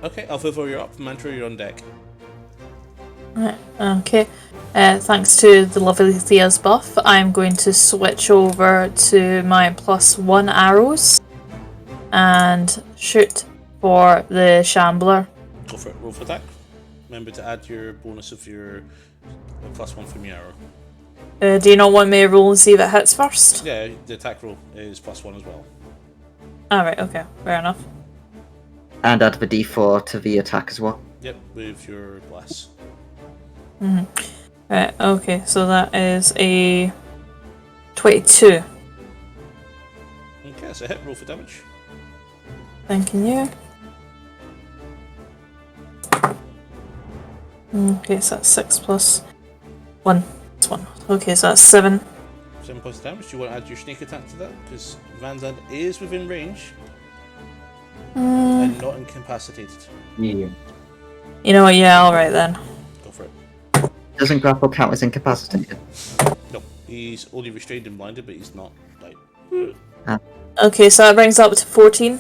S1: Okay, Alvivo, you're up. Mantra, you're on deck.
S6: Right, okay. Thanks to the lovely Thea's buff, I'm going to switch over to my +1 arrows and shoot for the Shambler.
S1: Go for it. Roll for attack. Remember to add your bonus of your +1 from your arrow.
S6: Do you not want me to roll and see if it hits first?
S1: Yeah, the attack roll is +1 as well.
S6: Alright, okay, fair enough.
S5: And add the d4 to the attack as well.
S1: Yep, with your bless.
S6: Right, okay, so that is a 22.
S1: that's a hit. Roll for damage.
S6: Thanking you. Okay, so that's 6 plus 1. That's 1. Okay, so that's 7.
S1: 7 points of damage. Do you want to add your sneak attack to that? Because Van Zandt is within range and not incapacitated.
S5: Yeah.
S6: You know what? Yeah, alright then.
S1: Go for it.
S5: Doesn't grapple count as incapacitated?
S1: No, he's only restrained and blinded, but he's not like.
S6: Okay, so that brings up to 14.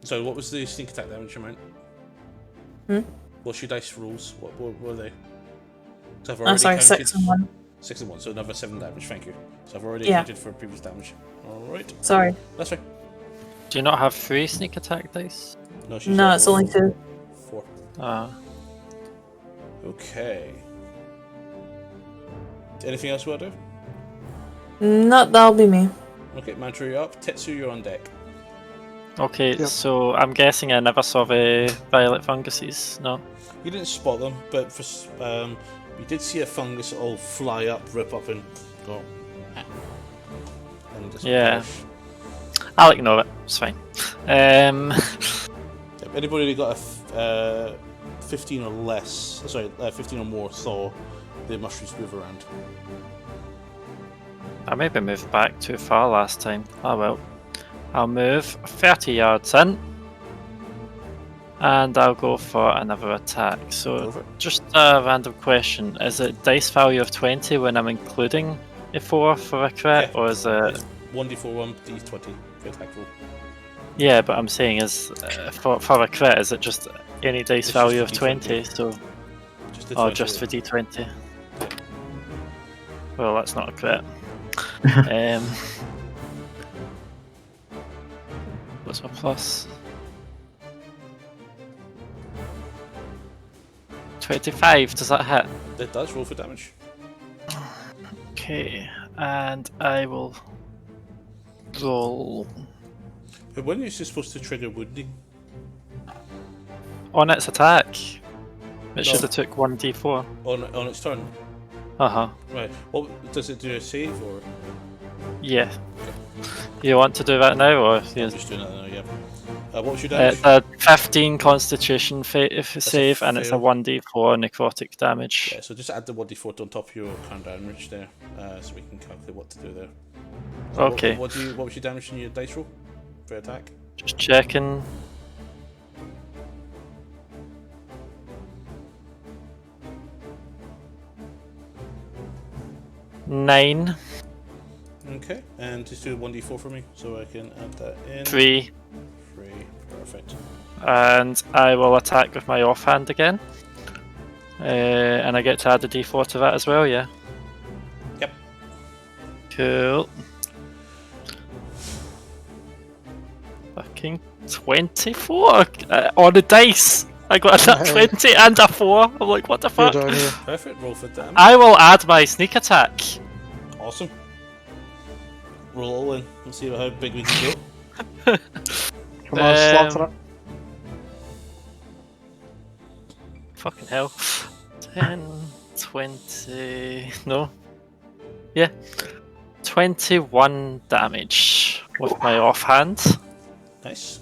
S1: So what was the sneak attack damage amount? What's your dice rolls? What were they? So I've
S6: Oh, sorry, 6 and 1.
S1: 6 and 1, so another 7 damage. Thank you. So I've already
S6: Yeah.
S1: accounted for previous damage. All right,
S6: Sorry.
S1: that's fine.
S3: Do you not have 3 sneak attack dice?
S1: No, she's
S6: No,
S1: got
S6: it's only 2.
S1: 4. Okay. Anything else you want to do?
S6: No, that'll be me.
S1: Okay, Mantra, you're up. Tetsu, you're on deck.
S3: Okay,
S7: Yep.
S3: so I'm guessing I never saw the violet funguses, no?
S1: You didn't spot them, but for you did see a fungus all fly up, rip up, and go. "Ah," and just
S3: Yeah.
S1: vanish.
S3: I'll ignore it, it's fine.
S1: If anybody got a 15 or less, 15 or more, saw the mushrooms move around.
S3: I maybe moved back too far last time. Oh well. I'll move 30 yards in. And I'll go for another attack.
S1: Go
S3: So,
S1: for it.
S3: just a random question. Is it dice value of 20 when I'm including a 4 for a crit?
S1: Yeah.
S3: Or is it...
S1: 1d4, 1d20 for attack roll.
S3: Yeah, but I'm saying is for a crit, is it just any dice
S1: It's
S3: value
S1: just
S3: of
S1: a D20.
S3: 20? So,
S1: Just the
S3: oh,
S1: 20
S3: just for
S1: roll.
S3: D20. Well, that's not a crit. What's my plus? 25, does that hit?
S1: It does roll for damage.
S3: Okay, and I will roll
S1: But when are you supposed to trigger wounding?
S3: on its attack. It should
S1: No.
S3: have took 1d4.
S1: On its turn?
S3: Uh-huh.
S1: Right. Well, does it do a save or?
S3: Yeah. You want to do that now, or
S1: I'm just doing that now, yeah. What was your
S3: it's
S1: damage?
S3: a 15 Constitution save, and it's a
S1: fail.
S3: 1d4 necrotic damage.
S1: Yeah, so just add the 1d4 on top of your current damage there, so we can calculate what to do there. So
S3: Okay.
S1: What was your damage in your dice roll for attack?
S3: Just checking. Nine,
S1: Okay, and just do 1d4 for me, so I can add that in.
S3: 3,
S1: 3, perfect.
S3: and I will attack with my offhand again. And I get to add a d4 to that as well, yeah?
S1: Yep.
S3: Cool. Fucking 24 on the dice! I got a 20 and a 4. I'm like, what the fuck?
S7: Good on you.
S1: Perfect, roll for damage.
S3: I will add my sneak attack.
S1: Awesome. Roll all in. Let's see how big we can go.
S7: Come on, slaughter it.
S3: Fucking hell. 10, 20. No. Yeah. 21 damage with my offhand.
S1: Nice.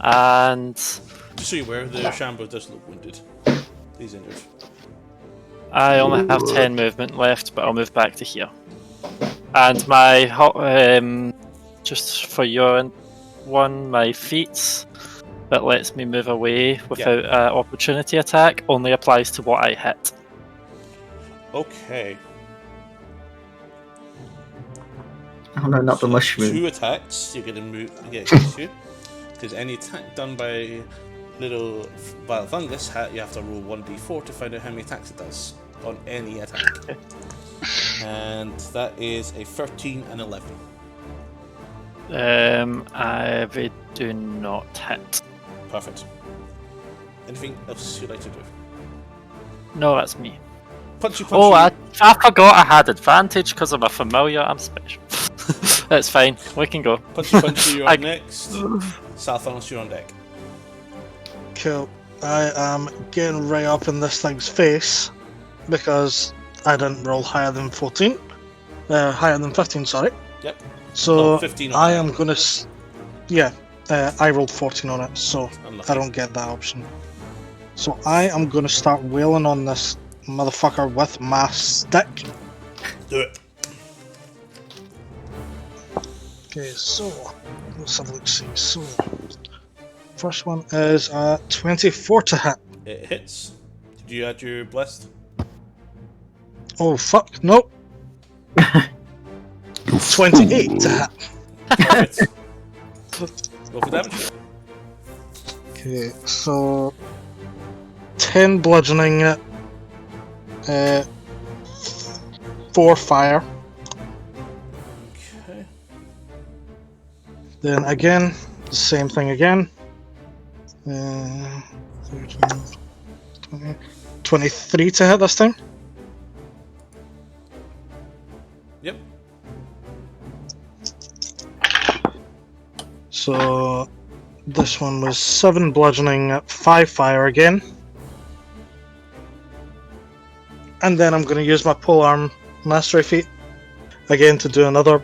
S3: And
S1: Just so you're aware, the Shambo does look wounded. He's injured.
S3: I only have 10 movement left, but I'll move back to here. And my just for your one, my feats that lets me move away without opportunity attack only applies to what I hit.
S1: Okay.
S5: Oh no, not the mushroom.
S1: 2 attacks, you're gonna move get used to. Because any attack done by little violet fungus, you have to roll 1d4 to find out how many attacks it does on any attack. And that is a 13 and 11.
S3: I do not hit.
S1: Perfect. Anything else you'd like to do?
S3: No, that's me.
S1: Punchy.
S3: Oh, I forgot I had advantage because I'm a familiar. I'm special. That's fine. We can go.
S1: Punchy, you're on next. Salthanos, you're on deck.
S7: Cool. I am getting right up in this thing's face because I didn't roll higher than 14. Higher than 15, sorry.
S1: Yep.
S7: So
S1: No, 15 on
S7: I
S1: that.
S7: am gonna. Yeah, I rolled 14 on it, so
S1: Unlucky.
S7: I don't get that option. So I am gonna start wailing on this motherfucker with my stick.
S1: Do it.
S7: Okay, so let's have a look. See, so first one is 24 to hit.
S1: It hits. Did you add your blessed?
S7: Oh fuck, nope. 28 to hit.
S1: Perfect. Roll for damage.
S7: Okay, so 10 bludgeoning, 4 fire.
S1: Okay.
S7: Then again, the same thing again. 13, 20, 23 to hit this time.
S1: Yep.
S7: So this one was 7 bludgeoning, 5 fire again. And then I'm going to use my polearm mastery feat again to do another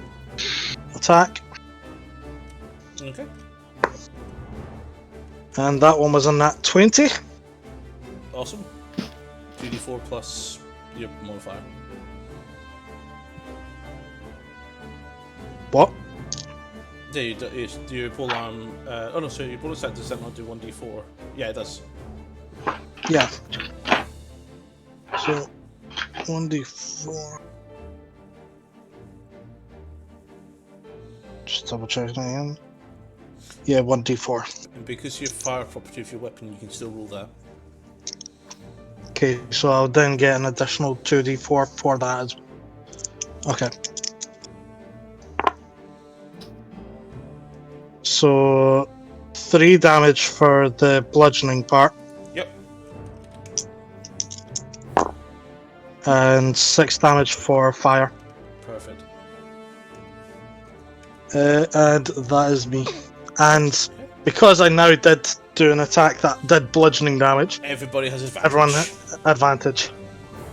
S7: attack.
S1: Okay.
S7: And that one was a nat 20.
S1: Awesome. 2d4 plus your modifier.
S7: What?
S1: Yeah, you do your pole arm. Oh no, sorry, your bonus attack does that not do 1d4? Yeah, it does.
S7: Yeah. So 1d4. Just double checking again. Yeah, 1d4.
S1: And because you have fire property of your weapon, you can still roll that.
S7: Okay, so I'll then get an additional 2d4 for that as well. Okay. So 3 damage for the bludgeoning part.
S1: Yep.
S7: And 6 damage for fire.
S1: Perfect.
S7: And that is me. And because I now did do an attack that did bludgeoning damage,
S1: Everybody has advantage.
S7: everyone advantage.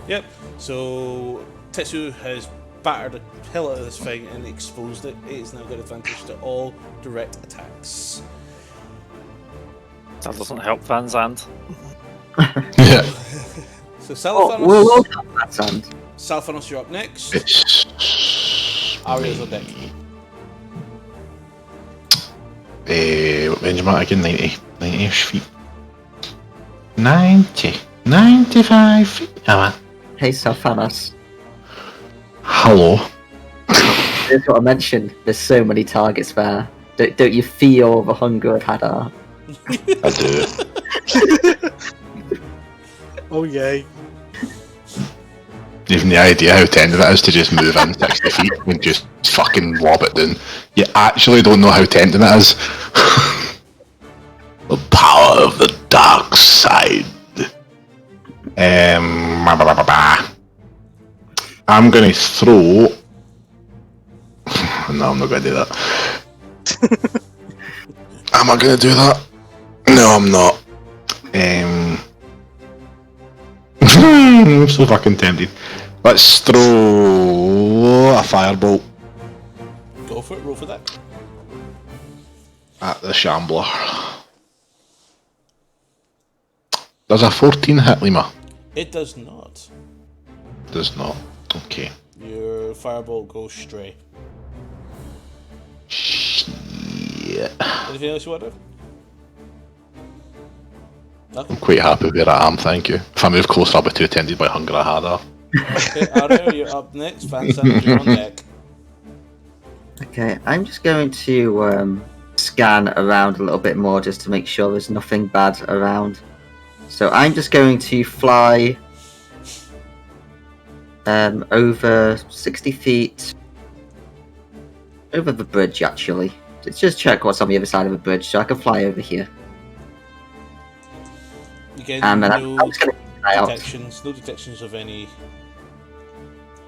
S1: Yep. So Tetsu has battered the hell out of this thing and exposed it. It is now got advantage to all direct attacks.
S3: That doesn't help Van Zandt.
S2: Yeah.
S1: So
S5: Oh,
S1: Salaphanos,
S5: we'll have that sound.
S1: Salaphanos, you're up next.
S2: It's
S1: Arya's on deck.
S2: what range am I again? 90-ish feet. 95 feet. Am I?
S5: Hey, Salfanas.
S2: Hello.
S5: That's what I mentioned. There's so many targets there. Don't you feel the hunger of Hadar?
S2: I do.
S7: Oh yay.
S2: Even the idea how tender it is to just move in 60 feet and just fucking lob it down. You actually don't know how tempting it is. The power of the dark side. I'm gonna throw. No, I'm not gonna do that. Am I gonna do that? No, I'm not. I'm so fucking tempted. Let's throw a firebolt
S1: Go for it, roll for that.
S2: at the Shambler. Does a 14 hit, Lima?
S1: It does not.
S2: Does not. Okay.
S1: Your firebolt goes stray.
S2: Shit.
S1: Anything else you want to do? Nothing?
S2: I'm quite happy where I am, thank you. If I move closer, I'll be too attended by hunger I had.
S1: Okay, Arya, you're up next. Van Zandt, you're on deck.
S5: Okay, I'm just going to scan around a little bit more just to make sure there's nothing bad around. So I'm just going to fly over 60 feet over the bridge, actually. Just check what's on the other side of the bridge so I can fly over here.
S1: Again,
S5: And then
S1: no
S5: I'm just going to fly out.
S1: detections. No detections of any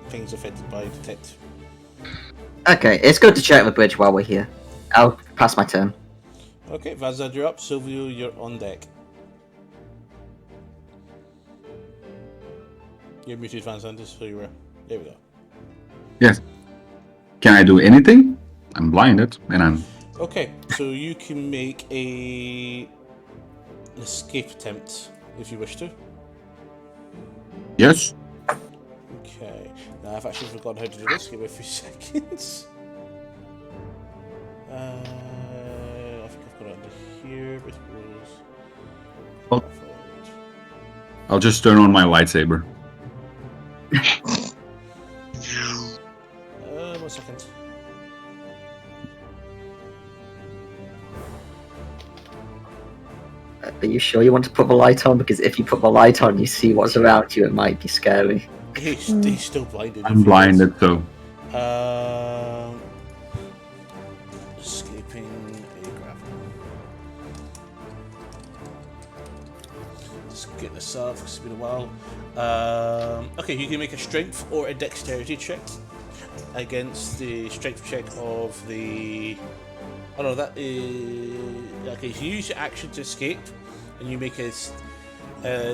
S1: things affected by detect.
S5: Okay, it's good to check the bridge while we're here. I'll pass my turn.
S1: Okay, Van Zandt, you're up. Silvio, you're on deck. You're muted, Van Zandt, so you were. There we go.
S8: Yes. Can I do anything? I'm blinded, and I'm.
S1: Okay, so you can make an escape attempt if you wish to.
S8: Yes.
S1: Okay, now I've actually forgotten how to do this. Give me a few seconds. I think I've got it under here. But it was...
S8: Oh. I'll just turn on my lightsaber.
S1: 1 second.
S5: Are you sure you want to put the light on? Because if you put the light on, you see what's around you. It might be scary.
S1: He's still blinded.
S8: I'm blinded, so.
S1: Escaping a grapple. Just get this up, it's been a while. Okay, you can make a strength or a dexterity check against the strength check of the... Oh no, that is... Okay, so you use your action to escape, and you make a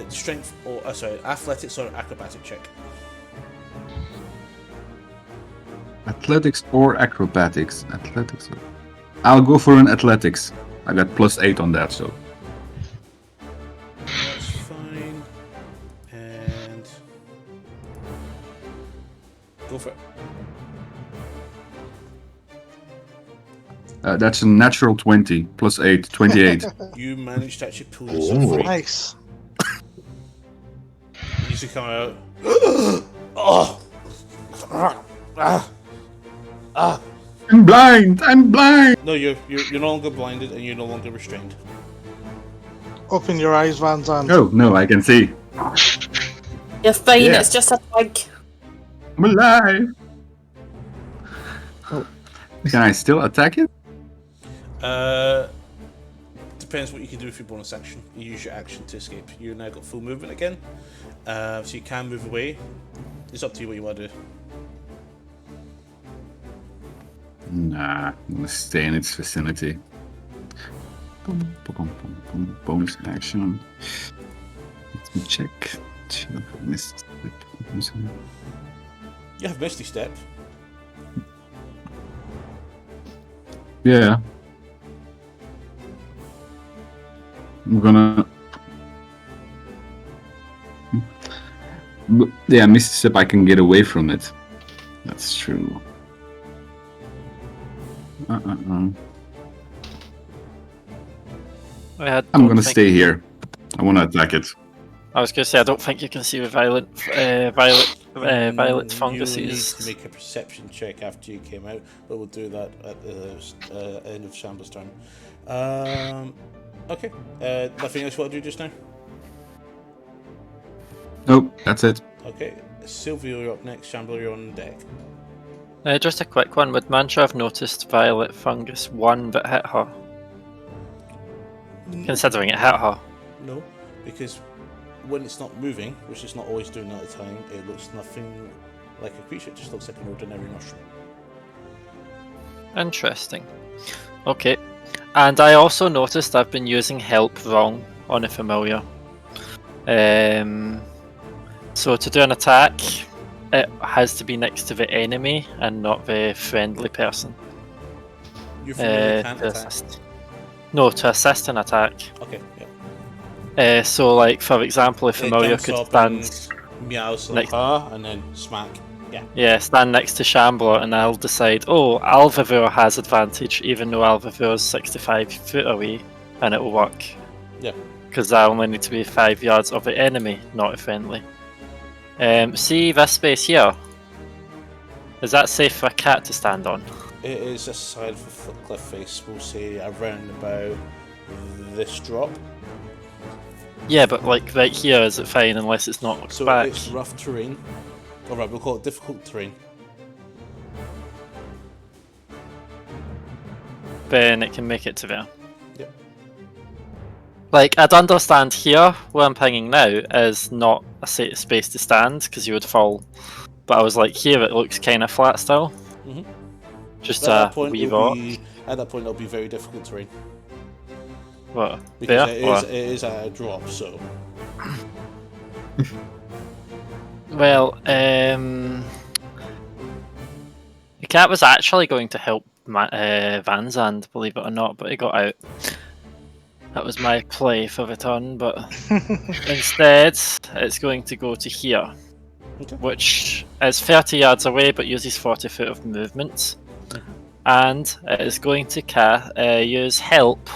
S1: strength or... athletics or acrobatic check.
S8: Athletics or acrobatics? Athletics. I'll go for an athletics. I got +8 on that, so.
S1: That's fine. And... Go for it.
S8: That's a natural 20, +8, 28.
S1: You managed to actually pull yourself free.
S7: Nice.
S1: You should come out. Oh!
S8: I'm blind! I'm blind!
S1: No, you're no longer blinded and you're no longer restrained.
S7: Open your eyes, Van Zandt.
S8: Oh, no, I can see.
S6: You're fine,
S8: Yeah.
S6: it's just a bug.
S8: I'm alive! Can I still attack it?
S1: Depends what you can do with your bonus action. You use your action to escape. You've now got full movement again, so you can move away. It's up to you what you want to do.
S8: Nah, I'm gonna stay in its vicinity. Bonus action. Let me check.
S1: You have Misty Step.
S8: Yeah. I'm gonna. Yeah, Misty Step, I can get away from it. That's true. I'm gonna stay here. I wanna attack it.
S3: I was going to say, I don't think you can see the violet fungus
S1: You need
S3: is.
S1: to make a perception check after you came out, but we'll do that at the end of Shambler's turn. Okay. Nothing else you want to do just now?
S8: Nope, that's it.
S1: Okay. Sylvia, you're up next. Shambler, you're on deck.
S3: Just a quick one. Would Mantra have noticed violet fungus 1 but hit her? Considering it hit her.
S1: No, because when it's not moving, which it's not always doing at the time, it looks nothing like a creature. It just looks like an ordinary mushroom.
S3: Interesting. Okay. And I also noticed I've been using help wrong on a familiar. So to do an attack, it has to be next to the enemy and not the friendly person.
S1: You're familiar can't
S3: to
S1: attack.
S3: assist. No, to assist an attack.
S1: Okay, yeah.
S3: So, like for example, if
S1: It
S3: familiar
S1: jumps
S3: could
S1: up
S3: stand,
S1: and meows like and then smack. Yeah.
S3: stand next to Shambler, and I'll decide. Oh, Alvavur has advantage, even though Alvavur is 65 foot away, and it will work.
S1: Yeah.
S3: Because I only need to be 5 yards of the enemy, not a friendly. See this space here? Is that safe for a cat to stand on?
S1: It is a side of a cliff face, we'll say around about this drop.
S3: Yeah, but like right here, is it fine unless it's not
S1: So
S3: back?
S1: it's rough terrain. Alright, we'll call it difficult terrain.
S3: Then it can make it to there.
S1: Yep.
S3: Like, I'd understand here, where I'm pinging now, is not a safe space to stand, because you would fall. But I was like, here it looks kind of flat still.
S1: Mhm.
S3: Just
S1: At
S3: a
S1: that point,
S3: wee
S1: it'll
S3: rock.
S1: be, at that point, it'll be very difficult terrain.
S3: What?
S1: Because
S3: There?
S1: it is at a drop, so.
S3: Well, cat was actually going to help Van Zandt, believe it or not, but he got out. That was my play for the turn, but instead it's going to go to here,
S1: Okay.
S3: which is 30 yards away but uses 40 foot of movement. And it is going to use help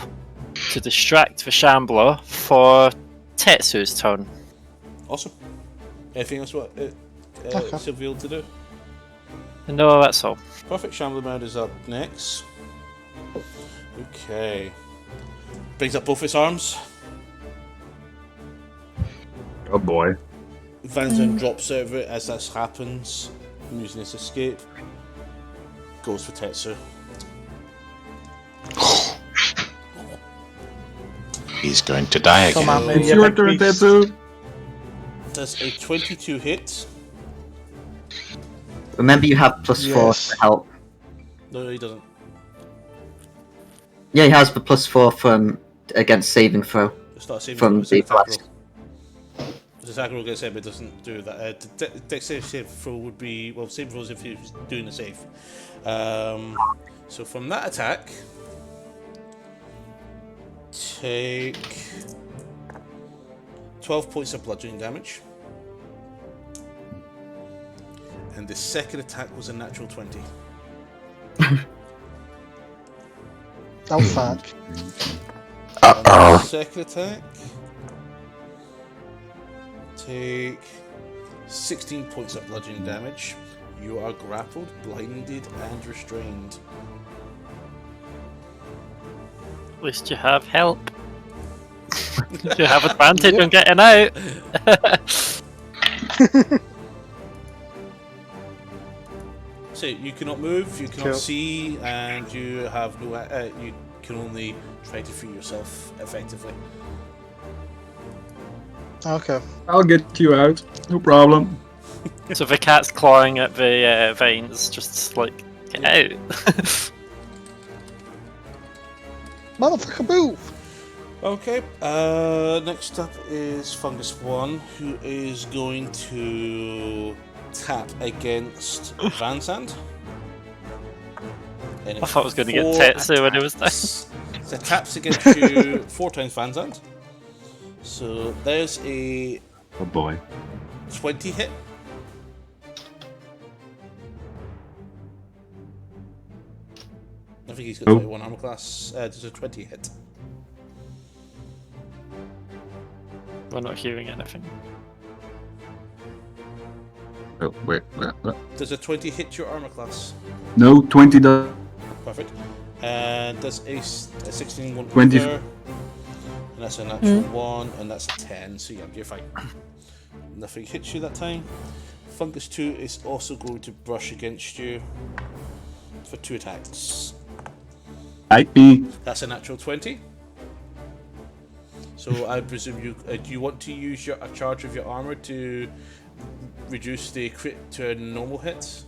S3: to distract the Shambler for Tetsu's turn.
S1: Awesome. Anything else what Sylvia to do?
S3: No, that's all.
S1: Perfect. Shambler Mound is up next. Okay. Brings up both his arms.
S8: Oh boy.
S1: Van Zandt drops out of it as this happens, using his escape. Goes for Tetsu.
S2: He's going to die
S7: Come
S2: again.
S7: on,
S8: It's
S7: maybe
S8: your turn, Tetsu.
S1: Does a 22 hit?
S5: Remember, you have +4
S7: Yes.
S5: to help.
S1: No, he doesn't.
S5: Yeah, he has the +4 from against saving throw.
S1: It's not a saving
S5: From
S1: throw, it's an
S5: the
S1: attack
S5: blast.
S1: roll. The attack roll gets hit, but it doesn't do that. The dexterity save throw would be, well, save throws if he was doing a save. So from that attack, take 12 points of bludgeoning damage. And the second attack was a natural 20.
S7: Oh fuck.
S2: Uh-oh.
S1: Second attack, take 16 points of bludgeoning damage. You are grappled, blinded, and restrained.
S3: At least you have help. You have advantage on getting out.
S1: So you cannot move, you cannot
S7: Cool.
S1: see, and you have no. You can only try to free yourself effectively.
S7: Okay.
S8: I'll get you out. No problem.
S3: So the cat's clawing at the vines, just like, get out.
S7: Motherfucker, move!
S1: Okay. Next up is Fungus One, who is going to tap against Van Zandt.
S3: I thought I was going to get Tetsu when it was there.
S1: So taps against you 4 times Van Zandt. So there's a
S8: Oh boy.
S1: 20 hit. I think he's got
S8: Oh.
S1: 21 armor class. There's a 20 hit.
S3: We're not hearing anything.
S8: Oh, wait.
S1: Does a 20 hit your armor class?
S8: No, 20 does.
S1: Perfect. And does a 16 won't
S8: 20.
S1: there. And that's a natural 1, and that's a 10, so yeah, you're fine. Nothing hits you that time. Fungus 2 is also going to brush against you for 2 attacks.
S8: Bite me.
S1: That's a natural 20. So I presume you do you want to use a charge of your armor to reduce the crit to a normal hit?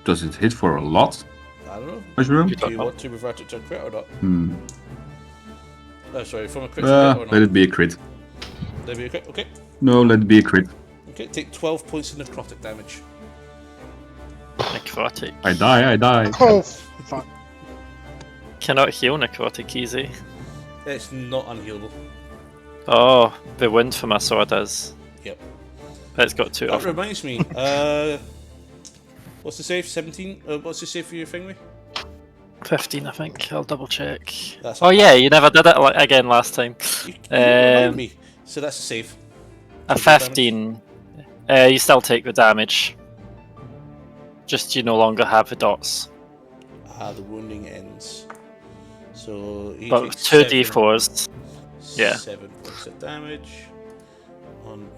S8: Does it hit for a lot?
S1: I don't know.
S8: Mushroom?
S1: Do you want to revert it to a crit or not?
S8: Hmm.
S1: Oh, sorry, from a crit to a crit or
S8: Let
S1: not?
S8: it be a crit.
S1: There be a crit. Okay.
S8: No, let it be a crit.
S1: Okay. Take 12 points of necrotic damage.
S3: Necrotic.
S8: I die.
S7: Oh, fuck.
S3: Cannot heal necrotic easy.
S1: It's not unhealable.
S3: Oh, the wind for my sword is.
S1: Yep.
S3: It's got 2
S1: That
S3: of them.
S1: reminds me. What's the save? 17. What's the save for your thingy?
S3: 15, I think. I'll double check.
S1: That's
S3: Oh yeah, you never did it again last time.
S1: You remind
S3: Um,
S1: me. So that's a save.
S3: A
S1: Double damage.
S3: 15. You still take the damage. Just you no longer have the dots.
S1: The wounding ends. So he
S3: But
S1: takes
S3: 2
S1: 7
S3: d4s. Yeah.
S1: 7 points of damage on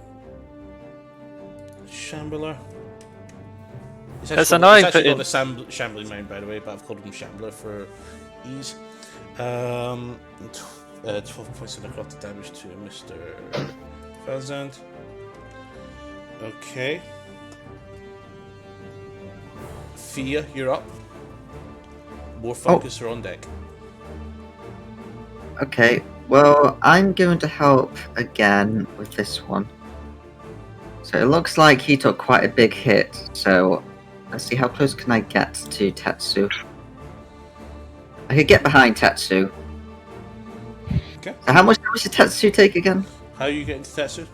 S1: Shambler.
S3: It's annoying,
S1: It's actually
S3: but
S1: called a Shambling Mound, by the way, but I've called him Shambler for ease. 12 points of necrotic damage to Mr. Van Zandt. Okay. Fia, you're up. More focus are on deck.
S5: Okay, well, I'm going to help again with this one. So it looks like he took quite a big hit. So let's see, how close can I get to Tetsu? I could get behind Tetsu.
S1: Okay.
S5: So how much damage did Tetsu take again?
S1: How are you getting to Tetsu?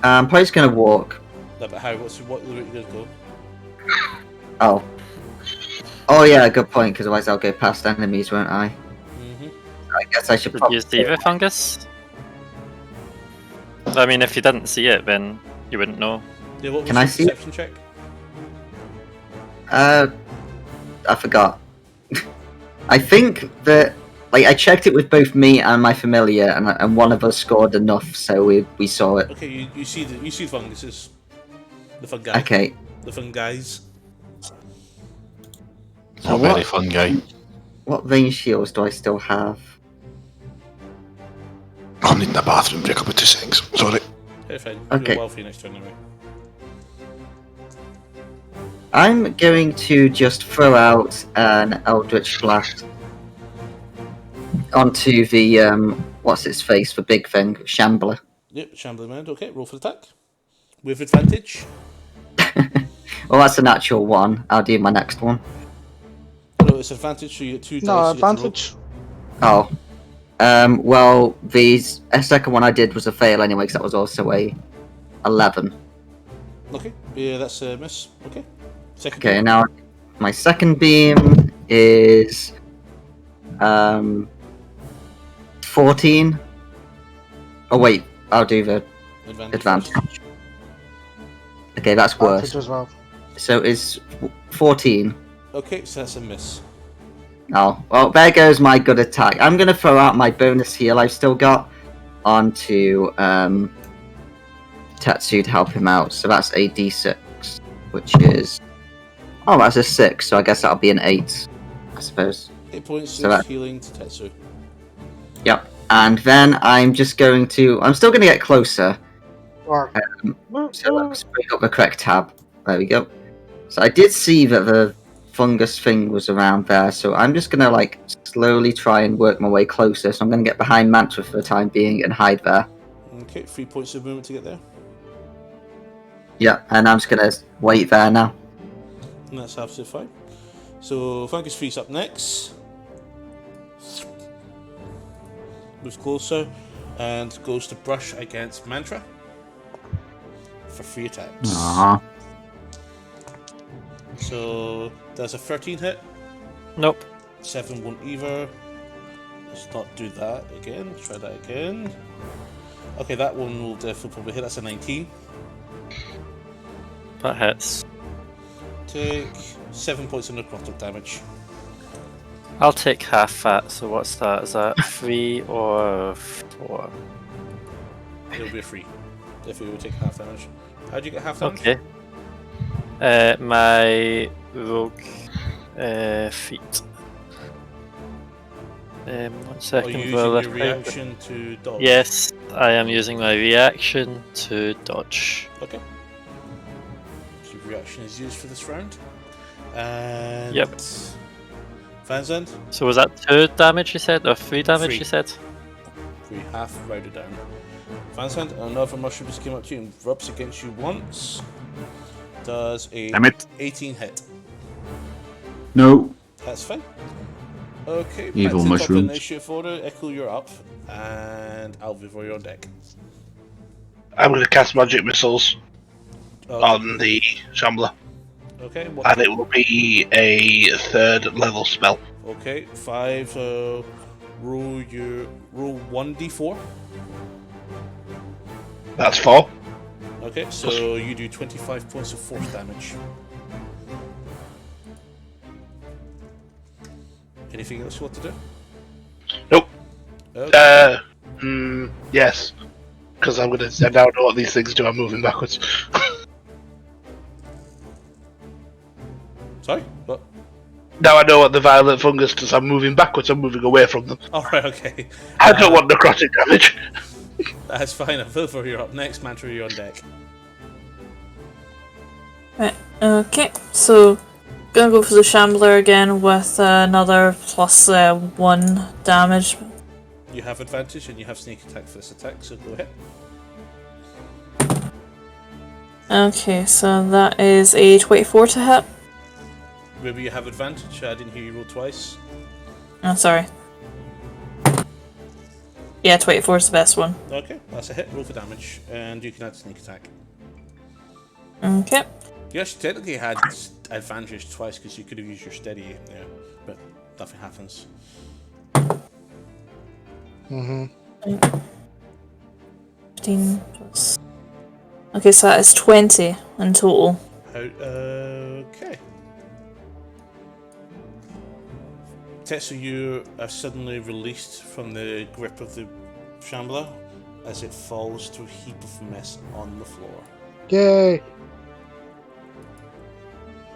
S5: I'm probably just gonna walk.
S1: No, but how? What route you gonna go?
S5: Oh. Oh yeah, good point, because otherwise I'll go past enemies, won't I?
S1: Mm-hmm.
S5: I guess I should
S3: Did
S5: probably...
S3: you see the fungus? I mean, if you didn't see it, then you wouldn't know.
S1: Yeah, what was
S5: Can
S1: your
S5: I see it?
S1: perception check?
S5: I forgot. I think that... Like, I checked it with both me and my familiar, and one of us scored enough, so we saw it.
S1: Okay, you see the funguses, the fungi.
S5: Okay.
S1: The fungis.
S5: So
S2: A very fun guy.
S5: what range shields do I still have?
S2: I'm needing a bathroom break up with 2 seconds. Sorry.
S1: Hey, fine.
S5: Okay.
S1: Do well for you next turn anyway.
S5: I'm going to just throw out an Eldritch Blast onto the, what's its face, the big thing, Shambler.
S1: Yep, shambling around. Okay, roll for attack. With advantage.
S5: Well, that's a natural one. I'll do my next one.
S1: No, it's advantage, so you get 2 dice.
S7: No,
S1: you get to roll.
S7: advantage.
S5: Oh. Well, the second one I did was a fail anyway, because that was also a 11.
S1: Okay, yeah, that's a miss. Okay. Second.
S5: Okay,
S1: roll.
S5: now my second beam is 14. Oh wait, I'll do the advantage. Okay, that's
S7: Advantage
S5: worse.
S7: as well.
S5: So it's 14.
S1: Okay, so that's a miss.
S5: Oh, well, there goes my good attack. I'm gonna throw out my bonus heal I've still got onto Tetsu to help him out. So that's a d6, which is... Oh, that's a 6, so I guess that'll be an 8, I suppose.
S1: 8 points
S5: So
S1: of
S5: that-
S1: healing to Tetsu.
S5: Yep. And then I'm just going to... I'm still gonna get closer.
S7: Or,
S5: So let's bring up the correct tab. There we go. So I did see that the fungus thing was around there, so I'm just gonna like slowly try and work my way closer. So I'm gonna get behind Mantra for the time being and hide there.
S1: Okay, 3 points of movement to get there.
S5: Yeah, and I'm just gonna wait there now.
S1: And that's absolutely fine. So Fungus Free's up next. Moves closer and goes to brush against Mantra for 3 attacks.
S8: Aww.
S1: So does a 13 hit?
S3: Nope.
S1: 7 won't either. Let's not do that again. Try that again. Okay, that one will definitely probably hit. That's a 19.
S3: That hits.
S1: Take 7 points of necrotic damage.
S3: I'll take half that, so what's that? Is that 3 or 4?
S1: It'll be a 3. If you would take half damage. How do you get half damage?
S3: Okay. My rogue feet. 1
S1: Are
S3: second.
S1: you using
S3: while I
S1: your
S3: find-
S1: reaction to dodge?
S3: Yes, I am using my reaction to dodge.
S1: Okay. So your reaction is used for this round. And
S3: Yep.
S1: Vanzand,
S3: So was that 2 damage you said, or 3 damage
S1: 3.
S3: you said?
S1: we half rounded down. Vanzand, another mushroom just came up to you and rubs against you once. Does a
S8: Damn it.
S1: 18 hit.
S8: No.
S1: That's fine. Okay,
S8: Evil
S1: back to the top of the
S8: mushrooms.
S1: initiative order. Echo, you're up. And Alvivor, you're on deck.
S4: I'm going to cast magic missiles
S1: Okay.
S4: on the Shambler,
S1: Okay, what?
S4: and it will be a 3rd level spell.
S1: Okay, 5. So roll 1d4.
S4: That's 4.
S1: Okay, so you do 25 points of force damage. Anything else you want to do?
S4: Nope.
S1: Okay.
S4: Yes, because I'm going to. I now know what these things do. I'm moving backwards.
S1: Sorry? What?
S4: Now I know what the violet fungus does. I'm moving backwards. I'm moving away from them.
S1: Alright, okay.
S4: I don't want necrotic damage.
S1: That's fine. Alvivor, you're up next. Mantra, you're on deck.
S6: Right, okay, so gonna go for the Shambler again with another plus 1 damage.
S1: You have advantage and you have sneak attack for this attack, so go ahead.
S6: Okay, so that is a 24 to hit.
S1: Maybe you have advantage. I didn't hear you roll twice.
S6: Oh, sorry. Yeah, 24 is the best one.
S1: Okay, that's a hit. Roll for damage, and you can add sneak attack.
S6: Okay.
S1: You actually technically had advantage twice because you could have used your steady there, but nothing happens.
S7: Mm-hmm.
S6: 15 plus. Okay, so that is 20 in total.
S1: Okay. Tetsu, you are suddenly released from the grip of the Shambler as it falls to a heap of mess on the floor.
S7: Yay!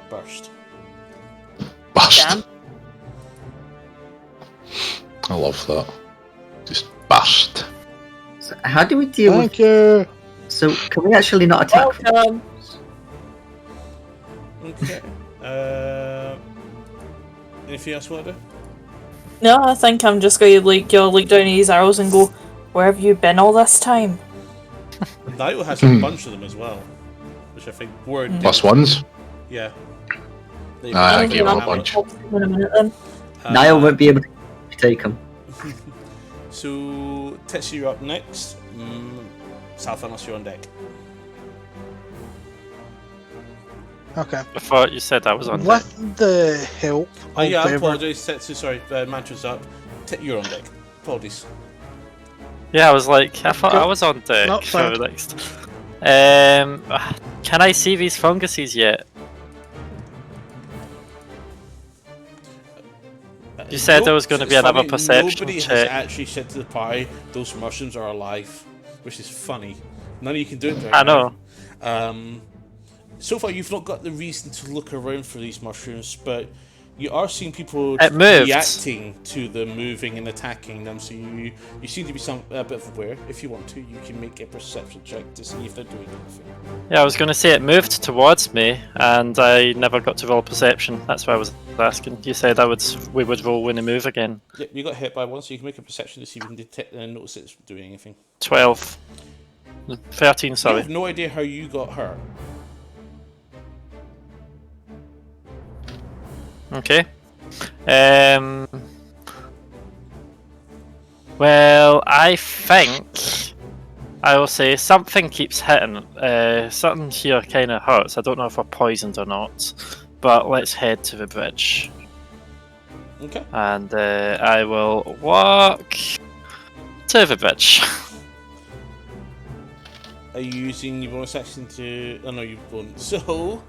S1: Burst.
S2: Burst.
S6: Damn.
S2: I love that. Just burst.
S5: So how do we deal
S7: Thank you!
S5: So can we actually not attack? from-
S6: Welcome.
S1: Okay. Anything else you want to do?
S6: No, I think I'm just going to look down at these arrows and go, where have you been all this time?
S1: Niall has a bunch of them as well, which I think were
S2: Plus ones.
S1: Yeah.
S2: I
S6: Okay,
S2: gave him a
S6: I'll
S2: bunch.
S6: talk to you in a minute then.
S5: Niall won't be able to take them.
S1: So, Tetsu, you're up next. South, you're on deck.
S7: Okay.
S3: I thought you said I was on deck.
S7: With the help
S1: Oh
S7: of
S1: yeah, I
S7: Bever,
S1: apologise, Tetsu, sorry, Mantra's up. You're on deck. Apologies.
S3: Yeah, I was like, I thought
S7: Go.
S3: I was on deck
S7: No,
S3: for
S7: fine.
S3: the next. Can I see these funguses yet? You said there was going to be
S1: It's
S3: another
S1: funny,
S3: perception
S1: Nobody
S3: check.
S1: has actually said to the party those mushrooms are alive, which is funny. None of you can do it right
S3: I
S1: now.
S3: know.
S1: So far, you've not got the reason to look around for these mushrooms, but you are seeing people
S3: It moved.
S1: reacting to them moving and attacking them. So you seem to be a bit of aware. If you want to, you can make a perception check to see if they're doing anything.
S3: Yeah, I was going to say it moved towards me, and I never got to roll perception. That's why I was asking. You said we would roll when they move again.
S1: Yeah, you got hit by one, so you can make a perception to see if you can detect and notice it's doing anything.
S3: 12. 13,
S1: I
S3: sorry.
S1: have no idea how you got hurt.
S3: Okay. Well, I think I will say something keeps hitting. Something here kind of hurts. I don't know if we're poisoned or not, but let's head to the bridge.
S1: Okay.
S3: And I will walk to the bridge.
S1: Are you using your bonus action to? Oh no, you won't. So,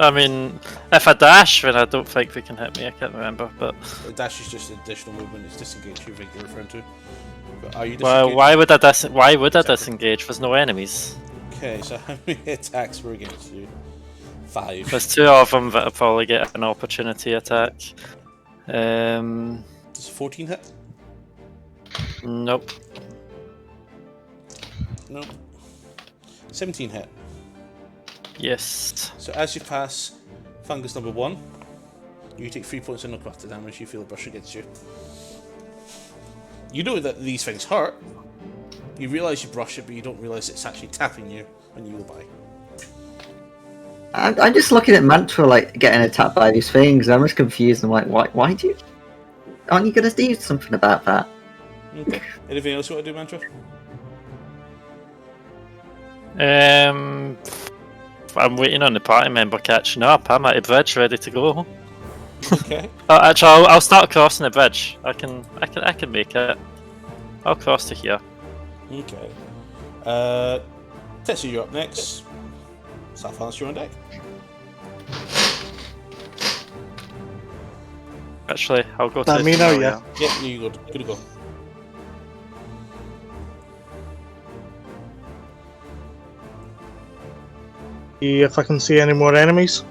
S3: I mean, if I dash, then I don't think they can hit me. I can't remember, but
S1: dash is just additional movement. It's disengage. You think you're referring to? But are you
S3: well,
S1: disengaged?
S3: why would I disengage? There's no enemies.
S1: Okay, so how many attacks were against you? 5.
S3: There's 2 of them that will probably get an opportunity attack.
S1: Does 14 hit?
S3: Nope.
S1: No. 17 hit.
S3: Yes.
S1: So as you pass fungus number 1, you take 3 points of necrotic damage. You feel a brush against you. You know that these things hurt. You realise you brush it, but you don't realise it's actually tapping you when you go by.
S5: I'm just looking at Mantra like getting attacked by these things. I'm just confused. I'm like, why do you? Aren't you gonna do something about that?
S1: Okay. Anything else you want to do, Mantra?
S3: I'm waiting on the party member catching up. I'm at the bridge, ready to go.
S1: Okay.
S3: Actually, I'll start crossing the bridge. I can make it. I'll cross to here.
S1: Okay. Tetsu, you're up next. South, you're on deck.
S3: Actually, I'll go to
S7: That
S3: the
S7: me now,
S3: scenario.
S7: yeah.
S1: Yeah, you go. Good to go.
S7: See if I can see any more enemies.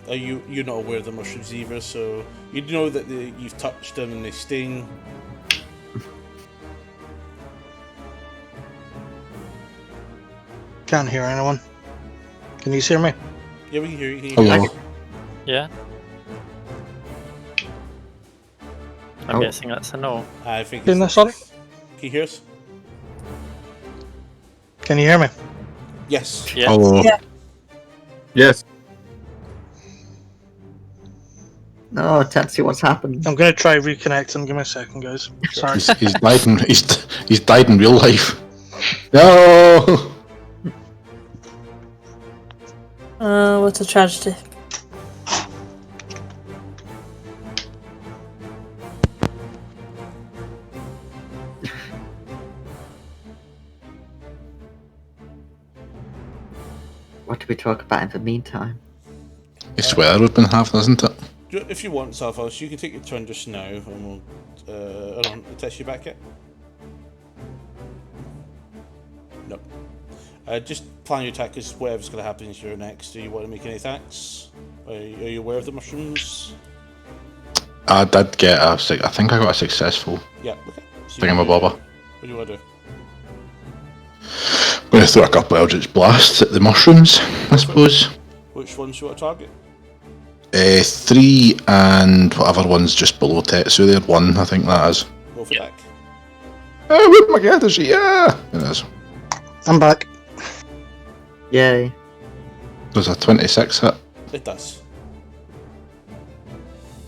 S1: You're not aware of the mushrooms either, so you know that you've touched them and they sting.
S7: Can't hear anyone. Can you hear me?
S1: Yeah, we can hear you. Can you
S2: Hello.
S1: hear me?
S3: Yeah. I'm
S5: Oh.
S3: guessing that's a no.
S1: I think.
S7: Sorry?
S1: Can you hear us?
S7: Can you hear me?
S1: Yes.
S3: Yeah.
S2: Hello.
S6: Yeah.
S8: Yes.
S5: No, Tetsu, what's happened?
S7: I'm gonna try reconnecting. Give me a second, guys. Sorry.
S2: He's died in he's died in real life. No.
S6: What a tragedy.
S5: What do we talk about in the meantime?
S2: It's weather we've been having, isn't it?
S1: If you want, Salphos, you can take your turn just now, and we'll. Hold on, test you back yet? No. Just plan your attack, because whatever's going to happen is your next. Do you want to make any attacks? Are you aware of the mushrooms?
S2: I did get I think I got a successful
S1: Yeah, okay. So
S2: thingamabobber.
S1: what do you want to do?
S2: I'm going to throw a couple of Eldritch Blasts at the mushrooms, I suppose.
S1: Which ones you want to target?
S2: 3 and whatever one's just below Tetsu there. 1, I think that is.
S1: Go for attack.
S2: With my energy, yeah! It is.
S7: I'm back.
S5: Yay.
S2: There's a 26 hit,
S1: It does.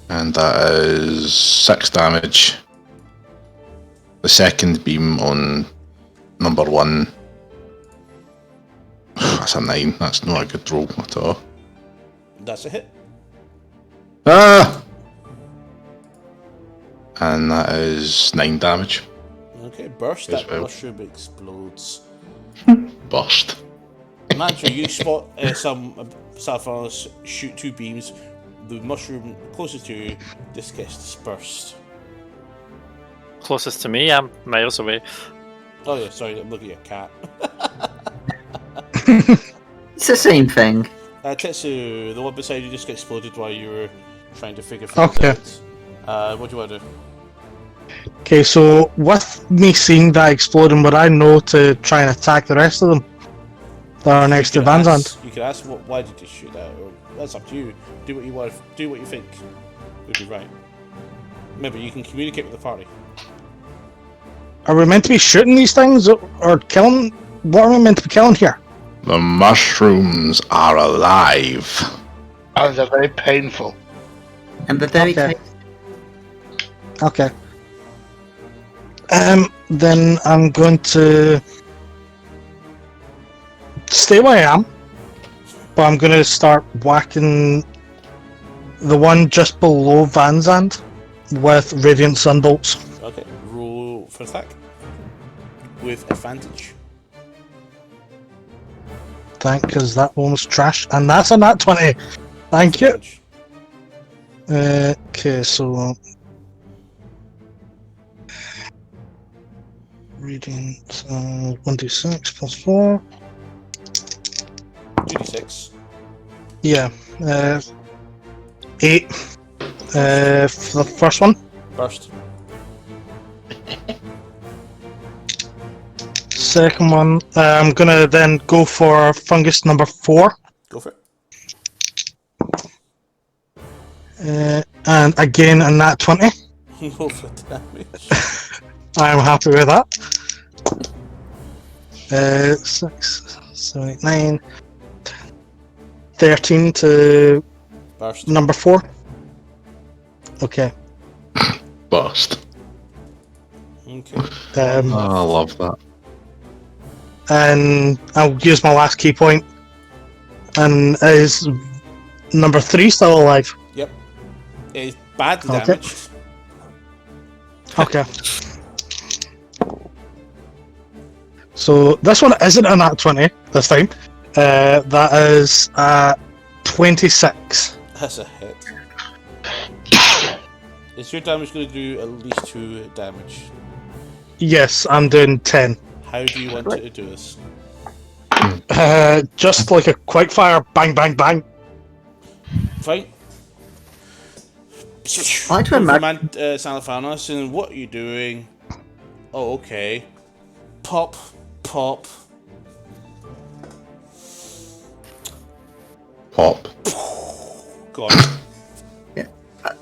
S2: and that is 6 damage. The second beam on number 1. That's a 9, that's not a good roll at all.
S1: That's a hit.
S2: Ah! And that is 9 damage.
S1: Okay, burst.
S2: Yes,
S1: That
S2: well.
S1: mushroom explodes.
S2: Burst.
S1: Mantra, you spot some Salphos shoot 2 beams. The mushroom closest to you just gets dispersed.
S3: Closest to me, I'm miles away.
S1: Oh yeah, sorry, I'm looking at a cat.
S5: It's the same thing.
S1: Tetsu, the one beside you just got exploded while you were trying to figure things
S7: Okay.
S1: out. What do you want to do?
S7: Okay, so with me seeing that exploding, would I know to try and attack the rest of them that are next to
S1: You could
S7: Van
S1: ask-
S7: Zandt?
S1: You could ask, why did you shoot that? Or that's up to you. Do what you want. Do what you think would be right. Remember, you can communicate with the party.
S7: Are we meant to be shooting these things or killing? What are we meant to be killing here?
S2: The mushrooms are alive.
S4: And they're very painful.
S5: And the very
S7: Okay.
S5: tasty.
S7: Okay. Then I'm going to stay where I am, but I'm going to start whacking the one just below Van Zandt with Radiant Sunbolts.
S1: Okay, roll for attack with advantage.
S7: Because that one was trash, and that's a nat 20. Thank you.
S1: Advantage.
S7: Okay, so reading 1d6 plus 4.
S1: 2d6.
S7: Yeah, 8 for the first one.
S1: Burst.
S7: Second one, I'm gonna then go for fungus number 4,
S1: Go for it.
S7: and again a nat 20.
S1: Roll for damage.
S7: I'm happy with that. 6, 7, 8, 9, 13 to
S1: Burst.
S7: number 4. Okay.
S2: Burst.
S1: Okay.
S2: I love that.
S7: And I'll use my last key point. And is number 3 still alive?
S1: Yep. It is badly
S7: Okay.
S1: damaged.
S7: Okay. So this one isn't a nat 20 this time. That is 26.
S1: That's a hit. Is your damage going to do at least 2 damage?
S7: Yes, I'm doing 10.
S1: How do you want to do this?
S7: Just like a quick fire, bang, bang, bang.
S1: Fine.
S5: I like to imagine.
S1: Salaphanos, and what are you doing? Oh, okay. Pop, pop.
S2: Pop.
S1: God.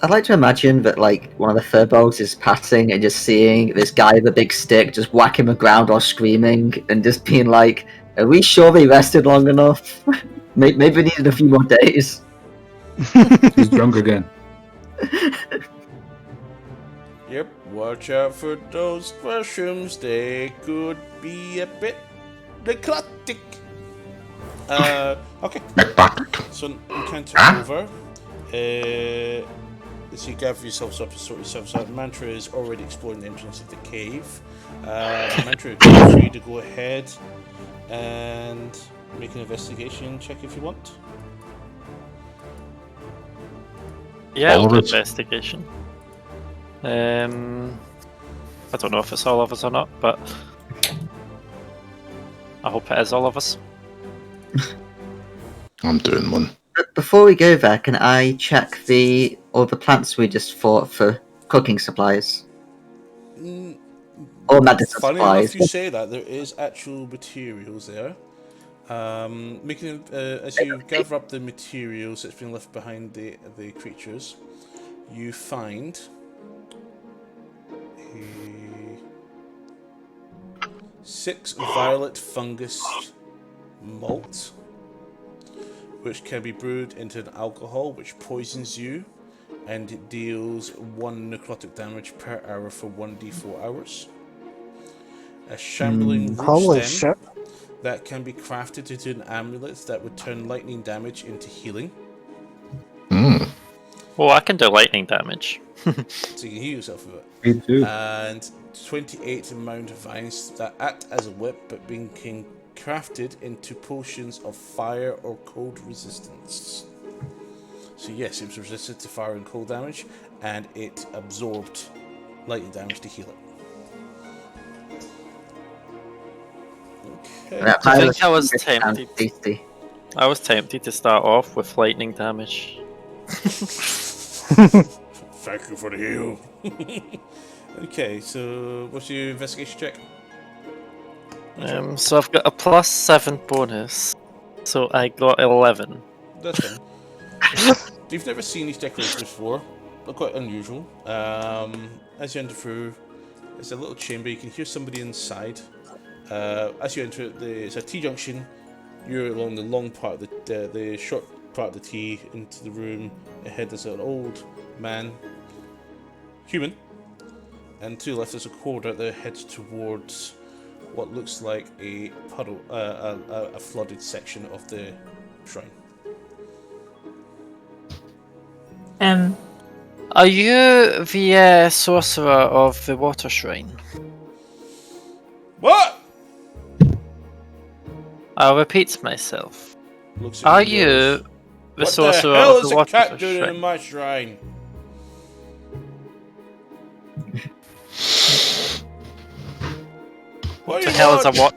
S5: I'd like to imagine that like one of the furbolgs is passing and just seeing this guy with a big stick just whack him around or screaming and just being like, "Are we sure they rested long enough? Maybe we needed a few more days."
S8: He's drunk again.
S1: Yep, watch out for those mushrooms. They could be a bit necrotic. Okay.
S2: McBack.
S1: So encounter over. So you gather yourselves up and sort yourselves out. Mantra is already exploring the entrance of the cave. Mantra, feel free to go ahead and make an investigation check if you want.
S3: Yeah,
S2: All
S3: I'll do
S2: of us.
S3: investigation. I don't know if it's all of us or not, but I hope it is all of us.
S2: I'm doing one.
S5: But before we go there, can I check all the plants we just fought for cooking supplies? Or medicine
S1: Funny enough,
S5: supplies?
S1: you say that there is actual materials there. As you gather up the materials that's been left behind the creatures, you find a 6 violet fungus malt, which can be brewed into an alcohol which poisons you, and it deals 1 necrotic damage per hour for 1d4 hours. A shambling root
S7: Holy
S1: stem
S7: shit.
S1: that can be crafted into an amulet that would turn lightning damage into healing.
S3: Well, I can do lightning damage.
S1: So you can heal yourself with it.
S8: Me too.
S1: And 28 amount of vines that act as a whip, but being crafted into potions of fire or cold resistance. So yes, it was resistant to fire and cold damage, and it absorbed lightning damage to heal it. Okay.
S5: That
S3: I
S5: pilot
S3: think I was
S5: sounds
S3: tempted.
S5: tasty.
S3: I was tempted to start off with lightning damage.
S1: Thank you for the heal. Okay, so what's your investigation check?
S3: So I've got a +7 bonus, so I got 11.
S1: That's fine. You've never seen these decorations before. They're quite unusual. As you enter through, there's a little chamber. You can hear somebody inside. As you enter, it's a T-junction. You're along the long part of the short part of the T into the room. Ahead there's an old man, human, and to the left there's a corridor that heads towards what looks like a puddle, a flooded section of the shrine.
S3: Are you the sorcerer of the water shrine?
S1: What?
S3: I'll repeat myself.
S1: Looks at
S3: Are
S1: you
S3: you
S1: guys.
S3: the
S1: What
S3: sorcerer
S1: the hell
S3: of
S1: is
S3: the
S1: a
S3: water
S1: cat doing in
S3: shrine?
S1: my shrine? What do
S3: The
S1: you
S3: hell is
S1: want?
S3: a what?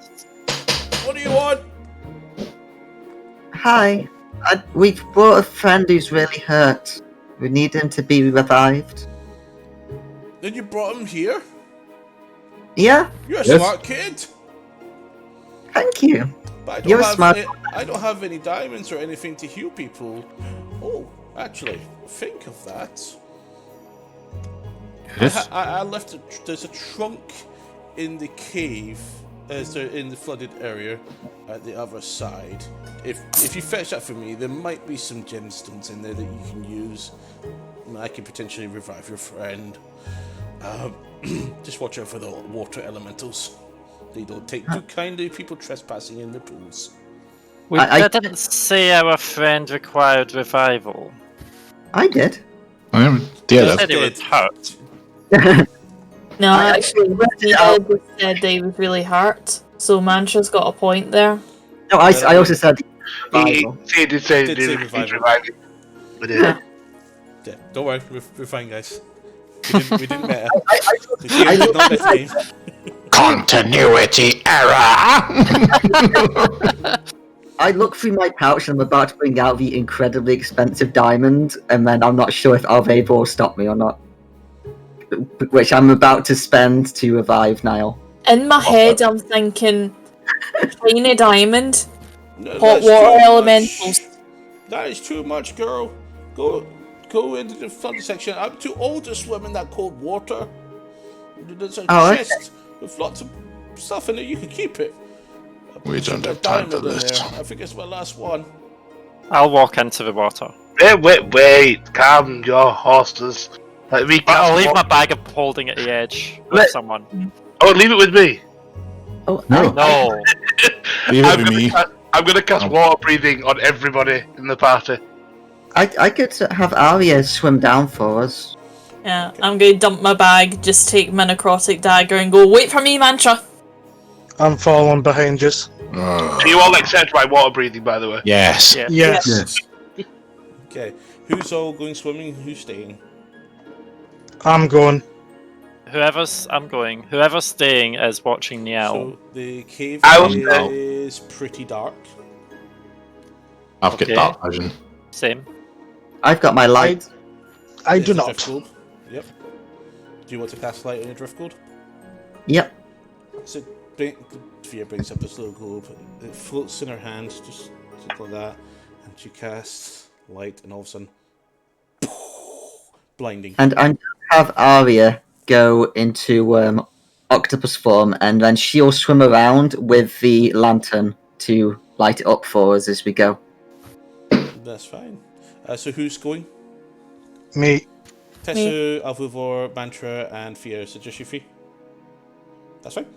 S1: What do you want?
S5: Hi, we've brought a friend who's really hurt. We need him to be revived.
S1: Then you brought him here?
S5: Yeah,
S1: You're a
S8: Yes.
S1: smart kid.
S5: thank you.
S1: But I don't
S5: You're
S1: have
S5: smart.
S1: I don't have any diamonds or anything to heal people. Oh, actually, think of that.
S2: Yes.
S1: I left there's a trunk in the cave, in the flooded area at the other side. If you fetch that for me, there might be some gemstones in there that you can use. I can potentially revive your friend. Just watch out for the water elementals. They don't take too kindly to people trespassing in the pools.
S3: We
S5: I-
S3: didn't say our friend required revival.
S5: I did.
S3: You
S2: Yeah,
S3: said he was hurt.
S6: No,
S5: I
S6: actually,
S5: actually-
S6: Vita just said they was really hurt. So Mantra's got a point there.
S5: No, I also said revival.
S4: He did say
S1: Did
S4: he's
S1: say revival.
S4: reviving. But
S6: Yeah.
S1: Yeah, don't worry, we're fine, guys. We didn't matter.
S5: I
S1: The game did not miss the game.
S2: Continuity error.
S5: I look through my pouch and I'm about to bring out the incredibly expensive diamond, and then I'm not sure if Alveva will stop me or not. Which I'm about to spend to revive Niall.
S6: In my head, I'm thinking shiny diamond,
S1: No,
S6: hot
S1: that's
S6: water
S1: too much.
S6: elementals.
S1: That is too much, girl. Go go into the front section. I'm too old to swim in that cold water. There's a
S5: Oh, okay.
S1: chest with lots of stuff in it. You can keep it.
S2: We don't
S1: There's a
S2: have time for
S1: diamond in
S2: this.
S1: there. I think it's my last one.
S3: I'll walk into the water.
S4: Wait, calm your horses. Let me
S3: But I'll
S4: cast
S3: leave
S4: wa-
S3: my bag of holding at the edge with
S5: Let-
S3: someone.
S4: Oh, leave it with me.
S5: Oh,
S8: No.
S3: No.
S2: Leave it with me.
S4: I'm gonna cast
S2: Oh.
S4: water breathing on everybody in the party.
S5: I could have Arya swim down for us.
S6: Yeah, I'm going to dump my bag, just take my necrotic dagger and go, wait for me, Mantra.
S7: I'm following behind you.
S4: So you all accept my water breathing, by the way.
S2: Yes.
S3: Yeah.
S7: Yes.
S8: Yes.
S1: Okay. Who's all going swimming? Who's staying?
S7: I'm going.
S3: I'm going. Whoever's staying is watching the owl.
S1: So the cave
S4: I was-
S1: is pretty dark.
S2: I've got
S3: Okay.
S2: dark vision.
S3: Same.
S5: I've got my light.
S7: I
S1: There's
S7: do
S1: the
S7: not.
S1: drift gold. Yep. Do you want to cast light on your drift gold?
S5: Yep.
S1: So Fear brings up this little globe. It floats in her hand, just like that, and she casts light, and all of a sudden, blinding.
S5: And I'm gonna have Arya go into octopus form, and then she'll swim around with the lantern to light it up for us as we go.
S1: That's fine. So who's going?
S7: Me.
S1: Tessu, Alvuvor, Mantra, and Fear. So just you three. That's fine.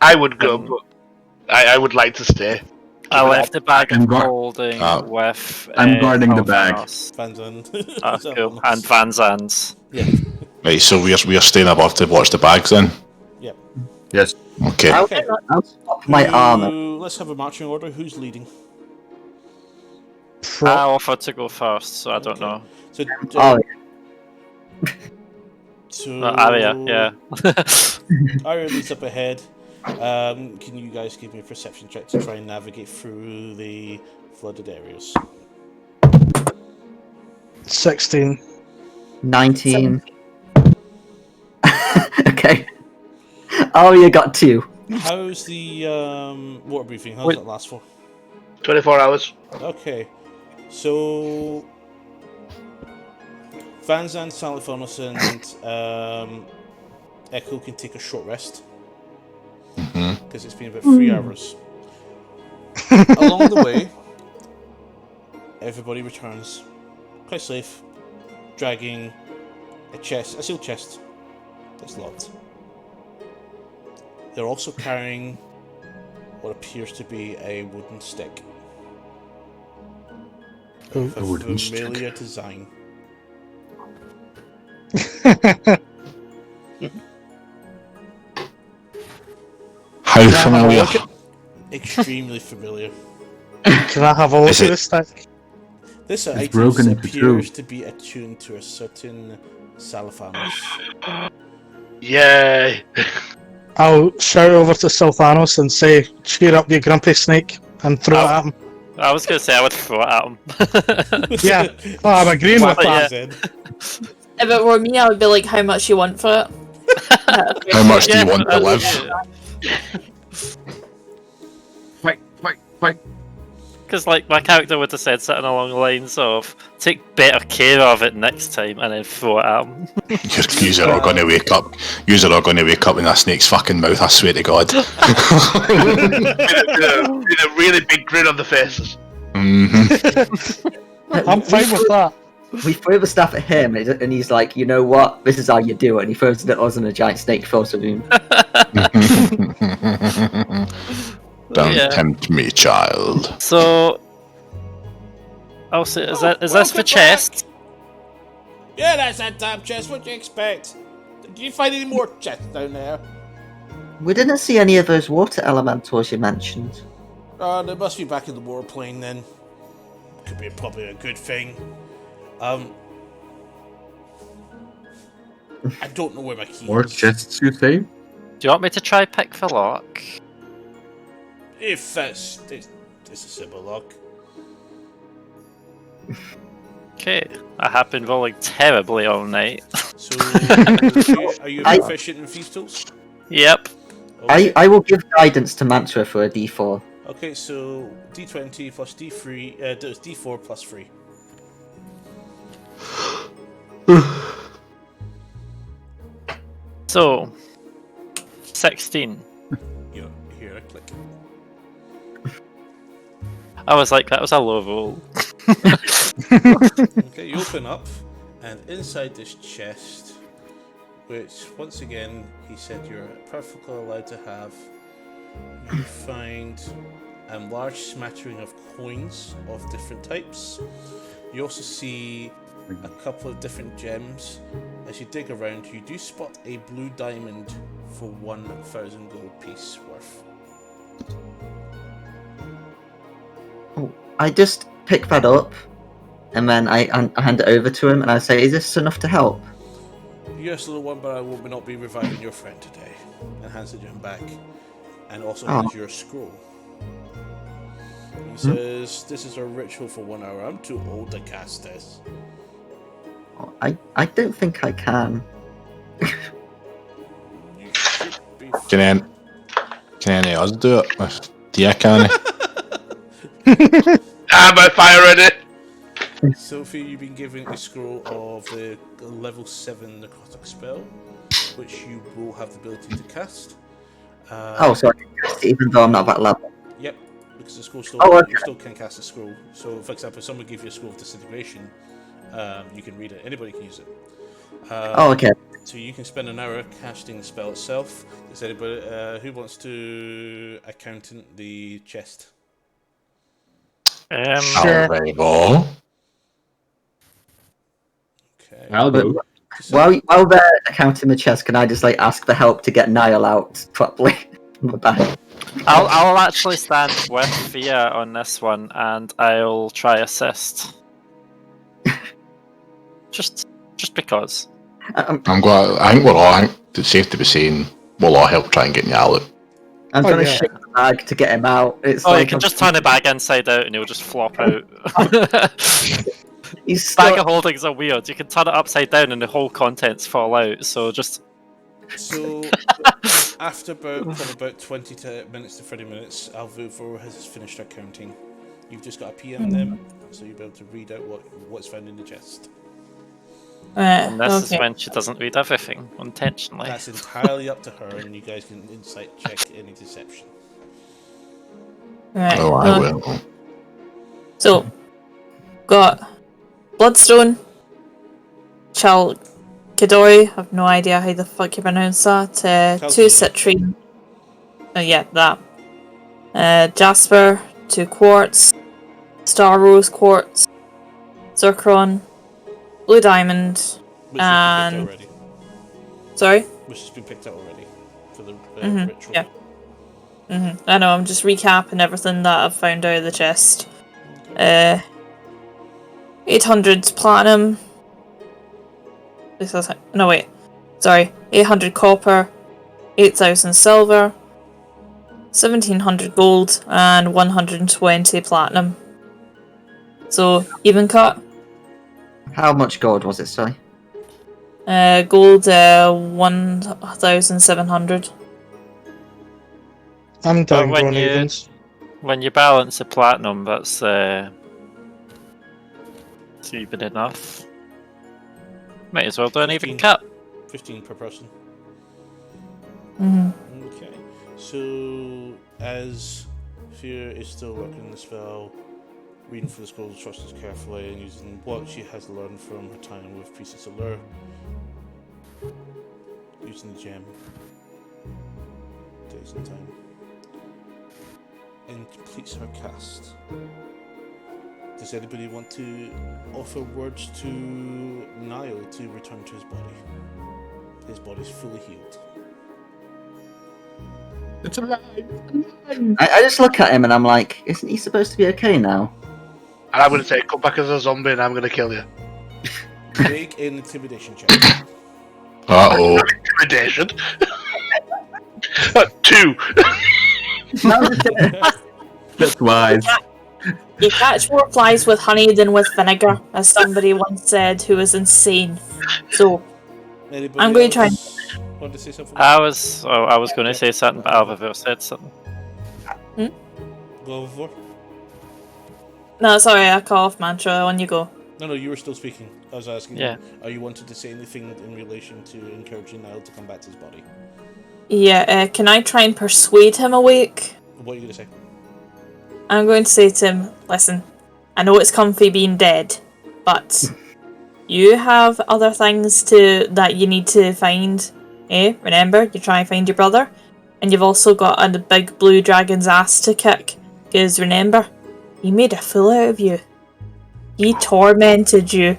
S4: I would go, but I would like to stay.
S3: I left the bag
S8: I'm
S3: of
S8: guard-
S3: holding with.
S8: I'm guarding the bag.
S3: Alphanos.
S1: Van Zandt.
S3: Ah, cool. And Van Zands.
S1: Yeah.
S2: Right, so we are staying above to watch the bags then.
S1: Yep.
S8: Yes.
S2: Okay.
S1: Okay.
S5: I'll swap my armor.
S1: Let's have a marching order. Who's leading?
S7: Pro-
S3: I offered to go first, so I don't know.
S1: So,
S5: Oh,
S1: so
S3: Arya, yeah.
S1: Arya leads up ahead. Can you guys give me a perception check to try and navigate through the flooded areas?
S7: 16.
S5: 19. Okay. Arya got 2.
S1: How's the water briefing? How's
S3: Wait.
S1: that last for?
S4: 24 hours.
S1: Okay, so Van Zandt, Saliphonos, and Echo can take a short rest because it's been about 3 hours. Along the way, everybody returns quite safe, dragging a sealed chest that's locked. They're also carrying what appears to be a wooden stick.
S7: Oh,
S1: A
S8: wooden stick.
S1: familiar design.
S2: How familiar?
S7: look at-
S1: Extremely familiar.
S7: Can I have a look
S2: Is
S7: at
S2: it-
S7: this stick?
S1: This
S8: It's
S1: item
S8: broken into two.
S1: appears to be attuned to a certain Saliphanos.
S4: Yay!
S7: I'll shout over to Sulthanos and say, cheer up, you grumpy snake, and throw it at him.
S3: I was going to say I would throw it at him.
S7: Yeah, oh, I'm agreeing with that.
S6: If it were me, I would be like, how much you want for it?
S2: How much do
S3: Yeah,
S2: you want to live?
S8: Fight.
S3: Because like my character would have said something along the lines of take better care of it next time and then throw it at him.
S2: Yous are all going to wake up. Yous are all going to wake up in that snake's fucking mouth. I swear to God.
S4: with a really big grin on the faces.
S7: I'm fine with that.
S5: We throw the stuff at him, and he's like, you know what? This is how you do it. And he throws it at us, and a giant snake throws at him.
S2: Don't
S3: Yeah.
S2: tempt me, child.
S3: So, also, is this for chest?
S1: Yeah, that's that damn chest. What do you expect? Did you find any more chests down there?
S5: We didn't see any of those water elementals you mentioned.
S1: They must be back in the warplane then. Could be probably a good thing. I don't know where my key
S8: More
S1: is.
S8: chests, you say?
S3: Do you want me to try pick the lock?
S1: If that's it's a simple lock.
S3: Okay, I have been rolling terribly all night.
S1: So, are you
S5: I-
S1: proficient in thieves' tools?
S3: Yep.
S1: Okay.
S5: I will give guidance to Mantra for a D4.
S1: Okay, so D20 plus D3, D4 plus 3.
S3: So, 16.
S1: You hear a click.
S3: I was like, that was a low roll.
S1: Okay, you open up, and inside this chest, which once again he said you're perfectly allowed to have, you find a large smattering of coins of different types. You also see a couple of different gems. As you dig around, you do spot a blue diamond for 1,000 gold piece worth.
S5: I just pick that up, and then I hand it over to him, and I say, "Is this enough to help?"
S1: Yes, little one, but I will not be reviving your friend today. And hands it to him back, and also
S5: Oh.
S1: hands you a scroll. He says, "This is a ritual for 1 hour. I'm too old to cast this."
S5: I don't think I can.
S1: You should be
S2: Can any of us do it? Yeah, can
S4: I'm on fire ready.
S1: Sophie, you've been given a scroll of the level 7 necrotic spell, which you will have the ability to cast.
S5: Oh, so I can cast it even though I'm not that level.
S1: Yep, because the scroll still,
S5: Oh, okay.
S1: you still can cast a scroll. So, for example, if someone gives you a scroll of disintegration, you can read it. Anybody can use it.
S5: Oh, okay.
S1: So you can spend an hour casting the spell itself. Does anybody who wants to accountant the chest?
S7: Sure.
S2: Very well.
S1: Okay.
S8: I'll go.
S5: While they're counting the chest, can I just like ask for help to get Niall out properly? from the back?
S3: I'll actually stand with Fia on this one, and I'll try assist. just because.
S2: I'm glad. I think we're all. I think it's safe to be saying we'll all help try and get Niall out.
S5: I'm
S7: Oh,
S5: trying to
S7: yeah.
S5: shake the bag to get him out. It's
S3: Oh,
S5: like
S3: you can just turn the bag inside out, and he'll just flop out.
S5: he's
S3: Bag
S5: stuck.
S3: of holdings are weird. You can turn it upside down, and the whole contents fall out. So just
S1: So after about 20 minutes to 30 minutes, Alvuvo has finished our counting. You've just got to PM them, so you'll be able to read out what's found in the chest.
S3: and this is
S6: Okay.
S3: when she doesn't read everything intentionally.
S1: That's entirely up to her, and you guys can insight check any deception.
S6: Right.
S2: Oh, I will.
S6: So, got Bloodstone, Chalkidori, I've no idea how the fuck you pronounce that, 2
S1: Chalkidori.
S6: Citrine, yeah, that, Jasper, 2 Quartz, Star Rose Quartz, Zircon, Blue Diamond,
S1: Which has been
S6: And-
S1: picked already.
S6: sorry?
S1: Which has been picked out already for the
S6: Mhm,
S1: ritual.
S6: yeah. I know, I'm just recapping everything that I've found out of the chest. 800 platinum. No, wait. Sorry. 800 copper, 8,000 silver, 1,700 gold, and 120 platinum. So, even cut.
S5: How much gold was it? Sorry.
S6: Gold, 1,700.
S7: I'm down
S3: when
S7: going
S3: you-
S7: evens.
S3: When you balance the platinum, that's even enough. Might as well do an even
S1: 15.
S3: cut.
S1: 15 per person.
S6: Mhm.
S1: Okay. So, as Fear is still working the spell, reading through the scrolls of trust carefully and using what she has learned from her time with Priestess Allure, using the gem, takes some time, and completes her cast. Does anybody want to offer words to Niall to return to his body? His body's fully healed.
S8: It's alive.
S5: I just look at him and I'm like, isn't he supposed to be okay now?
S4: And I'm going to say, come back as a zombie and I'm going to kill you.
S1: Make an intimidation check.
S2: Uh-oh.
S4: Intimidation. 2.
S8: That's wise.
S6: You catch more flies with honey than with vinegar, as somebody once said who was insane. So,
S1: Anybody
S6: I'm going to try
S1: else want to say something?
S3: I was going to say something, but Alvaro said something.
S1: Go over.
S6: no, sorry, I cut off mantra, on you go.
S1: No, you were still speaking. I was asking
S3: Yeah.
S1: are you wanting to say anything in relation to encouraging Niall to come back to his body?
S6: Yeah, can I try and persuade him awake?
S1: What are you going to say?
S6: I'm going to say to him, listen, I know it's comfy being dead, but you have other things that you need to find. Remember, you try and find your brother, and you've also got a big blue dragon's ass to kick. Because remember, he made a fool out of you. He tormented you,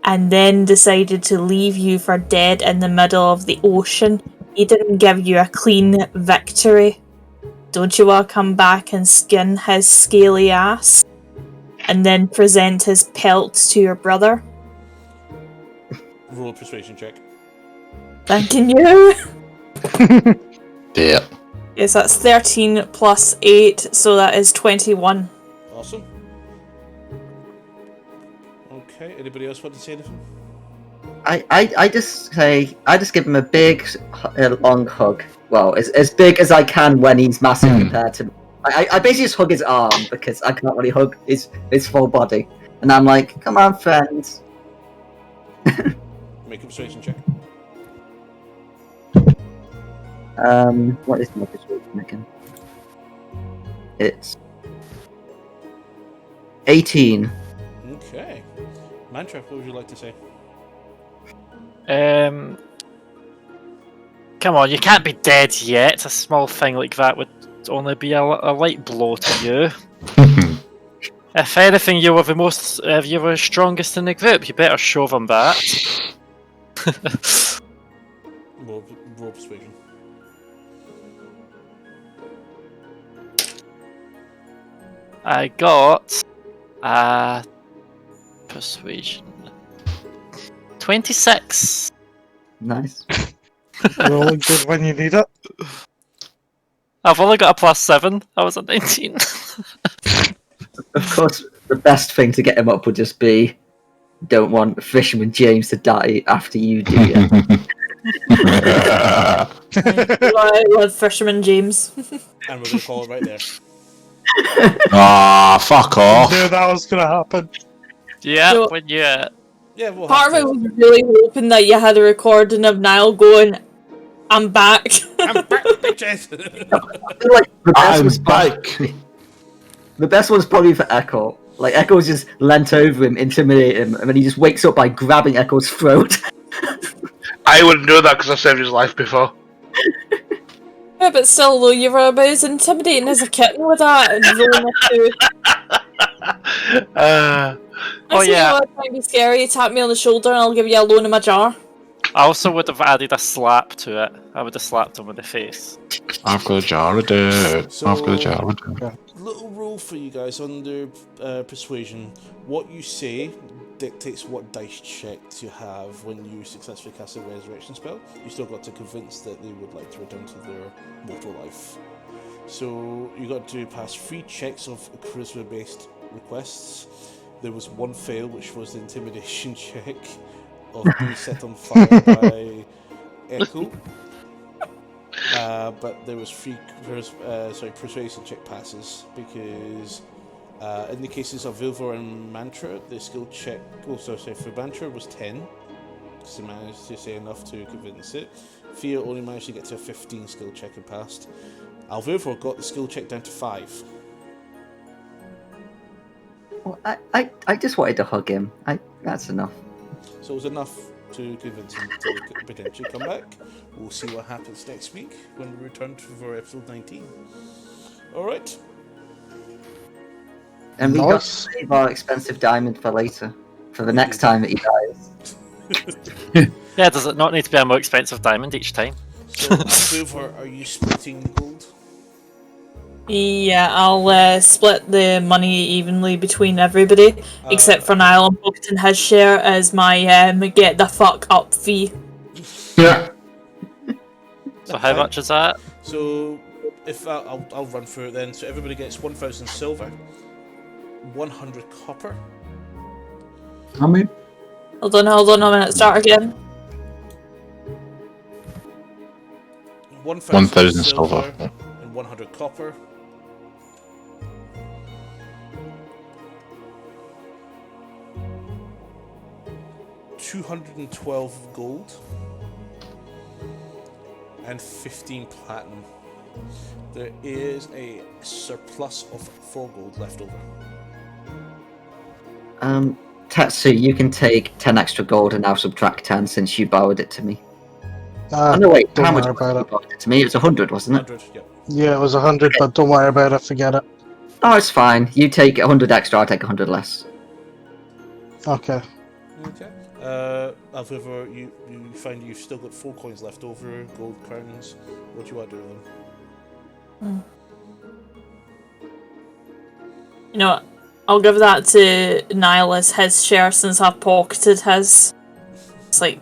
S6: and then decided to leave you for dead in the middle of the ocean. He didn't give you a clean victory. Don't you want to come back and skin his scaly ass? And then present his pelt to your brother?
S1: Roll a persuasion check.
S6: Thanking you.
S2: Yeah.
S6: Yes, that's 13 plus 8, so that is 21.
S1: Awesome. Okay, anybody else want to say anything?
S5: I just give him a big, long hug. Well, as big as I can when he's massive compared to me. I basically just hug his arm because I can't really hug his full body. And I'm like, come on, friends.
S1: Make a persuasion check.
S5: What is my persuasion again? It's 18.
S1: Okay. Mantra, what would you like to say?
S3: Come on, you can't be dead yet. A small thing like that would only be a light blow to you. If anything, you were you were strongest in the group. You better show them that.
S1: Roll persuasion.
S3: I got persuasion 26.
S5: Nice.
S7: Rolling good when you need it.
S3: I've only got a +7. I was a 19.
S5: Of course, the best thing to get him up would just be, don't want Fisherman James to die after you do it.
S6: I love Fisherman James.
S1: And we're going to call it right there.
S2: Ah, fuck off.
S7: Knew that was gonna happen.
S3: Yeah,
S6: So-
S3: when you.
S1: Yeah, we'll
S6: Part of
S1: have
S6: it
S1: to.
S6: was really hoping that you had a recording of Niall going, I'm back.
S1: I'm back, bitches!
S5: I feel like the best
S2: I'm
S5: was
S2: back.
S5: The best one's probably for Echo. Like, Echo's just leant over him, intimidate him, and then he just wakes up by grabbing Echo's throat.
S4: I wouldn't do that because I saved his life before.
S6: Yeah, but still, though, you were about as intimidating as a kitten with that. And rolling a 2.
S3: Oh, yeah.
S6: You want to be scary, tap me on the shoulder and I'll give you a loan in my jar.
S3: I also would have added a slap to it. I would have slapped him with the face.
S2: I've got a jar of dirt.
S1: So-
S2: I've got a jar of dirt.
S1: Little rule for you guys under persuasion. What you say dictates what dice check you have when you successfully cast a resurrection spell. You still got to convince that they would like to return to their mortal life. So you got to pass 3 checks of charisma-based requests. There was one fail, which was the intimidation check of being set on fire by Echo. But there was 3 persuasion check passes because in the cases of Vilvor and Mantra, the skill check for Mantra was 10 because he managed to say enough to convince it. Fia only managed to get to a 15 skill check and passed. Alvilvor got the skill check down to 5.
S5: Well, I just wanted to hug him. That's enough.
S1: So it was enough to convince him to potentially come back. We'll see what happens next week when we return for episode 19. Alright.
S5: And we got to
S2: Nice.
S5: save our expensive diamond for later. For the next time that he dies.
S3: Yeah, does it not need to be a more expensive diamond each time?
S1: So, Alvilvor, are you splitting the gold?
S6: Yeah, I'll split the money evenly between everybody, except for Niall. I'm pocketing his share as my get the fuck up fee.
S2: Yeah.
S3: So how much is that?
S1: So, if I'll run through it then. So everybody gets 1,000 silver, 100 copper.
S8: How many?
S6: Hold on a minute, start again.
S2: 1,000 silver.
S1: and 100 copper. 212 gold and 15 platinum. There is a surplus of 4 gold left over.
S5: Tetsu, you can take 10 extra gold and I'll subtract 10 since you borrowed it to me.
S7: Ah,
S5: Oh no, wait,
S7: don't
S5: how much
S7: worry
S5: was it
S7: about
S5: you
S7: it.
S5: borrowed it to me? It was 100, wasn't it?
S1: 100, yep.
S7: Yeah, it was 100, but don't worry about it. Forget it.
S5: Oh, it's fine. You take 100 extra, I'll take 100 less.
S7: Okay.
S1: Okay. However, you find you've still got 4 coins left over, gold crowns. What do you want to do with them?
S6: You know what? I'll give that to Niall as his share since I've pocketed his. It's like,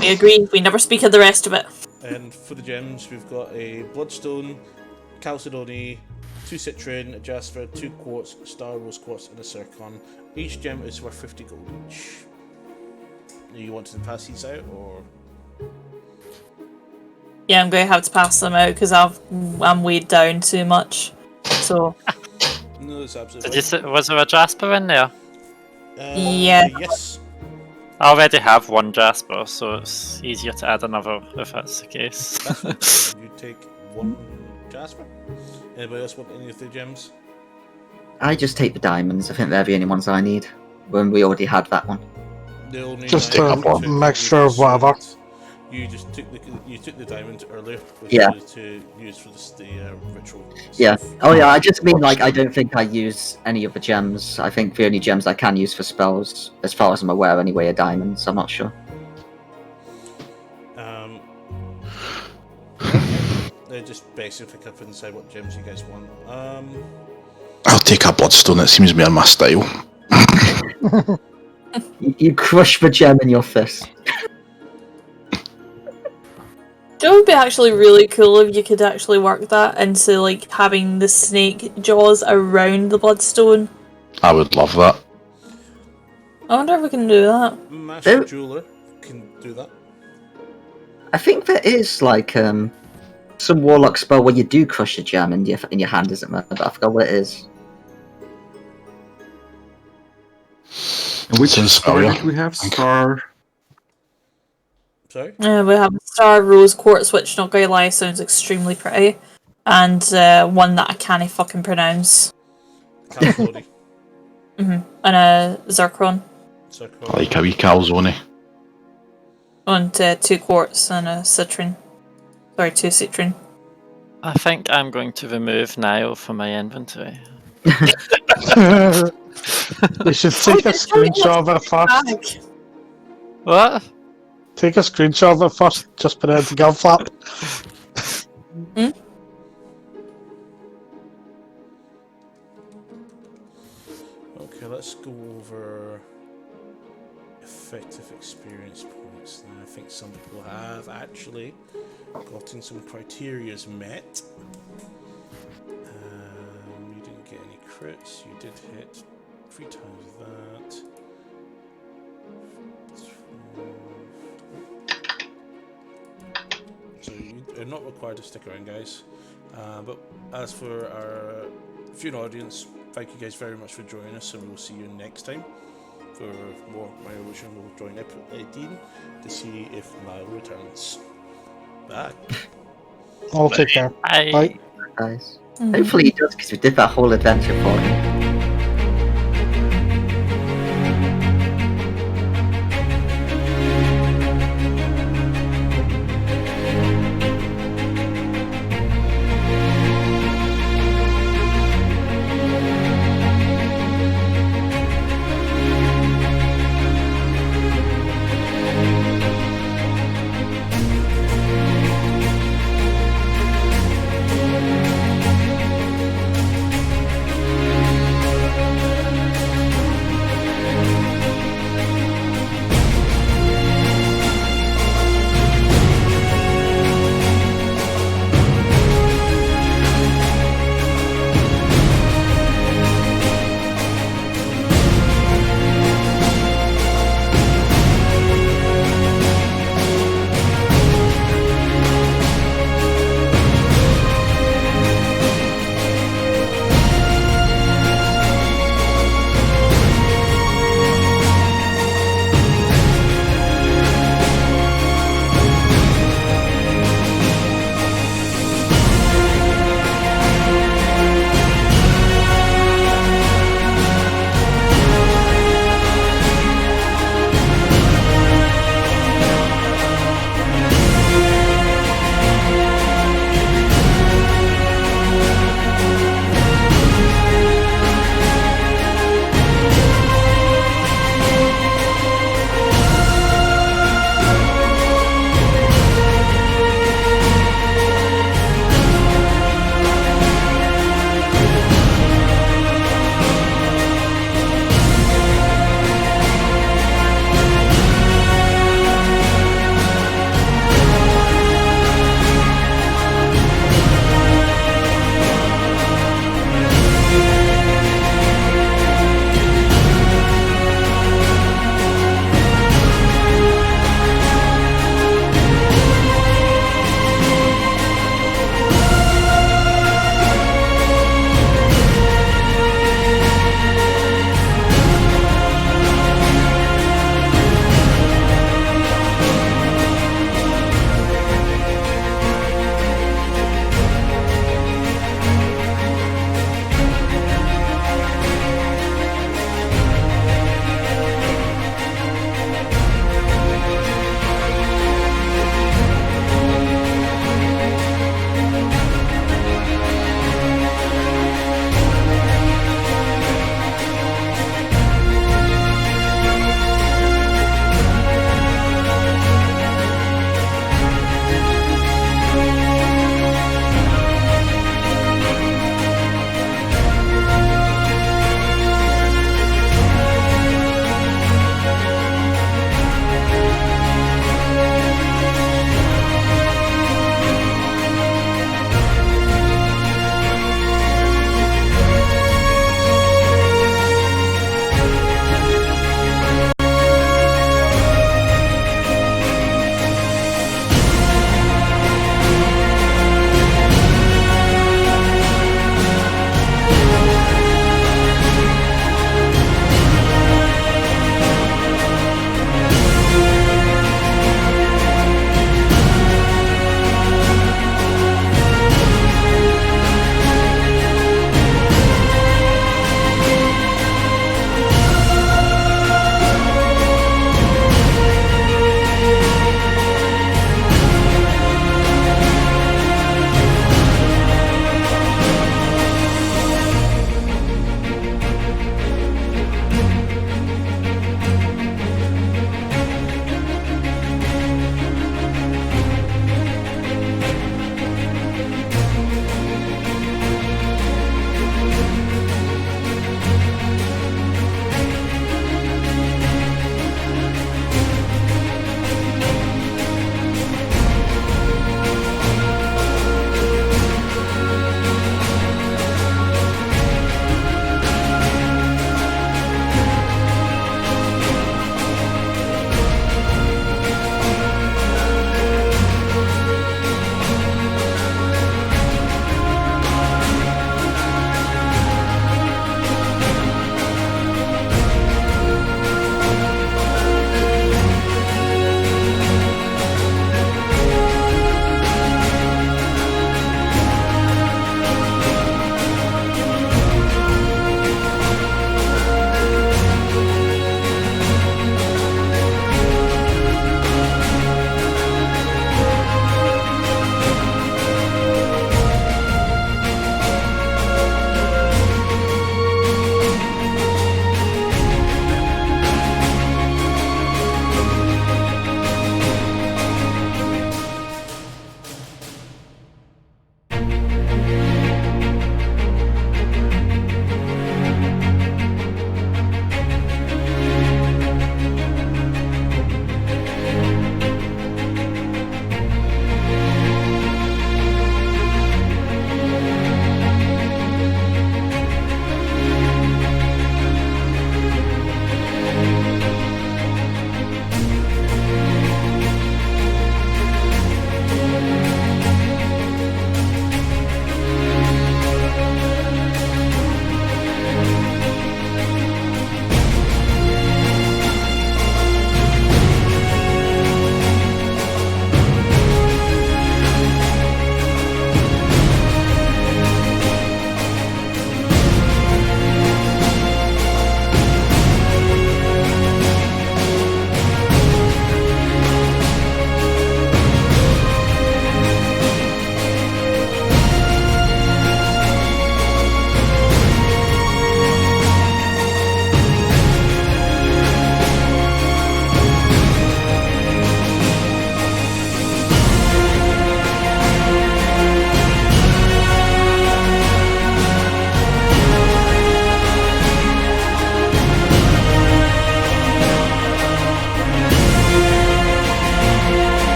S6: we agree, we never speak of the rest of it.
S1: And for the gems, we've got a Bloodstone, Chalcedony, 2 Citrin, a Jasper, 2 Quartz, Star Rose Quartz, and a Zircon. Each gem is worth 50 gold each. You want to pass these out, or...?
S6: Yeah, I'm going to have to pass them out because I'm weighed down too much. So,
S1: No, that's absolutely
S3: Did you say, was there a Jasper in there?
S6: Yeah.
S1: Yes.
S3: I already have one Jasper, so it's easier to add another if that's the case.
S1: That's fine. You take 1 Jasper. Anybody else want any of the gems?
S5: I just take the diamonds. I think they're the only ones I need. When we already had that one.
S1: The only
S7: Just
S1: diamond
S7: a
S1: you took
S7: mixture
S1: was
S7: of whatever.
S1: You just took the diamond earlier, which
S5: Yeah.
S1: was to use for the ritual.
S5: Yeah.
S1: stuff.
S5: Oh yeah, I just mean like I don't think I use any of the gems. I think the only gems I can use for spells, as far as I'm aware anyway, are diamonds. I'm not sure.
S1: Just basically pick up and decide what gems you guys want.
S2: I'll take a Bloodstone, it seems more my style.
S5: You crush the gem in your fist.
S6: it would be actually really cool if you could actually work that into like having the snake jaws around the bloodstone.
S2: I would love that.
S6: I wonder if we can do that.
S1: Master
S5: There-
S1: Jeweler can do that.
S5: I think there is like some warlock spell where you do crush a gem in your hand, isn't there? But I forgot what it is.
S8: And which
S2: Sounds
S8: star
S2: familiar.
S8: did we have? Star.
S1: Sorry?
S6: We have Star Rose Quartz, which not gonna lie sounds extremely pretty, and one that I can't fucking pronounce,
S1: Chalcedony.
S6: and a Zircon,
S1: Zircon.
S2: Like a wee calzone.
S6: and 2 Quartz and a Citrin. Sorry, 2 Citrin.
S3: I think I'm going to remove Niall from my inventory.
S7: You should take a screenshot of it first.
S3: What?
S7: Take a screenshot of it first. Just put it into Gunflap.
S1: Okay, let's go over effective experience points. Now, I think some people have actually gotten some criterias met. You didn't get any crits. You did hit 3 times that. So you are not required to stick around, guys. But as for our viewing audience, thank you guys very much for joining us, and we will see you next time for more Mario Evolution. We'll join episode 18 to see if Niall returns. Bye.
S7: I'll take care.
S3: I
S7: Bye.
S5: Guys. Hopefully he does, because we did that whole adventure for him.